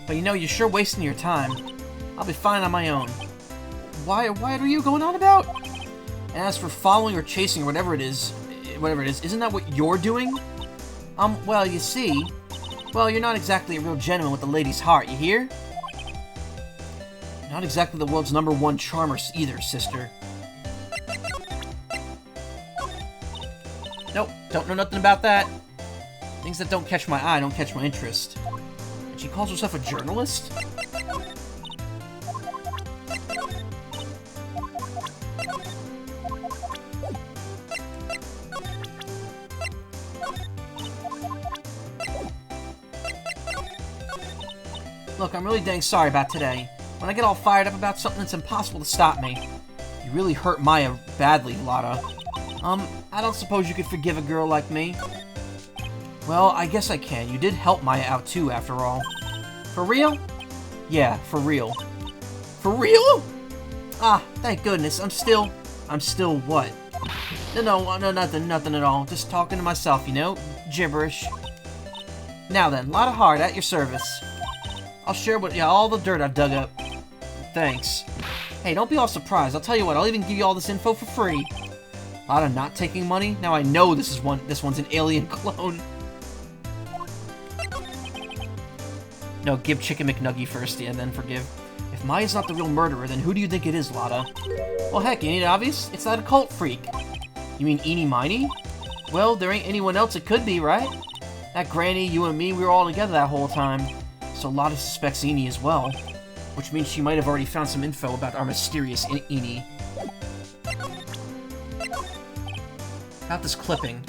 But you know, you're sure wasting your time. I'll be fine on my own. What are you going on about? And as for following or chasing or whatever it is, isn't that what you're doing? Well, you see, you're not exactly a real gentleman with a lady's heart, you hear? Not exactly the world's #1 charmer either, sister. Nope, don't know nothing about that. Things that don't catch my eye don't catch my interest. And she calls herself a journalist? Look, I'm really dang sorry about today. When I get all fired up about something, it's impossible to stop me. You really hurt Maya badly, Lotta. I don't suppose you could forgive a girl like me? Well, I guess I can. You did help Maya out too, after all. For real? Yeah, for real. For real? Ah, thank goodness. I'm still what? No, nothing at all. Just talking to myself, you know? Gibberish. Now then, Lotta Hart, at your service. I'll share all the dirt I've dug up. Thanks. Hey, don't be all surprised. I'll tell you what, I'll even give you all this info for free. Lotta not taking money? Now I know this one's an alien clone. No, give Chicken McNuggy first, and then forgive. If Maya's not the real murderer, then who do you think it is, Lotta? Well, heck, ain't it obvious? It's that occult freak. You mean Eenie Miney? Well, there ain't anyone else it could be, right? That Granny, you and me, we were all together that whole time. So Lotta suspects Eenie as well. Which means she might have already found some info about our mysterious Eenie. About this clipping.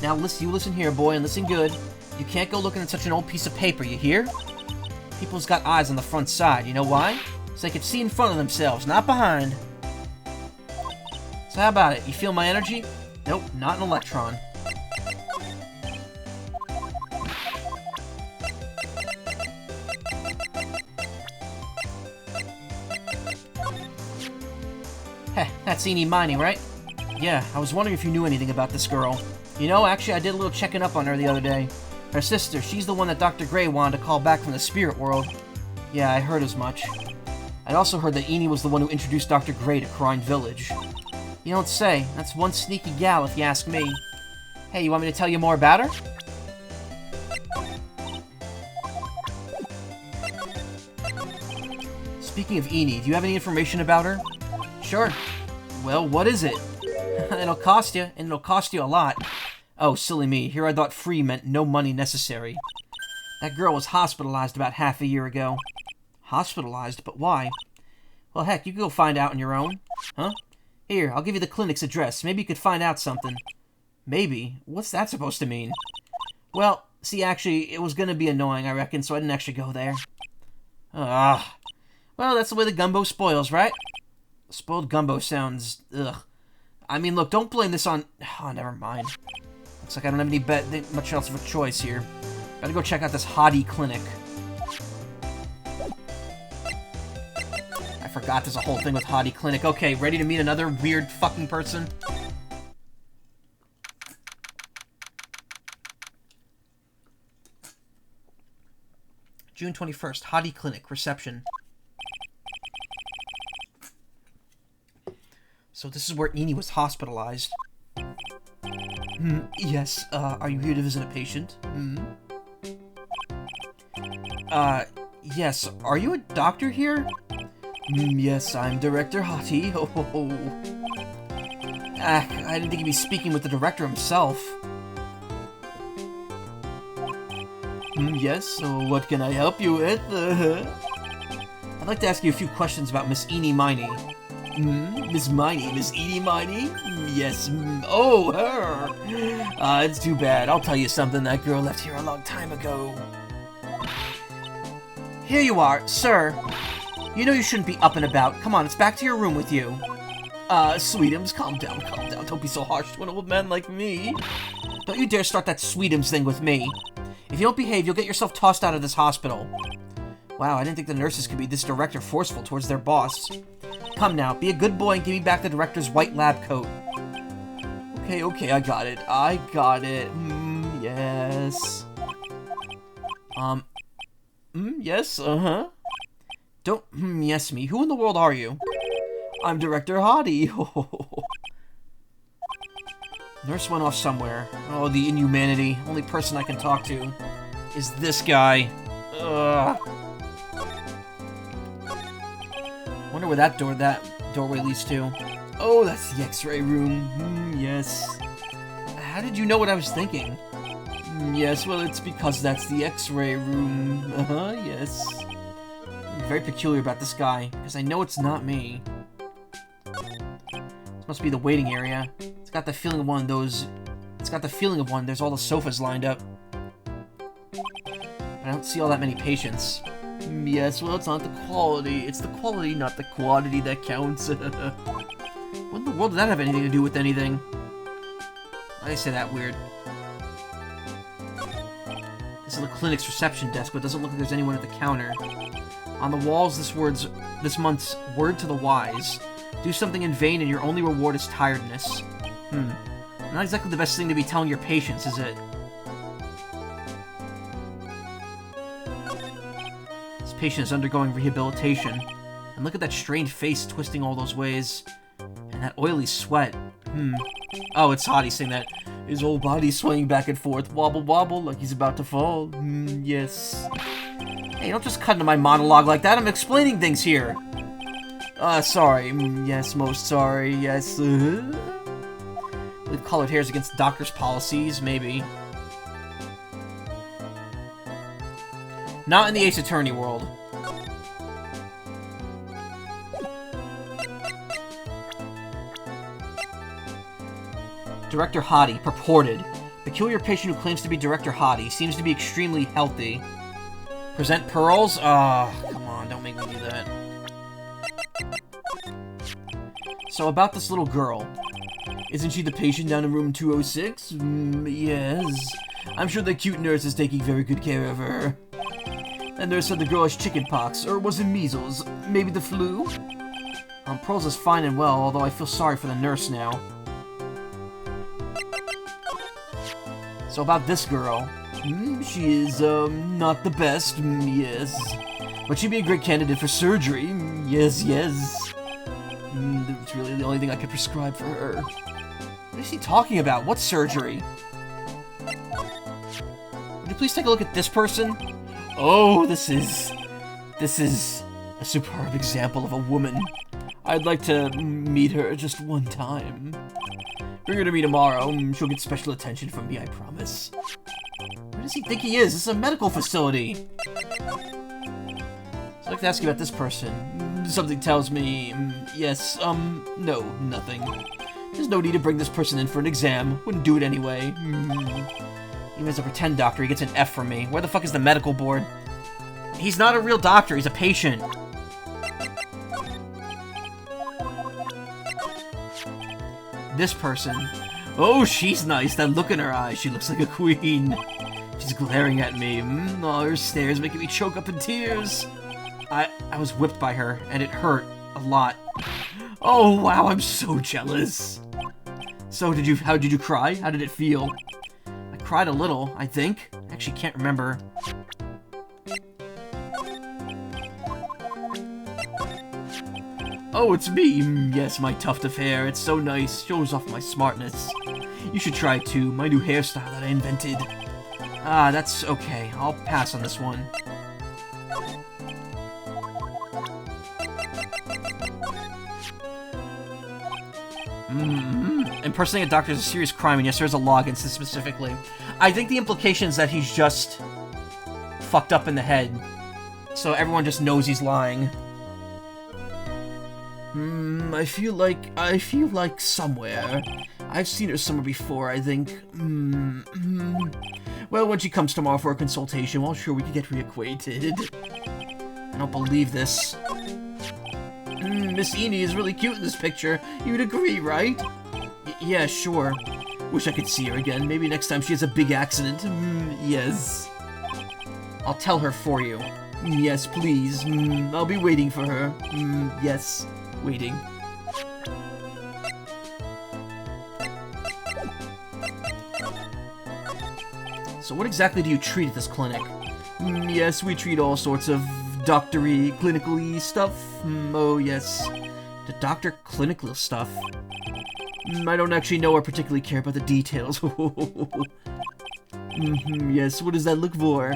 Now listen here, boy, and listen good. You can't go looking at such an old piece of paper, you hear? People's got eyes on the front side, you know why? So they can see in front of themselves, not behind. So how about it? You feel my energy? Nope, not an electron. Heh, that's Eenie Miney, right? Yeah, I was wondering if you knew anything about this girl. You know, actually, I did a little checking up on her the other day. Her sister, she's the one that Dr. Gray wanted to call back from the spirit world. Yeah, I heard as much. I'd also heard that Eenie was the one who introduced Dr. Gray to Crime Village. You don't say. That's one sneaky gal, if you ask me. Hey, you want me to tell you more about her? Speaking of Eenie, do you have any information about her? Sure. Well, what is it? It'll cost you, and it'll cost you a lot. Oh, silly me. Here I thought free meant no money necessary. That girl was hospitalized about half a year ago. Hospitalized? But why? Well, heck, you can go find out on your own. Huh? Here, I'll give you the clinic's address. Maybe you could find out something. Maybe? What's that supposed to mean? Well, see, actually, it was gonna be annoying, I reckon, so I didn't actually go there. Ah. Well, that's the way the gumbo spoils, right? Spoiled gumbo sounds... ugh. I mean, look, don't blame this on... oh, never mind. Looks like I don't have any much else of a choice here. Gotta go check out this hottie clinic. I forgot there's a whole thing with hottie clinic. Okay, ready to meet another weird fucking person? June 21st, hottie clinic, reception. So this is where Eenie was hospitalized. Yes, are you here to visit a patient? Yes, are you a doctor here? Yes, I'm Director Hottie. I didn't think he'd be speaking with the director himself. Yes, so what can I help you with? I'd like to ask you a few questions about Miss Eenie Miney. Miss Miney? Miss Eenie Miney? Yes, oh, her! It's too bad. I'll tell you something, that girl left here a long time ago. Here you are, sir. You know you shouldn't be up and about. Come on, it's back to your room with you. Sweetums, calm down, calm down. Don't be so harsh to an old man like me. Don't you dare start that Sweetums thing with me. If you don't behave, you'll get yourself tossed out of this hospital. Wow, I didn't think the nurses could be this direct or forceful towards their boss. Come now, be a good boy and give me back the director's white lab coat. Okay, I got it. Yes. Yes, uh-huh. Don't yes me. Who in the world are you? I'm Director Hottie. Nurse went off somewhere. Oh, the inhumanity. Only person I can talk to is this guy. Ugh. Wonder where that doorway leads to. Oh, that's the X-ray room. Yes. How did you know what I was thinking? Yes, well, it's because that's the X-ray room. Yes. I'm very peculiar about this guy, because I know it's not me. This must be the waiting area. It's got the feeling of one of those... It's got the feeling of one. There's all the sofas lined up. I don't see all that many patients. Yes, well, it's not the quality. It's the quality, not the quantity that counts. What in the world does that have anything to do with anything? I say that weird. This is the clinic's reception desk, but it doesn't look like there's anyone at the counter. On the walls, this month's word to the wise. Do something in vain and your only reward is tiredness. Not exactly the best thing to be telling your patients, is it? This patient is undergoing rehabilitation. And look at that strained face twisting all those ways. And that oily sweat. Oh, it's Hottie saying that. His whole body swaying back and forth, wobble wobble, like he's about to fall. Yes. Hey, don't just cut into my monologue like that. I'm explaining things here. Sorry. Yes, most sorry. Yes. With colored hairs against doctor's policies, maybe. Not in the Ace Attorney world. Director Hottie, purported. Peculiar patient who claims to be Director Hottie. Seems to be extremely healthy. Present pearls? Oh, come on, don't make me do that. So about this little girl. Isn't she the patient down in room 206? Yes. I'm sure the cute nurse is taking very good care of her. The nurse said the girl has chickenpox, or was it measles? Maybe the flu? Pearls is fine and well, although I feel sorry for the nurse now. So about this girl. She is, not the best, yes. But she'd be a great candidate for surgery, yes. It's really the only thing I could prescribe for her. What is he talking about? What surgery? Would you please take a look at this person? Oh, this is a superb example of a woman. I'd like to meet her just one time. Bring her to me tomorrow. She'll get special attention from me, I promise. Where does he think he is? This is a medical facility. So I'd like to ask you about this person. Something tells me... yes, no, nothing. There's no need to bring this person in for an exam. Wouldn't do it anyway. Even as a pretend doctor, he gets an F from me. Where the fuck is the medical board? He's not a real doctor, he's a patient. This person. Oh, she's nice. That look in her eyes. She looks like a queen. She's glaring at me. Oh, her stares making me choke up in tears. I was whipped by her, and it hurt a lot. Oh, wow, I'm so jealous. So, how did you cry? How did it feel? I cried a little, I think. I actually can't remember. Oh, it's me. Yes, my tuft of hair. It's so nice. Shows off my smartness. You should try it too. My new hairstyle that I invented. Ah, that's okay. I'll pass on this one. Impersonating a doctor is a serious crime, and yes, there's a law against this specifically. I think the implication is that he's just fucked up in the head, so everyone just knows he's lying. I feel like somewhere. I've seen her somewhere before, I think. Well, when she comes tomorrow for a consultation, well, sure, we can get reacquainted. I don't believe this. Miss Eni is really cute in this picture. You'd agree, right? Yeah, sure. Wish I could see her again. Maybe next time she has a big accident. Yes. I'll tell her for you. Yes, please. I'll be waiting for her. Yes, waiting. So what exactly do you treat at this clinic? Yes, we treat all sorts of doctory, clinical-y stuff. Oh, yes. The doctor clinical stuff? I don't actually know or particularly care about the details. Yes, what does that look for?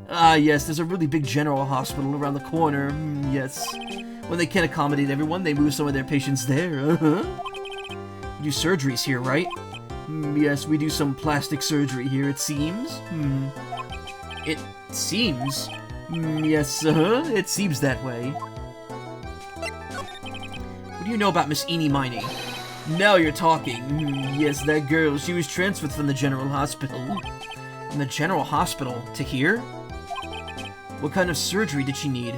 Ah, yes, there's a really big general hospital around the corner. Yes. When they can't accommodate everyone, they move some of their patients there. You do surgeries here, right? Yes, we do some plastic surgery here, it seems. It seems? Yes, it seems that way. What do you know about Miss Eenie Miney? Now you're talking. Yes, that girl, she was transferred from the general hospital. From the general hospital? To here? What kind of surgery did she need?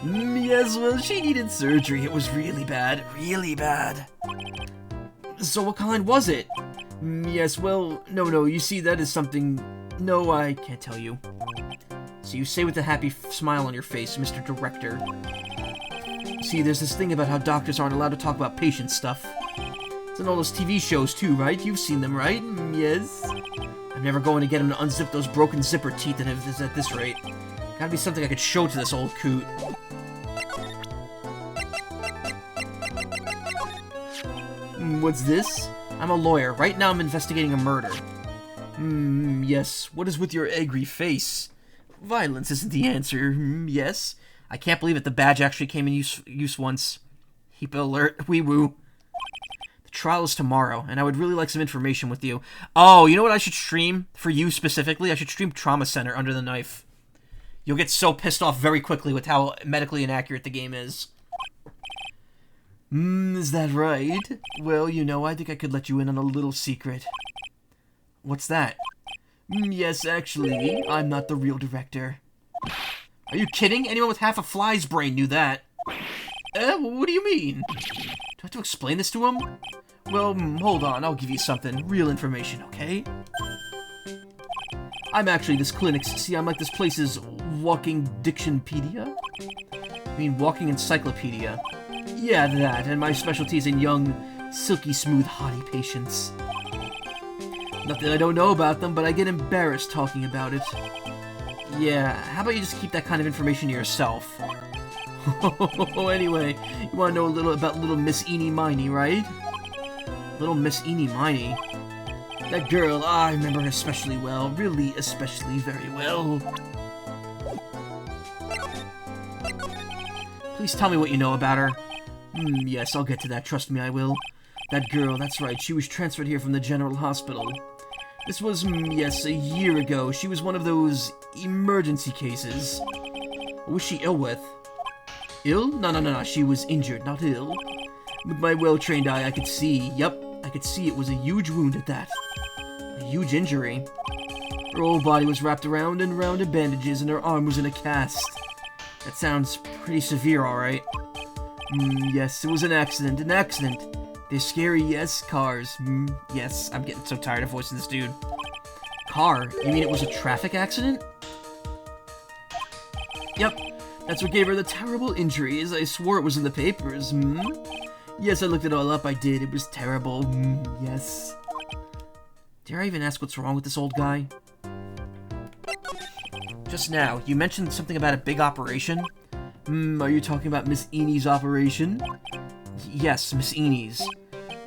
Yes, well, she needed surgery. It was really bad. Really bad. So what kind was it? Yes, well, no, you see, that is something... No, I can't tell you. So you say with a happy smile on your face, Mr. Director. See, there's this thing about how doctors aren't allowed to talk about patient stuff. It's in all those TV shows too, right? You've seen them, right? Yes. I'm never going to get him to unzip those broken zipper teeth at this rate. Gotta be something I could show to this old coot. What's this? I'm a lawyer. Right now I'm investigating a murder. Yes. What is with your angry face? Violence isn't the answer. Yes. I can't believe it. The badge actually came in use once. Heap alert. Wee woo. The trial is tomorrow, and I would really like some information with you. Oh, you know what I should stream? For you specifically? I should stream Trauma Center Under the Knife. You'll get so pissed off very quickly with how medically inaccurate the game is. Is that right? Well, you know, I think I could let you in on a little secret. What's that? Yes, actually, I'm not the real director. Are you kidding? Anyone with half a fly's brain knew that. What do you mean? Do I have to explain this to him? Well, hold on, I'll give you something. Real information, okay? I'm actually this clinic's... See, I'm like this place's walking dictionpedia? I mean, walking encyclopedia. Yeah, that, and my specialty is in young, silky smooth, haughty patients. Not that I don't know about them, but I get embarrassed talking about it. Yeah, how about you just keep that kind of information to yourself? Anyway, you want to know a little about little Miss Eenie Miney, right? Little Miss Eenie Miney? That girl, I remember her especially well. Really, especially very well. Please tell me what you know about her. Yes, I'll get to that. Trust me, I will. That girl, that's right. She was transferred here from the general hospital. This was, yes, a year ago. She was one of those emergency cases. What was she ill with? Ill? No. She was injured, not ill. With my well-trained eye, I could see. Yep, I could see it was a huge wound at that. A huge injury. Her whole body was wrapped around and around in bandages, and her arm was in a cast. That sounds pretty severe, alright. Yes, it was an accident. An accident. They're scary, yes. Cars. Yes, I'm getting so tired of voicing this dude. Car? You mean it was a traffic accident? Yep. That's what gave her the terrible injuries. I swore it was in the papers. Yes, I looked it all up. I did. It was terrible. Yes. Dare I even ask what's wrong with this old guy? Just now, you mentioned something about a big operation? Are you talking about Miss Enie's operation? Yes, Miss Enie's.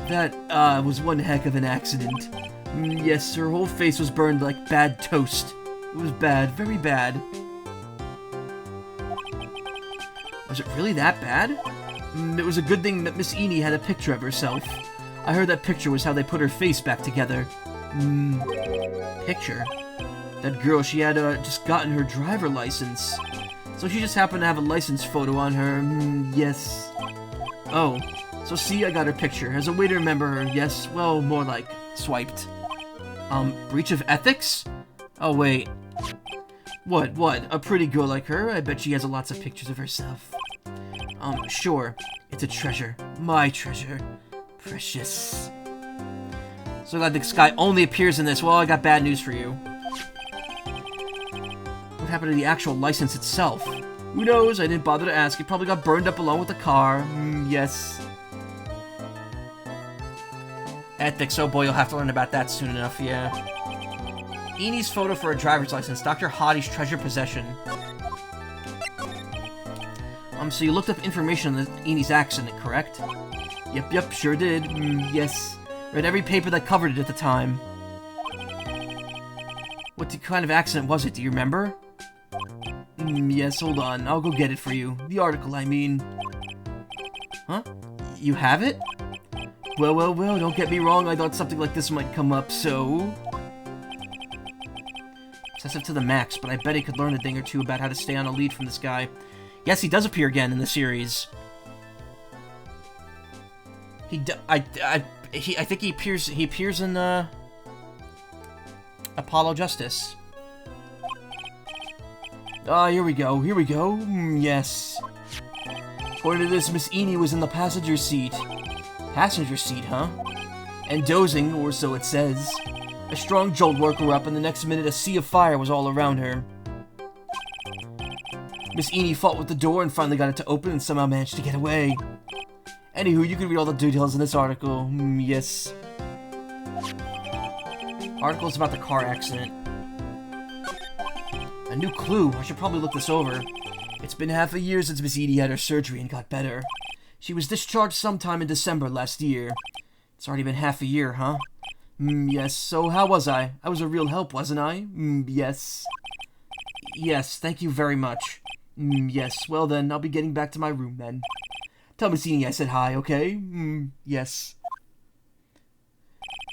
That, was one heck of an accident. Yes, her whole face was burned like bad toast. It was bad, very bad. Was it really that bad? It was a good thing that Miss Eenie had a picture of herself. I heard that picture was how they put her face back together. Picture? That girl, she had, just gotten her driver license. So she just happened to have a license photo on her. Yes. Oh. So see, I got her picture. As a way to remember her, yes. Well, more like swiped. Breach of ethics? Oh, wait. What? A pretty girl like her? I bet she has lots of pictures of herself. Sure. It's a treasure. My treasure. Precious. So glad this guy only appears in this. Well, I got bad news for you. What happened to the actual license itself? Who knows? I didn't bother to ask. It probably got burned up along with the car. Yes. Ethics. Oh boy, you'll have to learn about that soon enough, yeah. Enie's photo for a driver's license. Dr. Hottie's treasured possession. So you looked up information on Enie's accident, correct? Yep, sure did. Yes. Read every paper that covered it at the time. What kind of accident was it? Do you remember? Yes, hold on. I'll go get it for you. The article, I mean. Huh? You have it? Well, don't get me wrong. I thought something like this might come up, so... Obsessive to the max, but I bet he could learn a thing or two about how to stay on a lead from this guy. Yes, he does appear again in the series. I think he appears in, Apollo Justice. Ah, here we go. Yes. According to this, Miss Enie was in the passenger seat. Passenger seat, huh? And dozing, or so it says. A strong jolt woke her up, and the next minute a sea of fire was all around her. Miss Enie fought with the door and finally got it to open and somehow managed to get away. Anywho, you can read all the details in this article. Yes. Article's about the car accident. A new clue. I should probably look this over. It's been half a year since Miss Enie had her surgery and got better. She was discharged sometime in December last year. It's already been half a year, huh? Yes. So how was I? I was a real help, wasn't I? Yes. Yes, thank you very much. Yes. Well then, I'll be getting back to my room then. Tell Miss Enie I said hi, okay? Yes.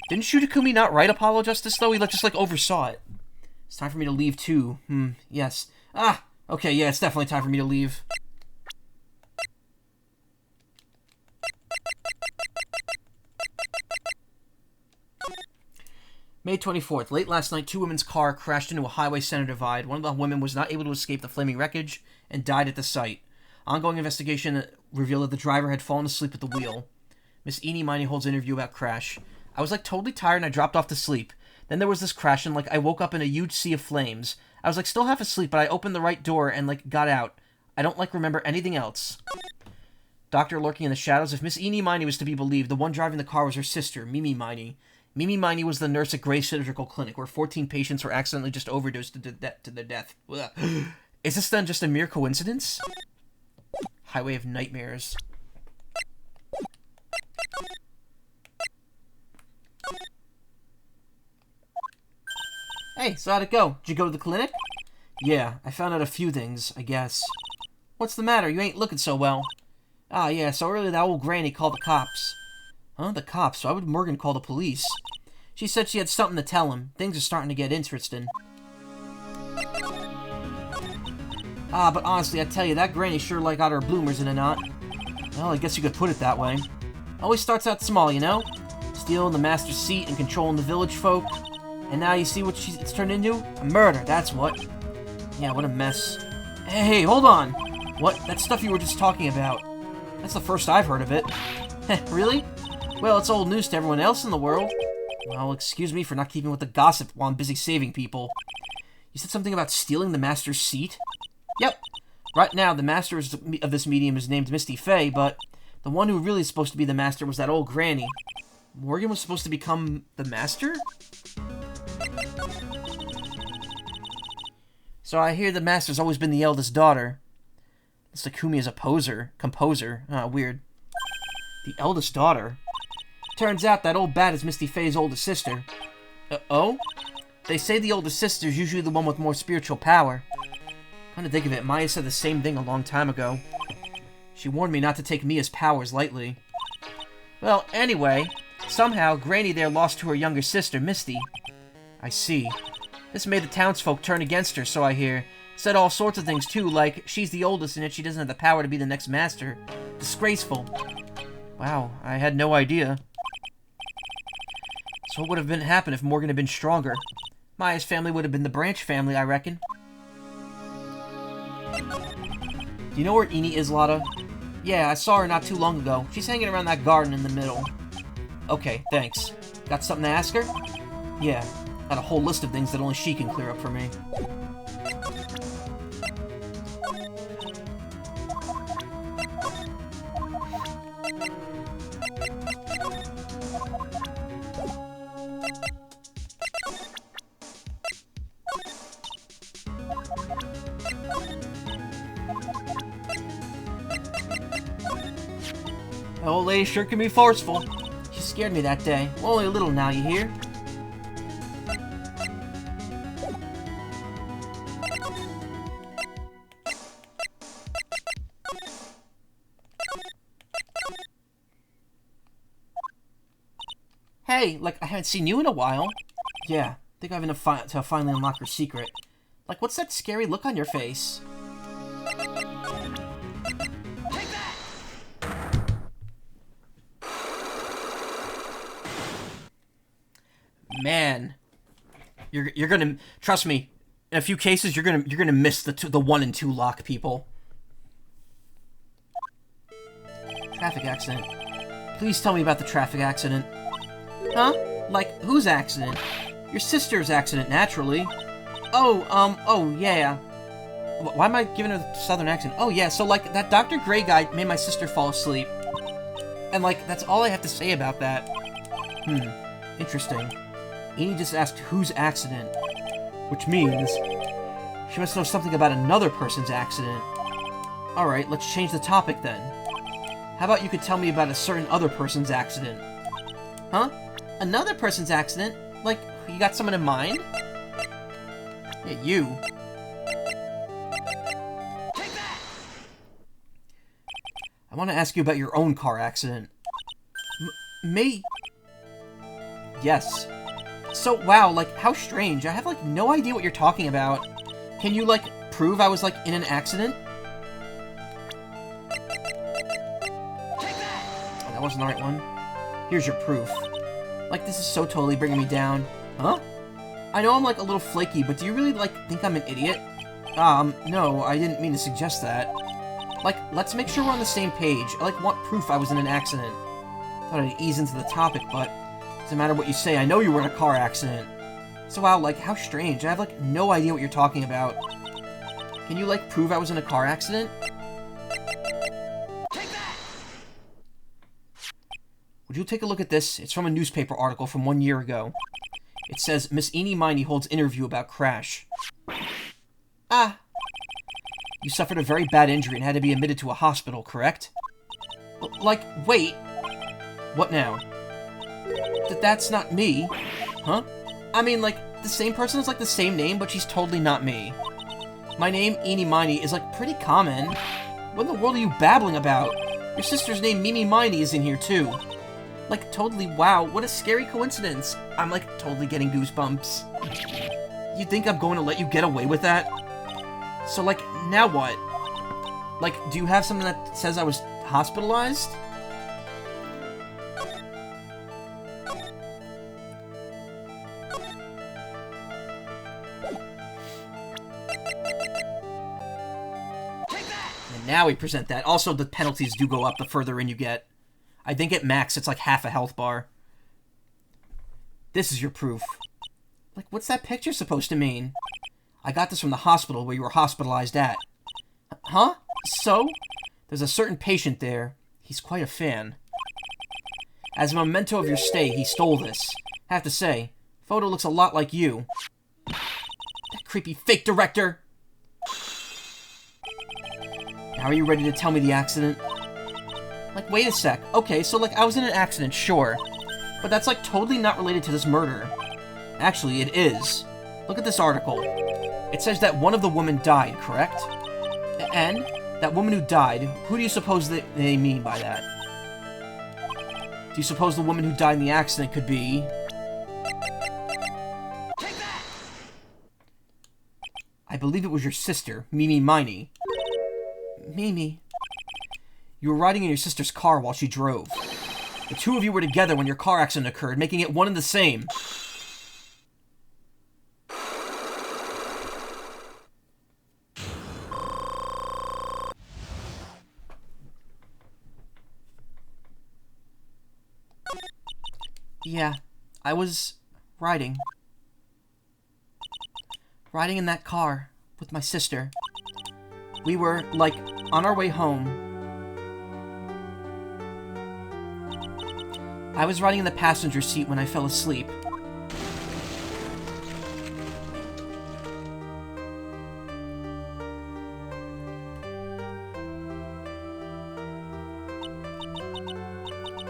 Didn't Shutakumi not write Apollo Justice, though? He just, oversaw it. It's time for me to leave, too. Yes. Ah! Okay, yeah, it's definitely time for me to leave. May 24th. Late last night, two women's car crashed into a highway center divide. One of the women was not able to escape the flaming wreckage and died at the site. Ongoing investigation revealed that the driver had fallen asleep at the wheel. Miss Enie Miney holds an interview about crash. I was totally tired and I dropped off to sleep. Then there was this crash and I woke up in a huge sea of flames. I was still half asleep, but I opened the right door and got out. I don't remember anything else. Doctor lurking in the shadows. If Miss Enie Miney was to be believed, the one driving the car was her sister, Mimi Miney. Mimi Miney was the nurse at Gray's Surgical Clinic, where 14 patients were accidentally just overdosed to their death. Is this then just a mere coincidence? Highway of Nightmares. Hey, so how'd it go? Did you go to the clinic? Yeah, I found out a few things, I guess. What's the matter? You ain't looking so well. Ah, yeah, so earlier that old granny called the cops. Huh? The cops? Why would Morgan call the police? She said she had something to tell him. Things are starting to get interesting. Ah, but honestly, I tell you, that granny sure got her bloomers in a knot. Well, I guess you could put it that way. Always starts out small, you know? Stealing the master's seat and controlling the village folk. And now you see what it's turned into? A murder, that's what. Yeah, what a mess. Hey, hold on! What? That stuff you were just talking about. That's the first I've heard of it. Really? Well, it's old news to everyone else in the world. Well, excuse me for not keeping with the gossip while I'm busy saving people. You said something about stealing the master's seat? Yep. Right now, the master of this medium is named Misty Fey, but the one who really is supposed to be the master was that old granny. Morgan was supposed to become the master? So I hear the master's always been the eldest daughter. Sakumi is a composer. Weird. The eldest daughter? Turns out that old bat is Misty Fey's oldest sister. Oh? They say the oldest sister is usually the one with more spiritual power. Come to think of it, Maya said the same thing a long time ago. She warned me not to take Mia's powers lightly. Well, anyway, somehow Granny there lost to her younger sister, Misty. I see. This made the townsfolk turn against her, so I hear. Said all sorts of things, too, like she's the oldest and yet she doesn't have the power to be the next master. Disgraceful. Wow, I had no idea. So what would have happened if Morgan had been stronger? Maya's family would have been the Branch family, I reckon. Do you know where Enie is, Lotta? Yeah, I saw her not too long ago. She's hanging around that garden in the middle. Okay, thanks. Got something to ask her? Yeah, got a whole list of things that only she can clear up for me. The old lady sure can be forceful. She scared me that day. Well, only a little now, you hear? Hey, like, I haven't seen you in a while. Yeah, I think I have enough to finally unlock your secret. Like, what's that scary look on your face? Take that! Man, you're gonna trust me. In a few cases, you're gonna miss the 1 and 2 lock, people. Traffic accident. Please tell me about the traffic accident. Huh? Like, whose accident? Your sister's accident, naturally. Oh, yeah. Why am I giving her the southern accent? Oh, yeah, so, like, that Dr. Gray guy made my sister fall asleep. And, like, that's all I have to say about that. Interesting. Amy just asked whose accident. Which means she must know something about another person's accident. Alright, let's change the topic then. How about you could tell me about a certain other person's accident? Huh? Another person's accident? Like, you got someone in mind? Yeah, you. Take that! I want to ask you about your own car accident. Me? Yes. So, wow, like, how strange. I have, like, no idea what you're talking about. Can you, like, prove I was, like, in an accident? Take that! Oh, that wasn't the right one. Here's your proof. Like, this is so totally bringing me down. Huh? I know I'm, like, a little flaky, but do you really, like, think I'm an idiot? No, I didn't mean to suggest that. Like, let's make sure we're on the same page. I, like, want proof I was in an accident. Thought I'd ease into the topic, but doesn't matter what you say, I know you were in a car accident. So, wow, like, how strange. I have, like, no idea what you're talking about. Can you, like, prove I was in a car accident? Take that! Would you take a look at this? It's from a newspaper article from 1 year ago. It says, Miss Eenie Miney holds interview about crash. Ah. You suffered a very bad injury and had to be admitted to a hospital, correct? Like, wait. What now? That's not me. Huh? I mean, like, the same person is, like, the same name, but she's totally not me. My name, Eenie Miney, is, like, pretty common. What in the world are you babbling about? Your sister's name, Mimi Miney, is in here, too. Like, totally, wow, what a scary coincidence. I'm, like, totally getting goosebumps. You think I'm going to let you get away with that? So, like, now what? Like, do you have something that says I was hospitalized? Take that! And now we present that. Also, the penalties do go up the further in you get. I think at max, it's like half a health bar. This is your proof. Like, what's that picture supposed to mean? I got this from the hospital where you were hospitalized at. Huh? So? There's a certain patient there. He's quite a fan. As a memento of your stay, he stole this. Have to say, photo looks a lot like you. That creepy fake director! Now are you ready to tell me the accident? Like, wait a sec. Okay, so, like, I was in an accident, sure. But that's, like, totally not related to this murder. Actually, it is. Look at this article. It says that one of the women died, correct? And that woman who died, who do you suppose that they mean by that? Do you suppose the woman who died in the accident could be... Take that! I believe it was your sister, Mimi Miney. Mimi... You were riding in your sister's car while she drove. The two of you were together when your car accident occurred, making it one and the same. Yeah, I was riding. Riding in that car with my sister. We were, like, on our way home. I was riding in the passenger seat when I fell asleep.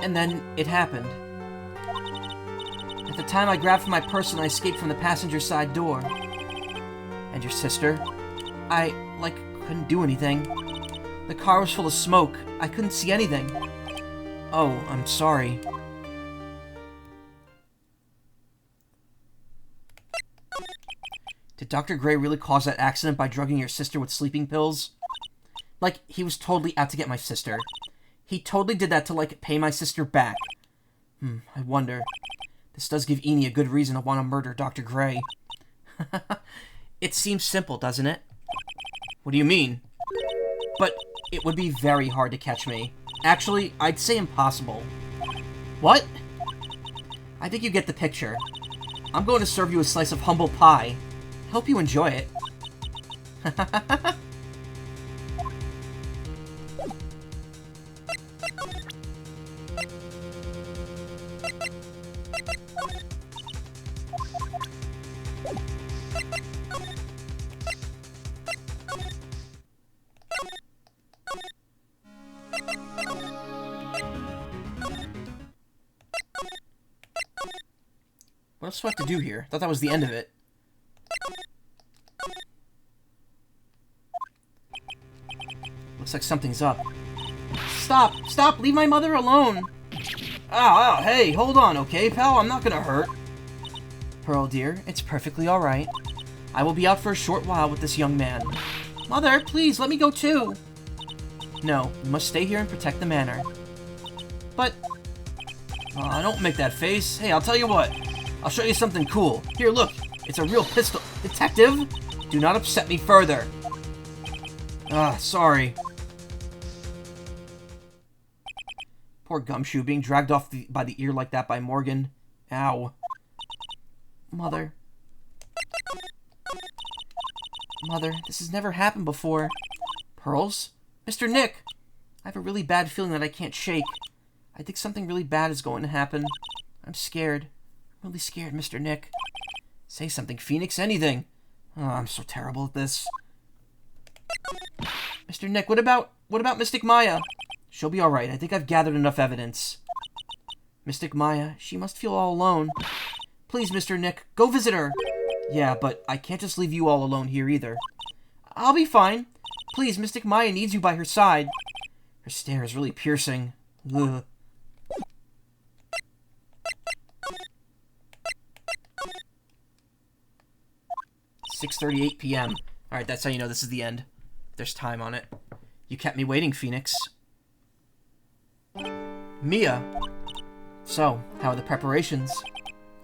And then it happened. At the time, I grabbed for my purse and I escaped from the passenger side door. And your sister? I, couldn't do anything. The car was full of smoke. I couldn't see anything. Oh, I'm sorry. Did Dr. Gray really cause that accident by drugging your sister with sleeping pills? He was totally out to get my sister. He totally did that to, pay my sister back. I wonder. This does give Eni a good reason to want to murder Dr. Gray. It seems simple, doesn't it? What do you mean? But it would be very hard to catch me. Actually, I'd say impossible. What? I think you get the picture. I'm going to serve you a slice of humble pie. Hope you enjoy it. What else do I have to do here? I thought that was the end of it. Looks like something's up. Stop! Stop! Leave my mother alone! Oh, hey, hold on, okay, pal? I'm not gonna hurt. Pearl, dear, it's perfectly alright. I will be out for a short while with this young man. Mother, please, let me go too! No, you must stay here and protect the manor. But... don't make that face. Hey, I'll tell you what. I'll show you something cool. Here, look. It's a real pistol. Detective? Do not upset me further. Sorry. Poor Gumshoe being dragged off by the ear like that by Morgan. Ow. Mother. Mother, this has never happened before. Pearls? Mr. Nick! I have a really bad feeling that I can't shake. I think something really bad is going to happen. I'm scared. I'm really scared, Mr. Nick. Say something, Phoenix. Anything. Oh, I'm so terrible at this. Mr. Nick, what about Mystic Maya? She'll be alright. I think I've gathered enough evidence. Mystic Maya, she must feel all alone. Please, Mr. Nick, go visit her. Yeah, but I can't just leave you all alone here either. I'll be fine. Please, Mystic Maya needs you by her side. Her stare is really piercing. Ugh. 6:38 p.m. Alright, that's how you know this is the end. There's time on it. You kept me waiting, Phoenix. Mia. So, how are the preparations?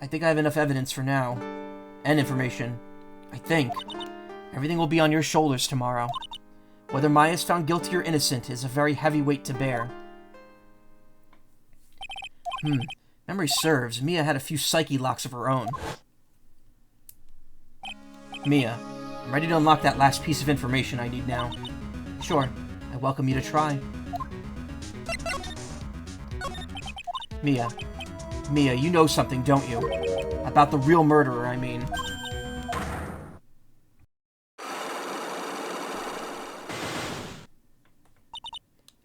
I think I have enough evidence for now. And information. I think. Everything will be on your shoulders tomorrow. Whether Maya is found guilty or innocent is a very heavy weight to bear. Memory serves, Mia had a few psyche locks of her own. Mia, I'm ready to unlock that last piece of information I need now. Sure, I welcome you to try. Mia, you know something, don't you? About the real murderer, I mean.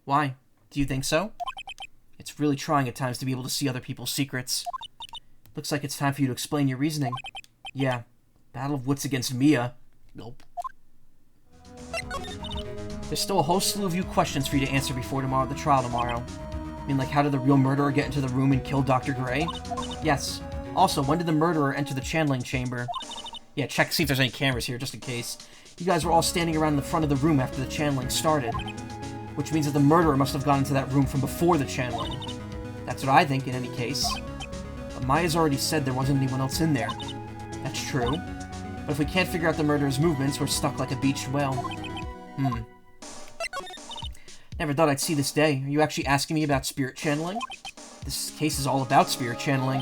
Why? Do you think so? It's really trying at times to be able to see other people's secrets. Looks like it's time for you to explain your reasoning. Yeah. Battle of wits against Mia. Nope. There's still a whole slew of you questions for you to answer before the trial tomorrow. I mean, how did the real murderer get into the room and kill Dr. Gray? Yes. Also, when did the murderer enter the channeling chamber? Yeah, check see if there's any cameras here, just in case. You guys were all standing around the front of the room after the channeling started. Which means that the murderer must have gone into that room from before the channeling. That's what I think, in any case. But Maya's already said there wasn't anyone else in there. That's true. But if we can't figure out the murderer's movements, we're stuck like a beached whale. Never thought I'd see this day. Are you actually asking me about spirit channeling? This case is all about spirit channeling,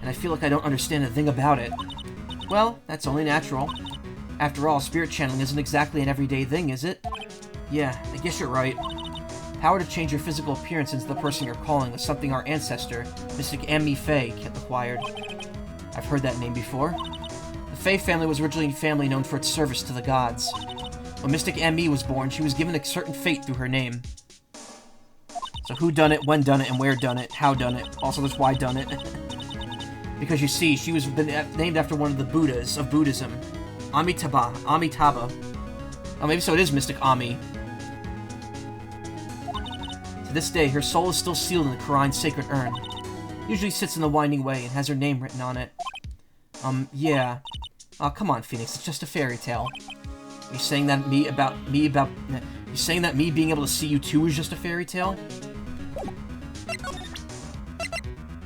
and I feel like I don't understand a thing about it. Well, that's only natural. After all, spirit channeling isn't exactly an everyday thing, is it? Yeah, I guess you're right. Power to change your physical appearance into the person you're calling is something our ancestor, Mystic Ammi Faye, acquired. I've heard that name before. The Faye family was originally a family known for its service to the gods. When Mystic Ammi was born, she was given a certain fate through her name. So who done it, when done it, and where done it, how done it. Also, there's why done it. Because you see, she was named after one of the Buddhas of Buddhism. Amitabha. Oh, maybe so it is Mystic Ami. To this day, her soul is still sealed in the Quran's sacred urn. Usually sits in the winding way and has her name written on it. Yeah. Oh, come on, Phoenix, it's just a fairy tale. You're saying that you're saying that me being able to see you too is just a fairy tale?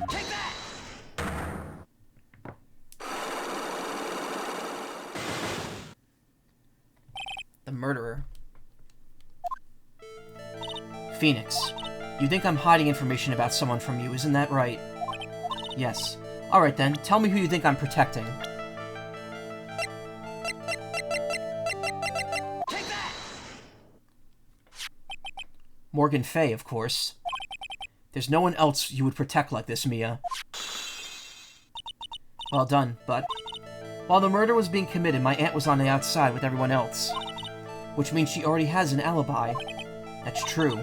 Take that! The murderer. Phoenix, you think I'm hiding information about someone from you, isn't that right? Yes. Alright then, tell me who you think I'm protecting. Take that! Morgan Fay, of course. There's no one else you would protect like this, Mia. Well done, but... While the murder was being committed, my aunt was on the outside with everyone else. Which means she already has an alibi. That's true.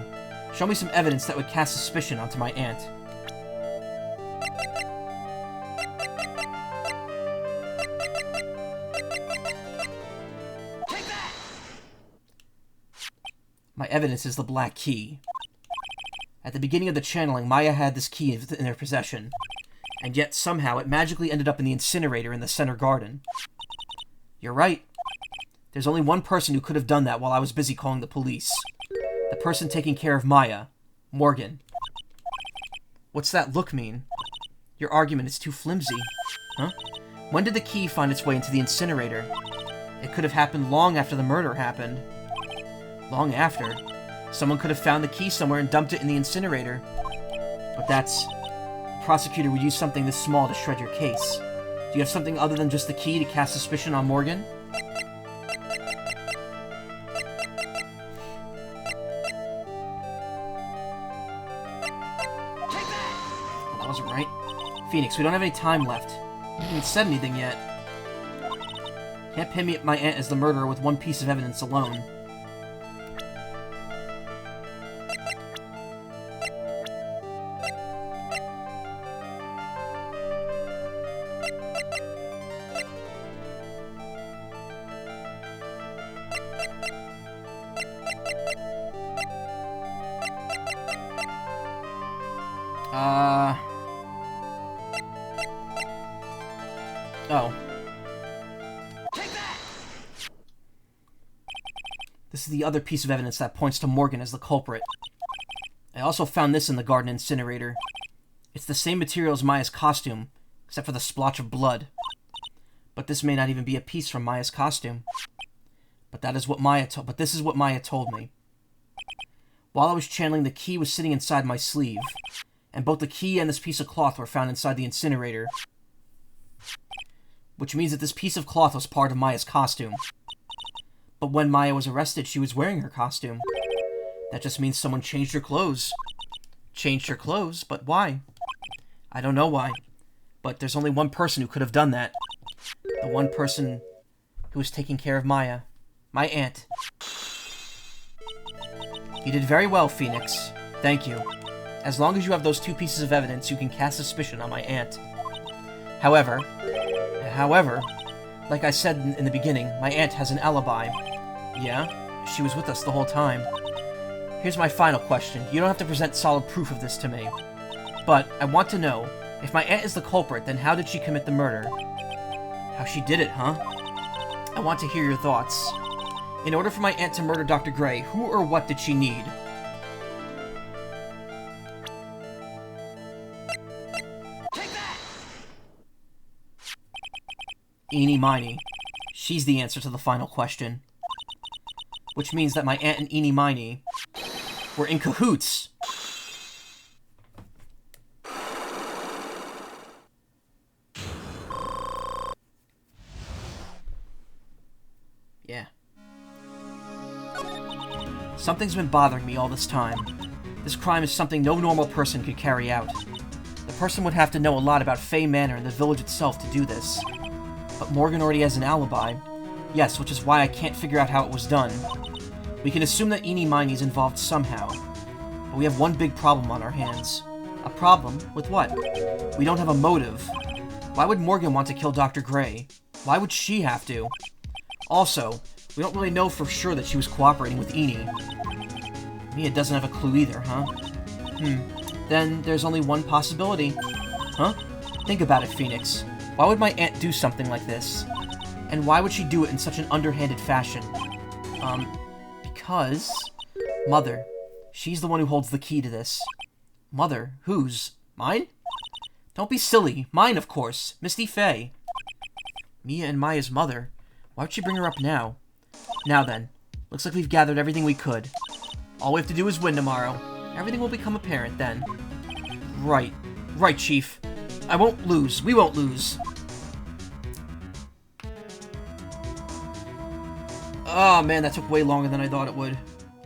Show me some evidence that would cast suspicion onto my aunt. Take that! My evidence is the black key. At the beginning of the channeling, Maya had this key in her possession. And yet, somehow, it magically ended up in the incinerator in the center garden. You're right. There's only one person who could have done that while I was busy calling the police. The person taking care of Maya. Morgan. What's that look mean? Your argument is too flimsy. Huh? When did the key find its way into the incinerator? It could have happened long after the murder happened. Long after? Someone could have found the key somewhere and dumped it in the incinerator. But that's... The prosecutor would use something this small to shred your case. Do you have something other than just the key to cast suspicion on Morgan? Well, that wasn't right. Phoenix, we don't have any time left. You haven't even said anything yet. Can't pin me at my aunt as the murderer with one piece of evidence alone. Oh. Take that! This is the other piece of evidence that points to Morgan as the culprit. I also found this in the garden incinerator. It's the same material as Maya's costume, except for the splotch of blood. But this may not even be a piece from Maya's costume. But this is what Maya told me. While I was channeling, the key was sitting inside my sleeve, and both the key and this piece of cloth were found inside the incinerator. Which means that this piece of cloth was part of Maya's costume. But when Maya was arrested, she was wearing her costume. That just means someone changed her clothes. Changed her clothes? But why? I don't know why. But there's only one person who could have done that. The one person who was taking care of Maya. My aunt. You did very well, Phoenix. Thank you. As long as you have those two pieces of evidence, you can cast suspicion on my aunt. However, like I said in the beginning, my aunt has an alibi. Yeah, she was with us the whole time. Here's my final question. You don't have to present solid proof of this to me. But I want to know, if my aunt is the culprit, then how did she commit the murder? How she did it, huh? I want to hear your thoughts. In order for my aunt to murder Dr. Gray, who or what did she need? Take that! Eenie Miney. She's the answer to the final question. Which means that my aunt and Eenie Miney were in cahoots. Yeah. Something's been bothering me all this time. This crime is something no normal person could carry out. The person would have to know a lot about Fay Manor and the village itself to do this. But Morgan already has an alibi. Yes, which is why I can't figure out how it was done. We can assume that Eenie Miney's involved somehow. But We have one big problem on our hands. A problem? With what? We don't have a motive. Why would Morgan want to kill Dr. Gray? Why would she have to? Also, we don't really know for sure that she was cooperating with Eni. Mia doesn't have a clue either, huh? Then there's only one possibility. Huh? Think about it, Phoenix. Why would my aunt do something like this? And why would she do it in such an underhanded fashion? Because... Mother. She's the one who holds the key to this. Mother? Whose? Mine? Don't be silly. Mine, of course. Misty Fey. Mia and Maya's mother. Why would she bring her up now? Now then. Looks like we've gathered everything we could. All we have to do is win tomorrow. Everything will become apparent then. Right. Right, Chief. I won't lose. We won't lose. Oh, man, that took way longer than I thought it would.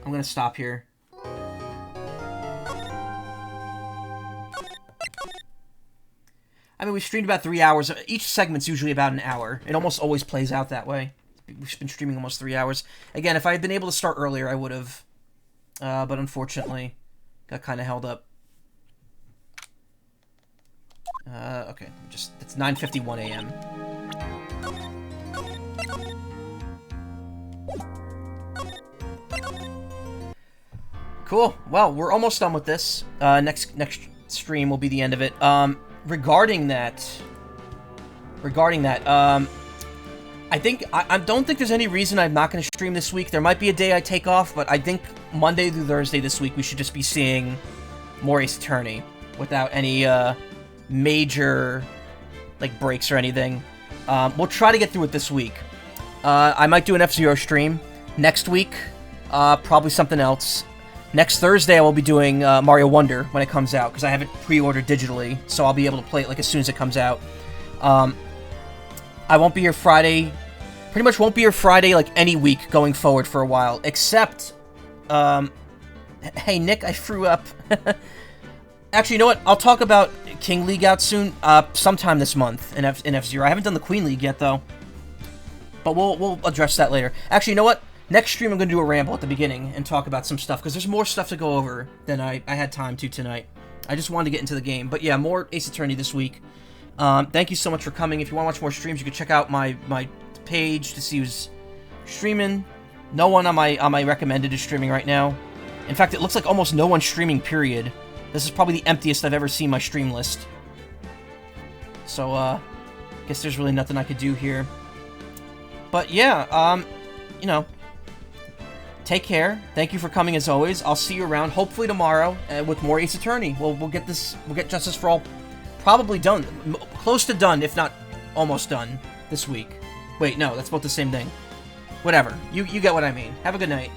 I'm gonna stop here. I mean, we've streamed about 3 hours. Each segment's usually about an hour. It almost always plays out that way. We've been streaming almost 3 hours. Again, if I had been able to start earlier, I would have. But unfortunately, got kind of held up. Okay. It's 9:51 a.m. Cool. Well, we're almost done with this. Next stream will be the end of it. Regarding that, I don't think there's any reason I'm not going to stream this week. There might be a day I take off, but I think Monday through Thursday this week we should just be seeing more Ace Attorney without any major like breaks or anything. We'll try to get through it this week. I might do an F-Zero stream next week. Probably something else. Next Thursday I will be doing Mario Wonder when it comes out, because I have it pre-ordered digitally, so I'll be able to play it like as soon as it comes out. I won't be here Friday. Pretty much won't be here Friday like any week going forward for a while, except... hey Nick, I threw up. Actually, you know what? I'll talk about King League out soon, sometime this month in F-Zero. I haven't done the Queen League yet, though. But we'll address that later. Actually, you know what? Next stream, I'm going to do a ramble at the beginning and talk about some stuff, because there's more stuff to go over than I had time to tonight. I just wanted to get into the game. But yeah, more Ace Attorney this week. Thank you so much for coming. If you want to watch more streams, you can check out my page to see who's streaming. No one on my recommended is streaming right now. In fact, it looks like almost no one's streaming, period. This is probably the emptiest I've ever seen my stream list. So, guess there's really nothing I could do here. But yeah, you know, take care. Thank you for coming as always. I'll see you around, hopefully tomorrow, with more Ace Attorney. We'll get Justice for All probably done. Close to done, if not almost done, this week. Wait, no, that's both the same thing. Whatever. You get what I mean. Have a good night.